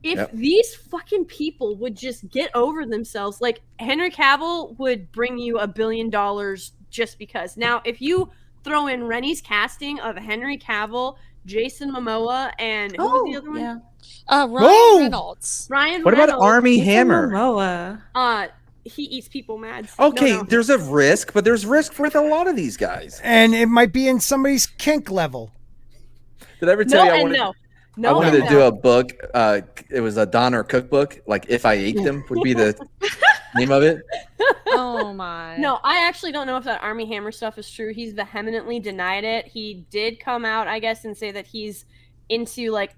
if Yep. these fucking people would just get over themselves, like Henry Cavill would bring you $1 billion just because. Now, if you throw in Rennie's casting of Henry Cavill, Jason Momoa, and who was the other one? Yeah. Ryan Reynolds. Ryan What about Reynolds. Army Hammer? Momoa. He eats people, Mads. Okay, No. there's a risk, but there's risk with a lot of these guys. And it might be in somebody's kink level. Did I ever tell you I wanted to do a book? It was a Donner cookbook. Like If I Ate Them would be the name of it. Oh my. No, I actually don't know if that Army Hammer stuff is true. He's vehemently denied it. He did come out, I guess, and say that he's into like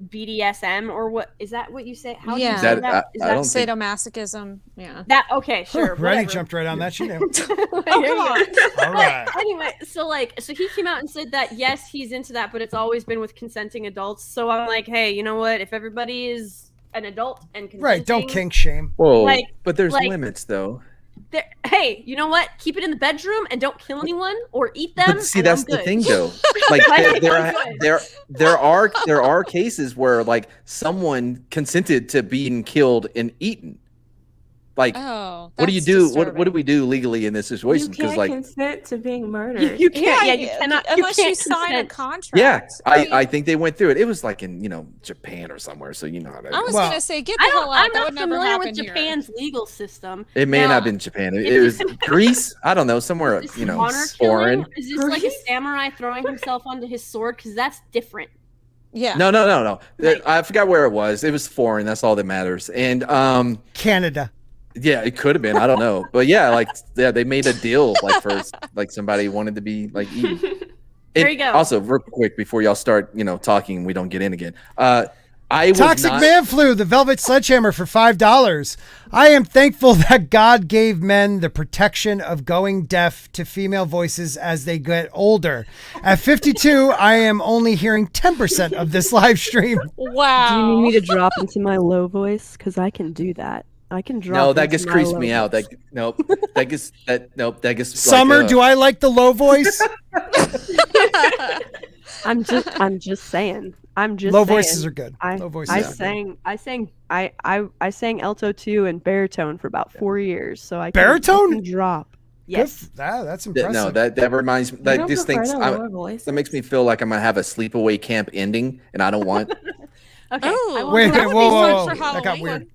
BDSM or what is that what you say? How do you say that? Is I that don't think- sadomasochism? Yeah. that okay? Sure. Rennie whatever. jumped right on that. She knew. Oh, come on. All right. Anyway, so he came out and said that yes, he's into that, but it's always been with consenting adults. So I'm like, hey, you know what? If everybody is an adult and consenting, Right. Don't kink shame. Whoa, Like- but there's like- limits though. hey, you know what? Keep it in the bedroom and don't kill anyone or eat them. But see, and that's I'm the good. thing though. Like I'm there are cases where like someone consented to being killed and eaten. Like, Oh, what do you that's do? disturbing. What do we do legally in this You situation? Because can't like, consent to being murdered. You can't. Yeah, you cannot. Unless you you can't sign a consent. contract. yeah, mean, I think they went through it. It was like in Japan or somewhere. So you know how that I was Well, gonna say, get the hell out. I'm That not would never familiar happen with here. Japan's legal system. It may Now, not have been Japan. It was Greece. I don't know, somewhere Is this honor foreign. killing? Is this like a samurai throwing himself onto his sword? Because that's different. Yeah. No. I forgot where it was. It was foreign. That's all that matters. And Canada. yeah, it could have been. I don't know. But yeah, they made a deal like for like somebody wanted to be like eaten. There you go. Also, real quick before y'all start, talking, we don't get in again. I was Toxic not, Man Flu, the Velvet Sledgehammer for $5. I am thankful that God gave men the protection of going deaf to female voices as they get older. At 52, I am only hearing 10% of this live stream. Wow. Do you need me to drop into my low voice? Because I can do that. I can drop. No, that into just my creeps low me out. voice. That gets Summer, like, do I like the low voice? I'm just saying. Low voices are good. Low voices I are good. I sang alto 2 and baritone for about 4 years, so I Baritone? can drop. Yes. That's impressive. No, that reminds me. That don't just prefer thinks the lower voice. that makes me feel like I'm gonna have a sleepaway camp ending, and I don't want. Okay. Oh, Wait, that would be whoa. fun for That got Halloween. weird.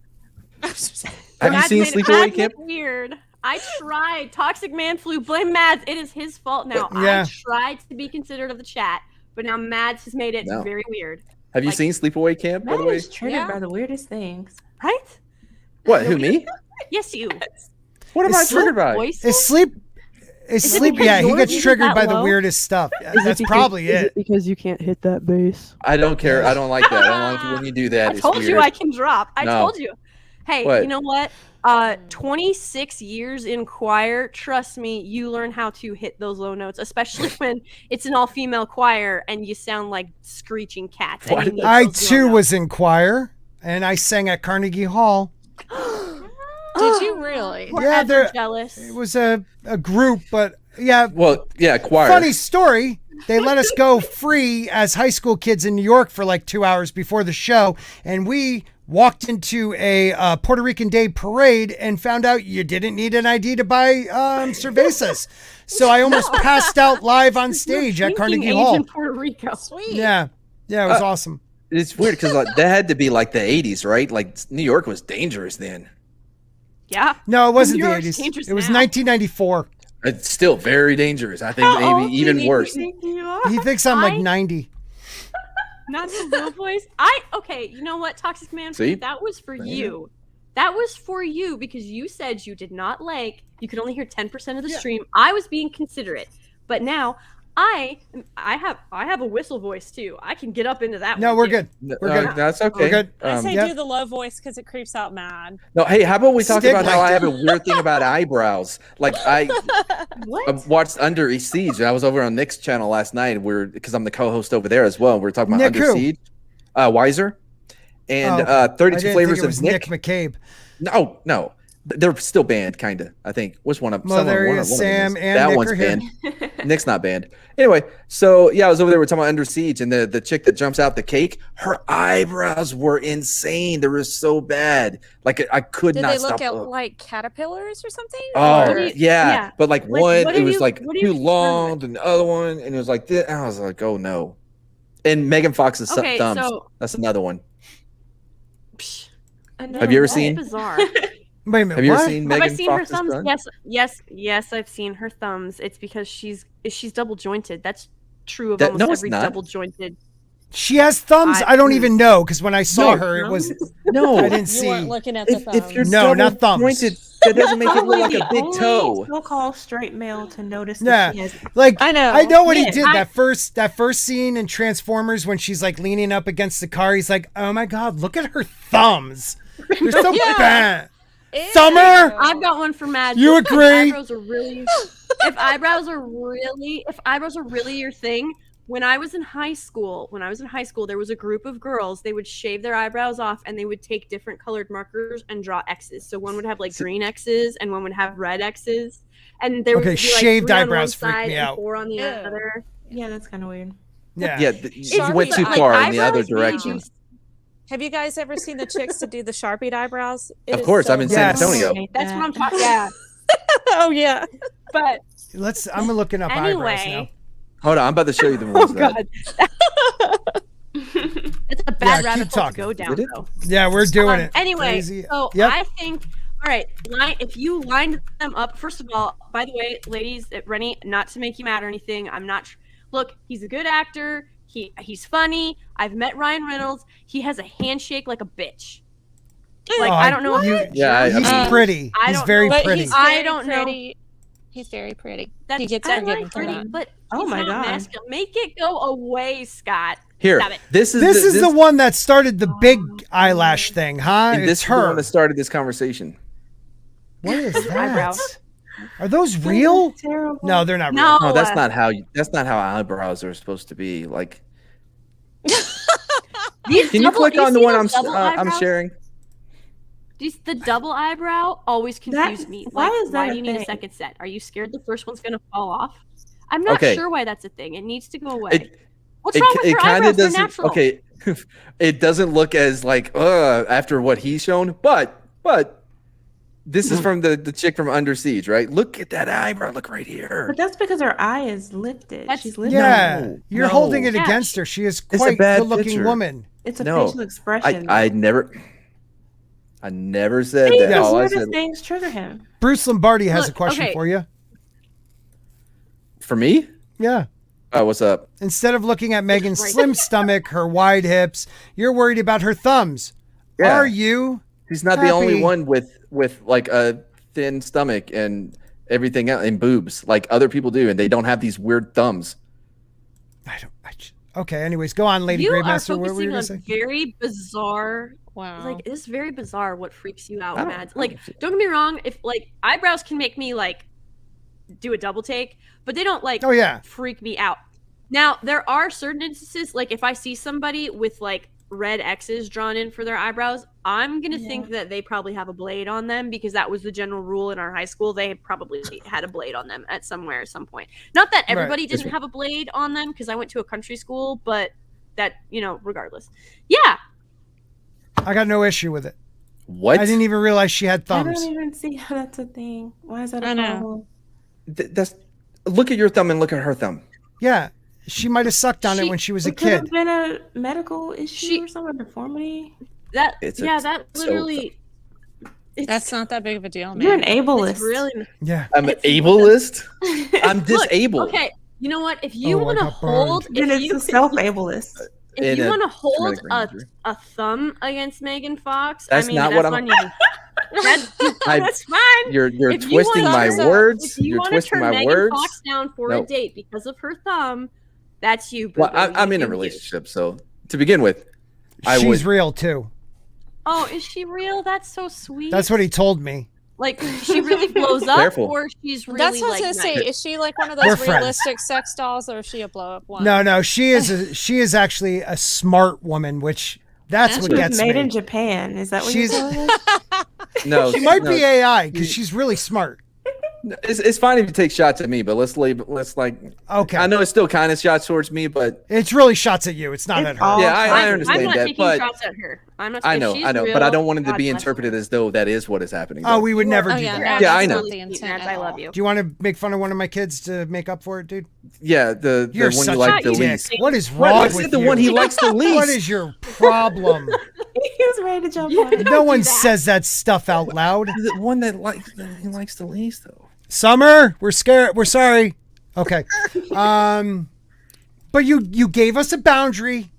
Have you seen Sleepaway Camp? Weird. I tried. Toxic Man Flu. Blame Mads. It is his fault now. Yeah. I tried to be considerate of the chat, but now Mads has made it No. very weird. Have you Like- seen Sleepaway Camp? By the Matt way, is triggered by the weirdest things. Right? What? Who, me? Yes, you. What am I Is triggered by? Is sleep? Is Is it sleep? because Yeah, he yours gets isn't triggered that by the low? weirdest stuff. Is That's because, probably is it. it because you can't hit that bass? I don't care. I don't like that. I don't like when you do that. I It's told weird. you I can drop. I No. told you. Hey, What? you know what? 26 years in choir. Trust me, you learn how to hit those low notes, especially when it's an all-female choir and you sound like screeching cats. and you need I those low too notes. was in choir, and I sang at Carnegie Hall. Did you really? We're Yeah, ever there. jealous. It was a group, but yeah. Well, yeah, choir. Funny story. They let us go free as high school kids in New York for like 2 hours before the show, and we walked into a Puerto Rican Day parade and found out you didn't need an ID to buy cervezas. So I almost passed out live on stage at Drinking Carnegie age Hall. in Puerto Rico. Sweet. Yeah, it was awesome. It's weird because like, that had to be like the 80s, right? Like New York was dangerous then. Yeah. No, it wasn't New the York's 80s. dangerous It was now. 1994. It's still very dangerous. I think maybe even worse. He thinks I'm like 90. Not the low voice. Okay, you know what, Toxic Man? See? That was for Yeah. you. That was for you because you said you did not like. You could only hear 10% of the stream. I was being considerate, but now I have a whistle voice too. I can get up into that. No, one we're too. good. We're good. That's okay. We're good. I say Yep. do the low voice because it creeps out Mad. No, hey, how about we talk Stick about how like I have a weird thing about eyebrows? Like I What? watched Under Siege. I was over on Nick's channel last night. Because I'm the co-host over there as well. We were talking about Nick Under who? Siege, Wiser, and Oh, 32 I didn't Flavors think it was of Nick. Nick McCabe. No, they're still banned, kind of. I think. Which one? Well, there one he of is. them Sam is. and that Nick one's are here. banned. Nick's not banned. Anyway, so yeah, I was over there. We're talking about Under Siege, and the chick that jumps out the cake, her eyebrows were insane. They were so bad. Like I could Did not they stop. look at like caterpillars or something? Oh Or- yeah, but like one, what it do was you- like what do you too long, and the other one, and it was like this. I was like, oh no. And Megan Fox's Okay, thumbs. so- That's another one. Another Have you ever what? seen? Bizarre. Wait a minute. Have you ever what? seen Have Megan I seen her Fox's thumbs? thumbs? Yes, I've seen her thumbs. It's because she's double jointed. That's true of That- almost no, it's every not. double jointed. She has thumbs. I don't even know because when I saw her, it was No, I didn't You see. weren't looking at the thumbs. if you're No, not thumbs. jointed, that doesn't make it Probably look like the a big only toe. so-called straight male to notice Yeah, that she has. like I know. I know what he Yeah, did. That first scene in Transformers when she's like leaning up against the car. He's like, "Oh my god, look at her thumbs. They're so Yeah. bad." Ew. Summer? I've got one for Mad. You If agree? eyebrows are really, if eyebrows are really your thing. When I was in high school, there was a group of girls. They would shave their eyebrows off, and they would take different colored markers and draw X's. So one would have like green X's, and one would have red X's. And there would Okay, be like shaved 3 on eyebrows one freak side me and out. 4 on the Ew. other. Yeah, that's kind of weird. Yeah. Yeah, you went too Like, far in the other eyebrows made direction. you- Have you guys ever seen the chicks that do the Sharpie eyebrows? It Of is course, so I'm in San gross. Antonio. That's what I'm talking. Yeah, Oh yeah. but I'm looking up eyebrows now. anyway, Hold on, I'm about to show you the ones. that- it's a bad Yeah, keep rabbit hole to talking. go down. Did it? Though. Yeah, we're doing it. Anyway, Crazy. so Yep. I think, all right, if you lined them up, first of all, by the way, ladies, Rennie, not to make you mad or anything, I'm not. Look, he's a good actor. He's funny. I've met Ryan Reynolds. He has a handshake like a bitch. Like Oh, I don't know if you- Yeah, He's pretty. I He's don't very know. But pretty. he's I very don't know. pretty. He's very pretty. That's He gets I forgiven like for pretty, that. but Oh he's my not God. masculine. Make it go away, Scott. Here, Stop it. this is This is the one that started the big Oh, eyelash thing, huh? And this It's is the one her. that started this conversation. What is Eyebrow. that? Are those real? Terrible. No, they're not real. No, No, that's not how. That's not how eyebrows are supposed to be. Like, These can you double- click do on the see one those double I'm eyebrows? sharing? The double eyebrow always confused me. why Like, is that why a do you need a thing? second set? Are you scared the first one's gonna fall off? I'm not Okay. sure why that's a thing. It needs to go away. It, What's wrong with your kinda eyebrows? They're doesn't. natural. Okay, it doesn't look as like after what he's shown, but this is from the chick from Under Siege, right? Look at that eyebrow. Look right here. But that's because her eye is lifted. That's- She's lifted. Yeah, No, you're no. holding it Yeah. against her. She is a quite bad good-looking picture. woman. It's a No, facial expression. I never said See, that. the All I weirdest said things trigger him. Bruce Lombardi has a Look, question okay. for you. for me. Yeah. Oh, what's up? Instead of looking at Megan's Right. slim stomach, her wide hips, you're worried about her thumbs. Yeah. Are you? She's not the only one with like a thin stomach and everything else and boobs like other people do, and they don't have these weird thumbs. Okay. Anyways, go on, Lady Gravemaster. You are focusing on say? very bizarre. Wow. Like it's very bizarre what freaks you out, Mads. Like, don't get me wrong. If like eyebrows can make me like do a double take, but they don't like freak me out. Now there are certain instances, like if I see somebody with like red X's drawn in for their eyebrows, I'm gonna think that they probably have a blade on them because that was the general rule in our high school. They probably had a blade on them at some point. Not that everybody didn't have a blade on them because I went to a country school, but that regardless. Yeah. I got no issue with it. What? I didn't even realize she had thumbs. I don't even see how that's a thing. Why is that a problem? That's look at your thumb and look at her thumb. Yeah. She might have sucked on it when she was a kid. Could have been a medical issue or something, deformity. That literally. That's not that big of a deal, man. You're an ableist. It's really. Yeah. I'm an ableist. I'm disabled. Look, okay, you know what? If you want to hold, it's a self-ableist. If you want to hold a thumb against Megan Fox, that's not what I'm. That's fine. You're twisting my words. If you You're want to twisting turn my Megan words. Fox down for a date because of her thumb, that's you. Well, I'm in a relationship, so to begin with, she's real too. Oh, is she real? That's so sweet. That's what he told me. Like she really blows up, or she's really. That's what I was like, gonna say. Is she like one of We're those realistic sex dolls, or is she a blow up one? No, she is actually a smart woman, which that's what gets made me. in Japan. Is that what you're telling us? No, she might be AI because she's really smart. It's fine if you take shots at me, but let's okay. I know it's still kind of shots towards me, but it's really shots at you. It's not at her. Yeah, I understand I'm not that, taking but shots at her. I'm not. I know, real, but I don't want it to be God bless interpreted as though that is what is happening. Oh, we would never do that. Yeah, I know. I love you. Do you want to make fun of one of my kids to make up for it, dude? Yeah, the You're one such you like a the dick. least. What is wrong with you? The one he likes the least. What is your problem? He was ready to jump on it. No one says that stuff out loud. The one that he likes the least, though. Summer, we're scared. We're sorry. Okay. But you gave us a boundary.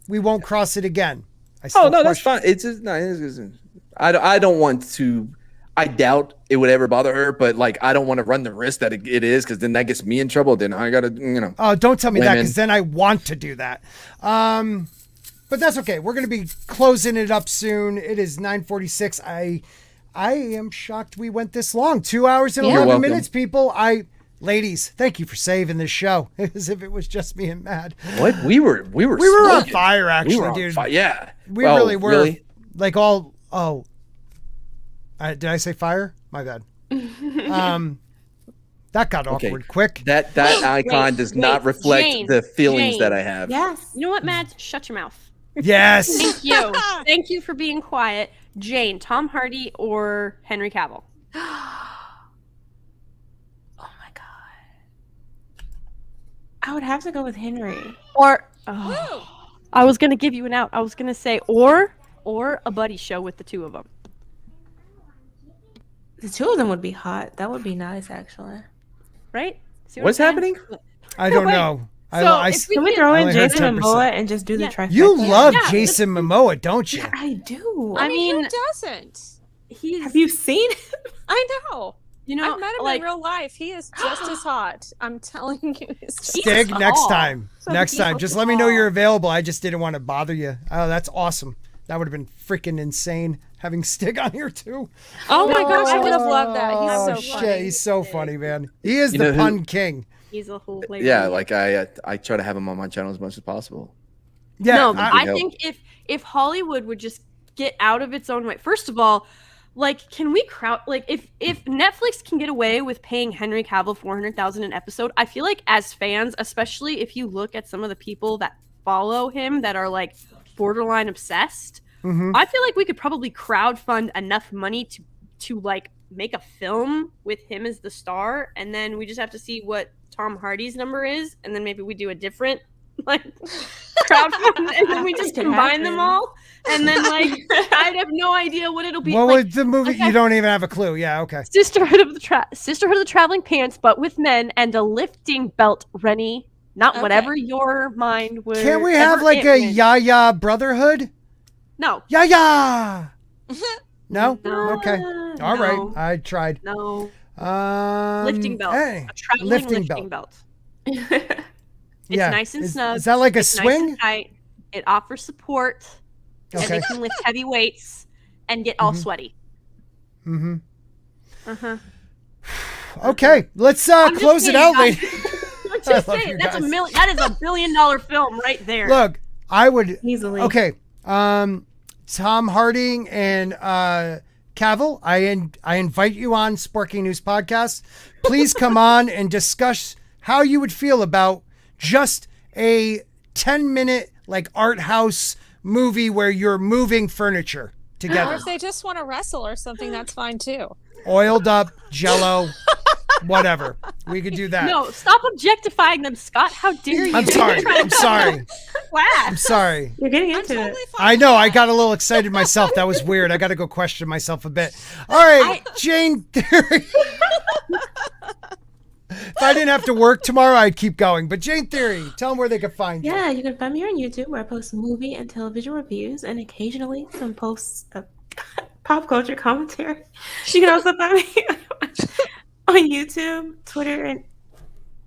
We won't cross it again. That's fine. It's just no. I don't want to. I doubt it would ever bother her, but like I don't want to run the risk that it is, because then that gets me in trouble. Then I gotta, Oh, don't tell me that, because then I want to do that. But that's okay. We're gonna be closing it up soon. It is 9:46. I am shocked we went this long. 2 hours and 11 minutes, people. Ladies, thank you for saving this show. As if it was just me and Mad. What? We were on fire, actually, we were on dude. Yeah. We really were. Really? Like all. Oh. Did I say fire? My bad. That got awkward quick. That icon does not reflect the feelings that I have. Yes. You know what, Mads? Shut your mouth. Yes. Thank you. Thank you for being quiet. Jayne, Tom Hardy, or Henry Cavill? I would have to go with Henry. Or I was gonna give you an out. I was gonna say or a buddy show with the two of them. The two of them would be hot. That would be nice, actually. Right? What's happening? I don't know. Can we throw in Jason Momoa and just do the trifecta? You love Jason Momoa, don't you? Yeah, I do. I mean, who doesn't? Have you seen him? I know. You know, I've met him in real life. He is just as hot. I'm telling you. Stig, next time. Just let me know you're available. I just didn't want to bother you. Oh, that's awesome. That would have been freaking insane having Stig on here too. Oh my gosh, I would have loved that. He's so funny. Shit, he's so funny, man. He is the pun king. He's a hilarious. Yeah, like I try to have him on my channel as much as possible. Yeah, no, I think if Hollywood would just get out of its own way. First of all, like, can we if Netflix can get away with paying Henry Cavill $400,000 an episode, I feel like as fans, especially if you look at some of the people that follow him that are like borderline obsessed, I feel like we could probably crowdfund enough money to like make a film with him as the star, and then we just have to see what Tom Hardy's number is, and then maybe we do a different like crowdfund, and then we just combine them all, and then like I have no idea what it'll be. What like, was the movie? Okay. You don't even have a clue. Yeah, okay. Sisterhood of the Traveling Pants, but with men, and a lifting belt, Rennie. Not whatever your mind would. Can't we have like a Yaya Brotherhood? No. Yaya. No? No. Okay. All right. I tried. No. Lifting belt. Hey, A traveling lifting belt. It's nice and snug. Is that like a it's swing? Nice and tight. It offers support. And they can lift heavy weights and get all sweaty. Mm-hmm. Uh-huh. Okay, let's close it out, lady. I'm just saying, that is $1 billion film right there. Look, I would easily. Okay. Tom Harding and Cavill, I invite you on Sporking News Podcast. Please come on and discuss how you would feel about just a 10-minute like art house movie where you're moving furniture together. Or if they just want to wrestle or something, that's fine too. Oiled up, jello, whatever. We could do that. No, stop objectifying them, Scott. How dare you? I'm sorry. I'm sorry. I'm sorry. You're getting into it. I know. I got a little excited myself. That was weird. I got to go question myself a bit. All right, Jayne Theory. If I didn't have to work tomorrow, I'd keep going. But Jayne Theory, tell them where they can find you. Yeah, you can find me on YouTube where I post movie and television reviews and occasionally some posts of pop culture commentary. You can also find me on YouTube, Twitter, and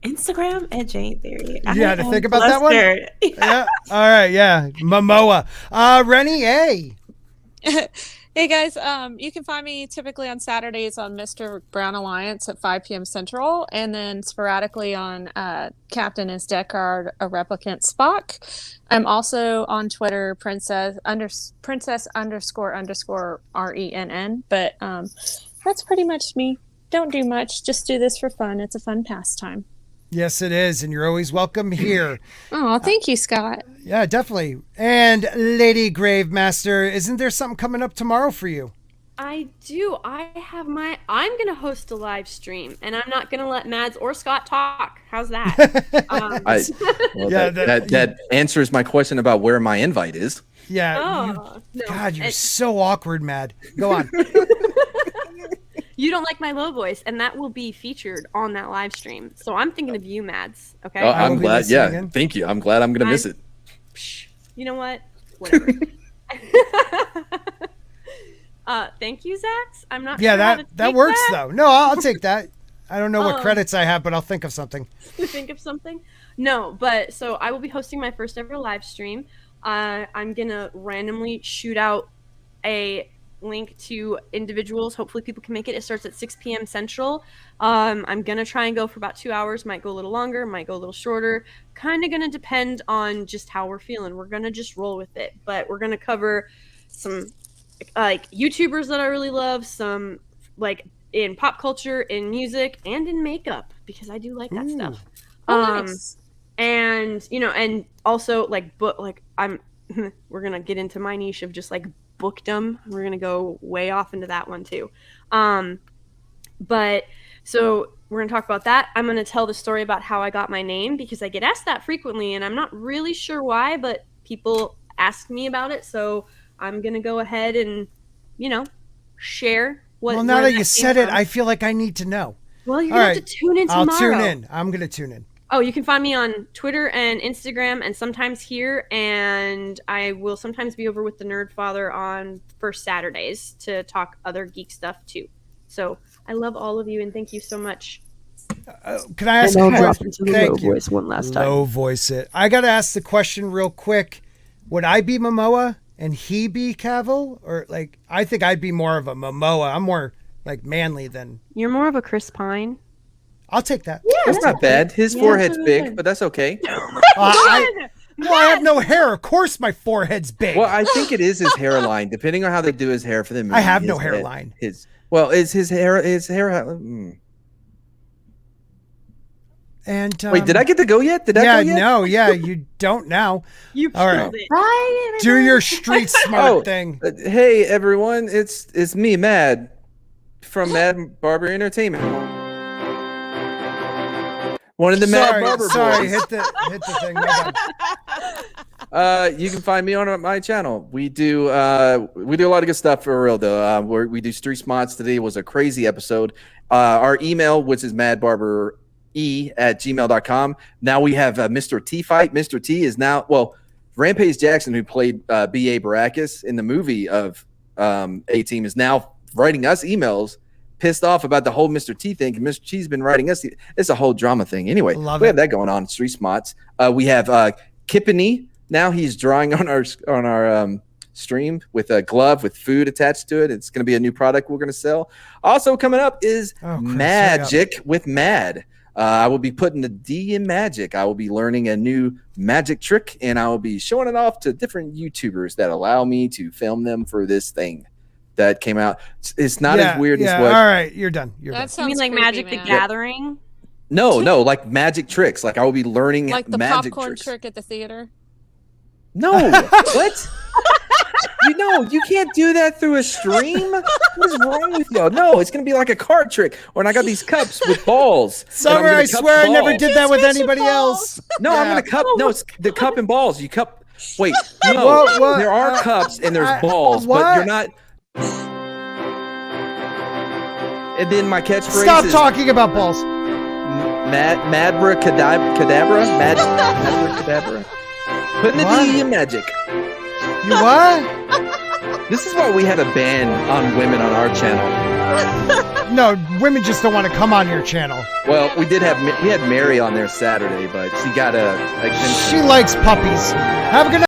Instagram at Jayne Theory. You had to think about that one? Yeah. All right, yeah. Momoa. Rennie A. Hey guys, you can find me typically on Saturdays on Mr. Brown Alliance at 5 p.m. Central, and then sporadically on Captain is Deckard, a replicant Spock. I'm also on Twitter, princess __ RENN, but that's pretty much me. Don't do much, just do this for fun. It's a fun pastime. Yes, it is, and you're always welcome here. Oh, thank you, Scott. Yeah, definitely. And Lady Gravemaster, isn't there something coming up tomorrow for you? I do. I'm going to host a live stream, and I'm not going to let Mads or Scott talk. How's that? That answers my question about where my invite is. Yeah. God, you're so awkward, Mad. Go on. You don't like my low voice, and that will be featured on that live stream. So I'm thinking of you, Mads. Okay. Oh, I'm glad. Yeah. Thank you. I'm glad I'm going to miss it. You know what? Whatever. Thank you, Zax. I'm not. Yeah, sure that works though. No, I'll take that. I don't know what credits I have, but I'll think of something. Think of something? No, but so I will be hosting my first ever live stream. I'm gonna randomly shoot out a link to individuals. Hopefully people can make it. It starts at 6 p.m. Central. I'm gonna try and go for about 2 hours. Might go a little longer, might go a little shorter. Kind of gonna depend on just how we're feeling. We're gonna just roll with it. But we're gonna cover some like YouTubers that I really love, some like in pop culture, in music, and in makeup, because I do like that stuff. Nice. And and also like we're gonna get into my niche of just like bookdom. We're gonna go way off into that one too. But so we're gonna talk about that. I'm gonna tell the story about how I got my name, because I get asked that frequently, and I'm not really sure why, but people ask me about it. So I'm gonna go ahead and share what. Well, now that you said it, I feel like I need to know. Well, you're gonna have to tune in tomorrow. I'll tune in. I'm gonna tune in. Oh, you can find me on Twitter and Instagram, and sometimes here, and I will sometimes be over with the Nerd Father on first Saturdays to talk other geek stuff too. So I love all of you, and thank you so much. Can I ask a question? Low voice one last time. Low voice it. I got to ask the question real quick. Would I be Momoa and he be Cavill? Or like, I think I'd be more of a Momoa. I'm more like manly than. You're more of a Chris Pine. I'll take that. Yeah, that's not bad. His forehead's big, but that's okay. I have no hair. Of course my forehead's big. Well, I think it is his hairline, depending on how they do his hair for the movie. I have no hairline. Is his hair. And wait, did I get to go yet? Did I go yet? No, you don't now. You all right? Right. Do your street smart thing. Hey everyone, it's me, Mad, from Mad Barber Entertainment. One of the Mad Barber boys. Sorry, hit the thing. My bad. You can find me on my channel. We do a lot of good stuff for real though. We do street smarts. Today was a crazy episode. Our email, which is madbarber@gmail.com. Now we have Mr. T fight. Mr. T is now Rampage Jackson, who played B.A. Baracus in the movie of A-Team is now writing us emails, pissed off about the whole Mr. T thing. And Mr. T's been writing us. It's a whole drama thing. Anyway, we have that going on. Street Smots. We have Kippany. Now he's drawing on our stream with a glove with food attached to it. It's going to be a new product we're going to sell. Also coming up is Magic with Mad. I will be putting the D in magic. I will be learning a new magic trick, and I will be showing it off to different YouTubers that allow me to film them for this thing that came out. It's not as weird as what. All right, you're done. You mean like Magic the Gathering? No, like magic tricks. Like I will be learning like the magic popcorn tricks. trick at the theater. No, what? You can't do that through a stream. What is wrong with you? No, it's gonna be like a card trick. Or I got these cups with balls. Summer, I swear I never did that with anybody else. No, I'm gonna cup. No, it's the cup and balls. You cup. Wait, no, there are cups and there's balls, but you're not. And then my catchphrase. Stop talking about balls. Madbra Cadabra. Madbra Cadabra. Putting the D in magic. You what? This is why we had a ban on women on our channel. No, women just don't want to come on your channel. Well, we had Mary on there Saturday, but she got a. She likes puppies. Have a good night.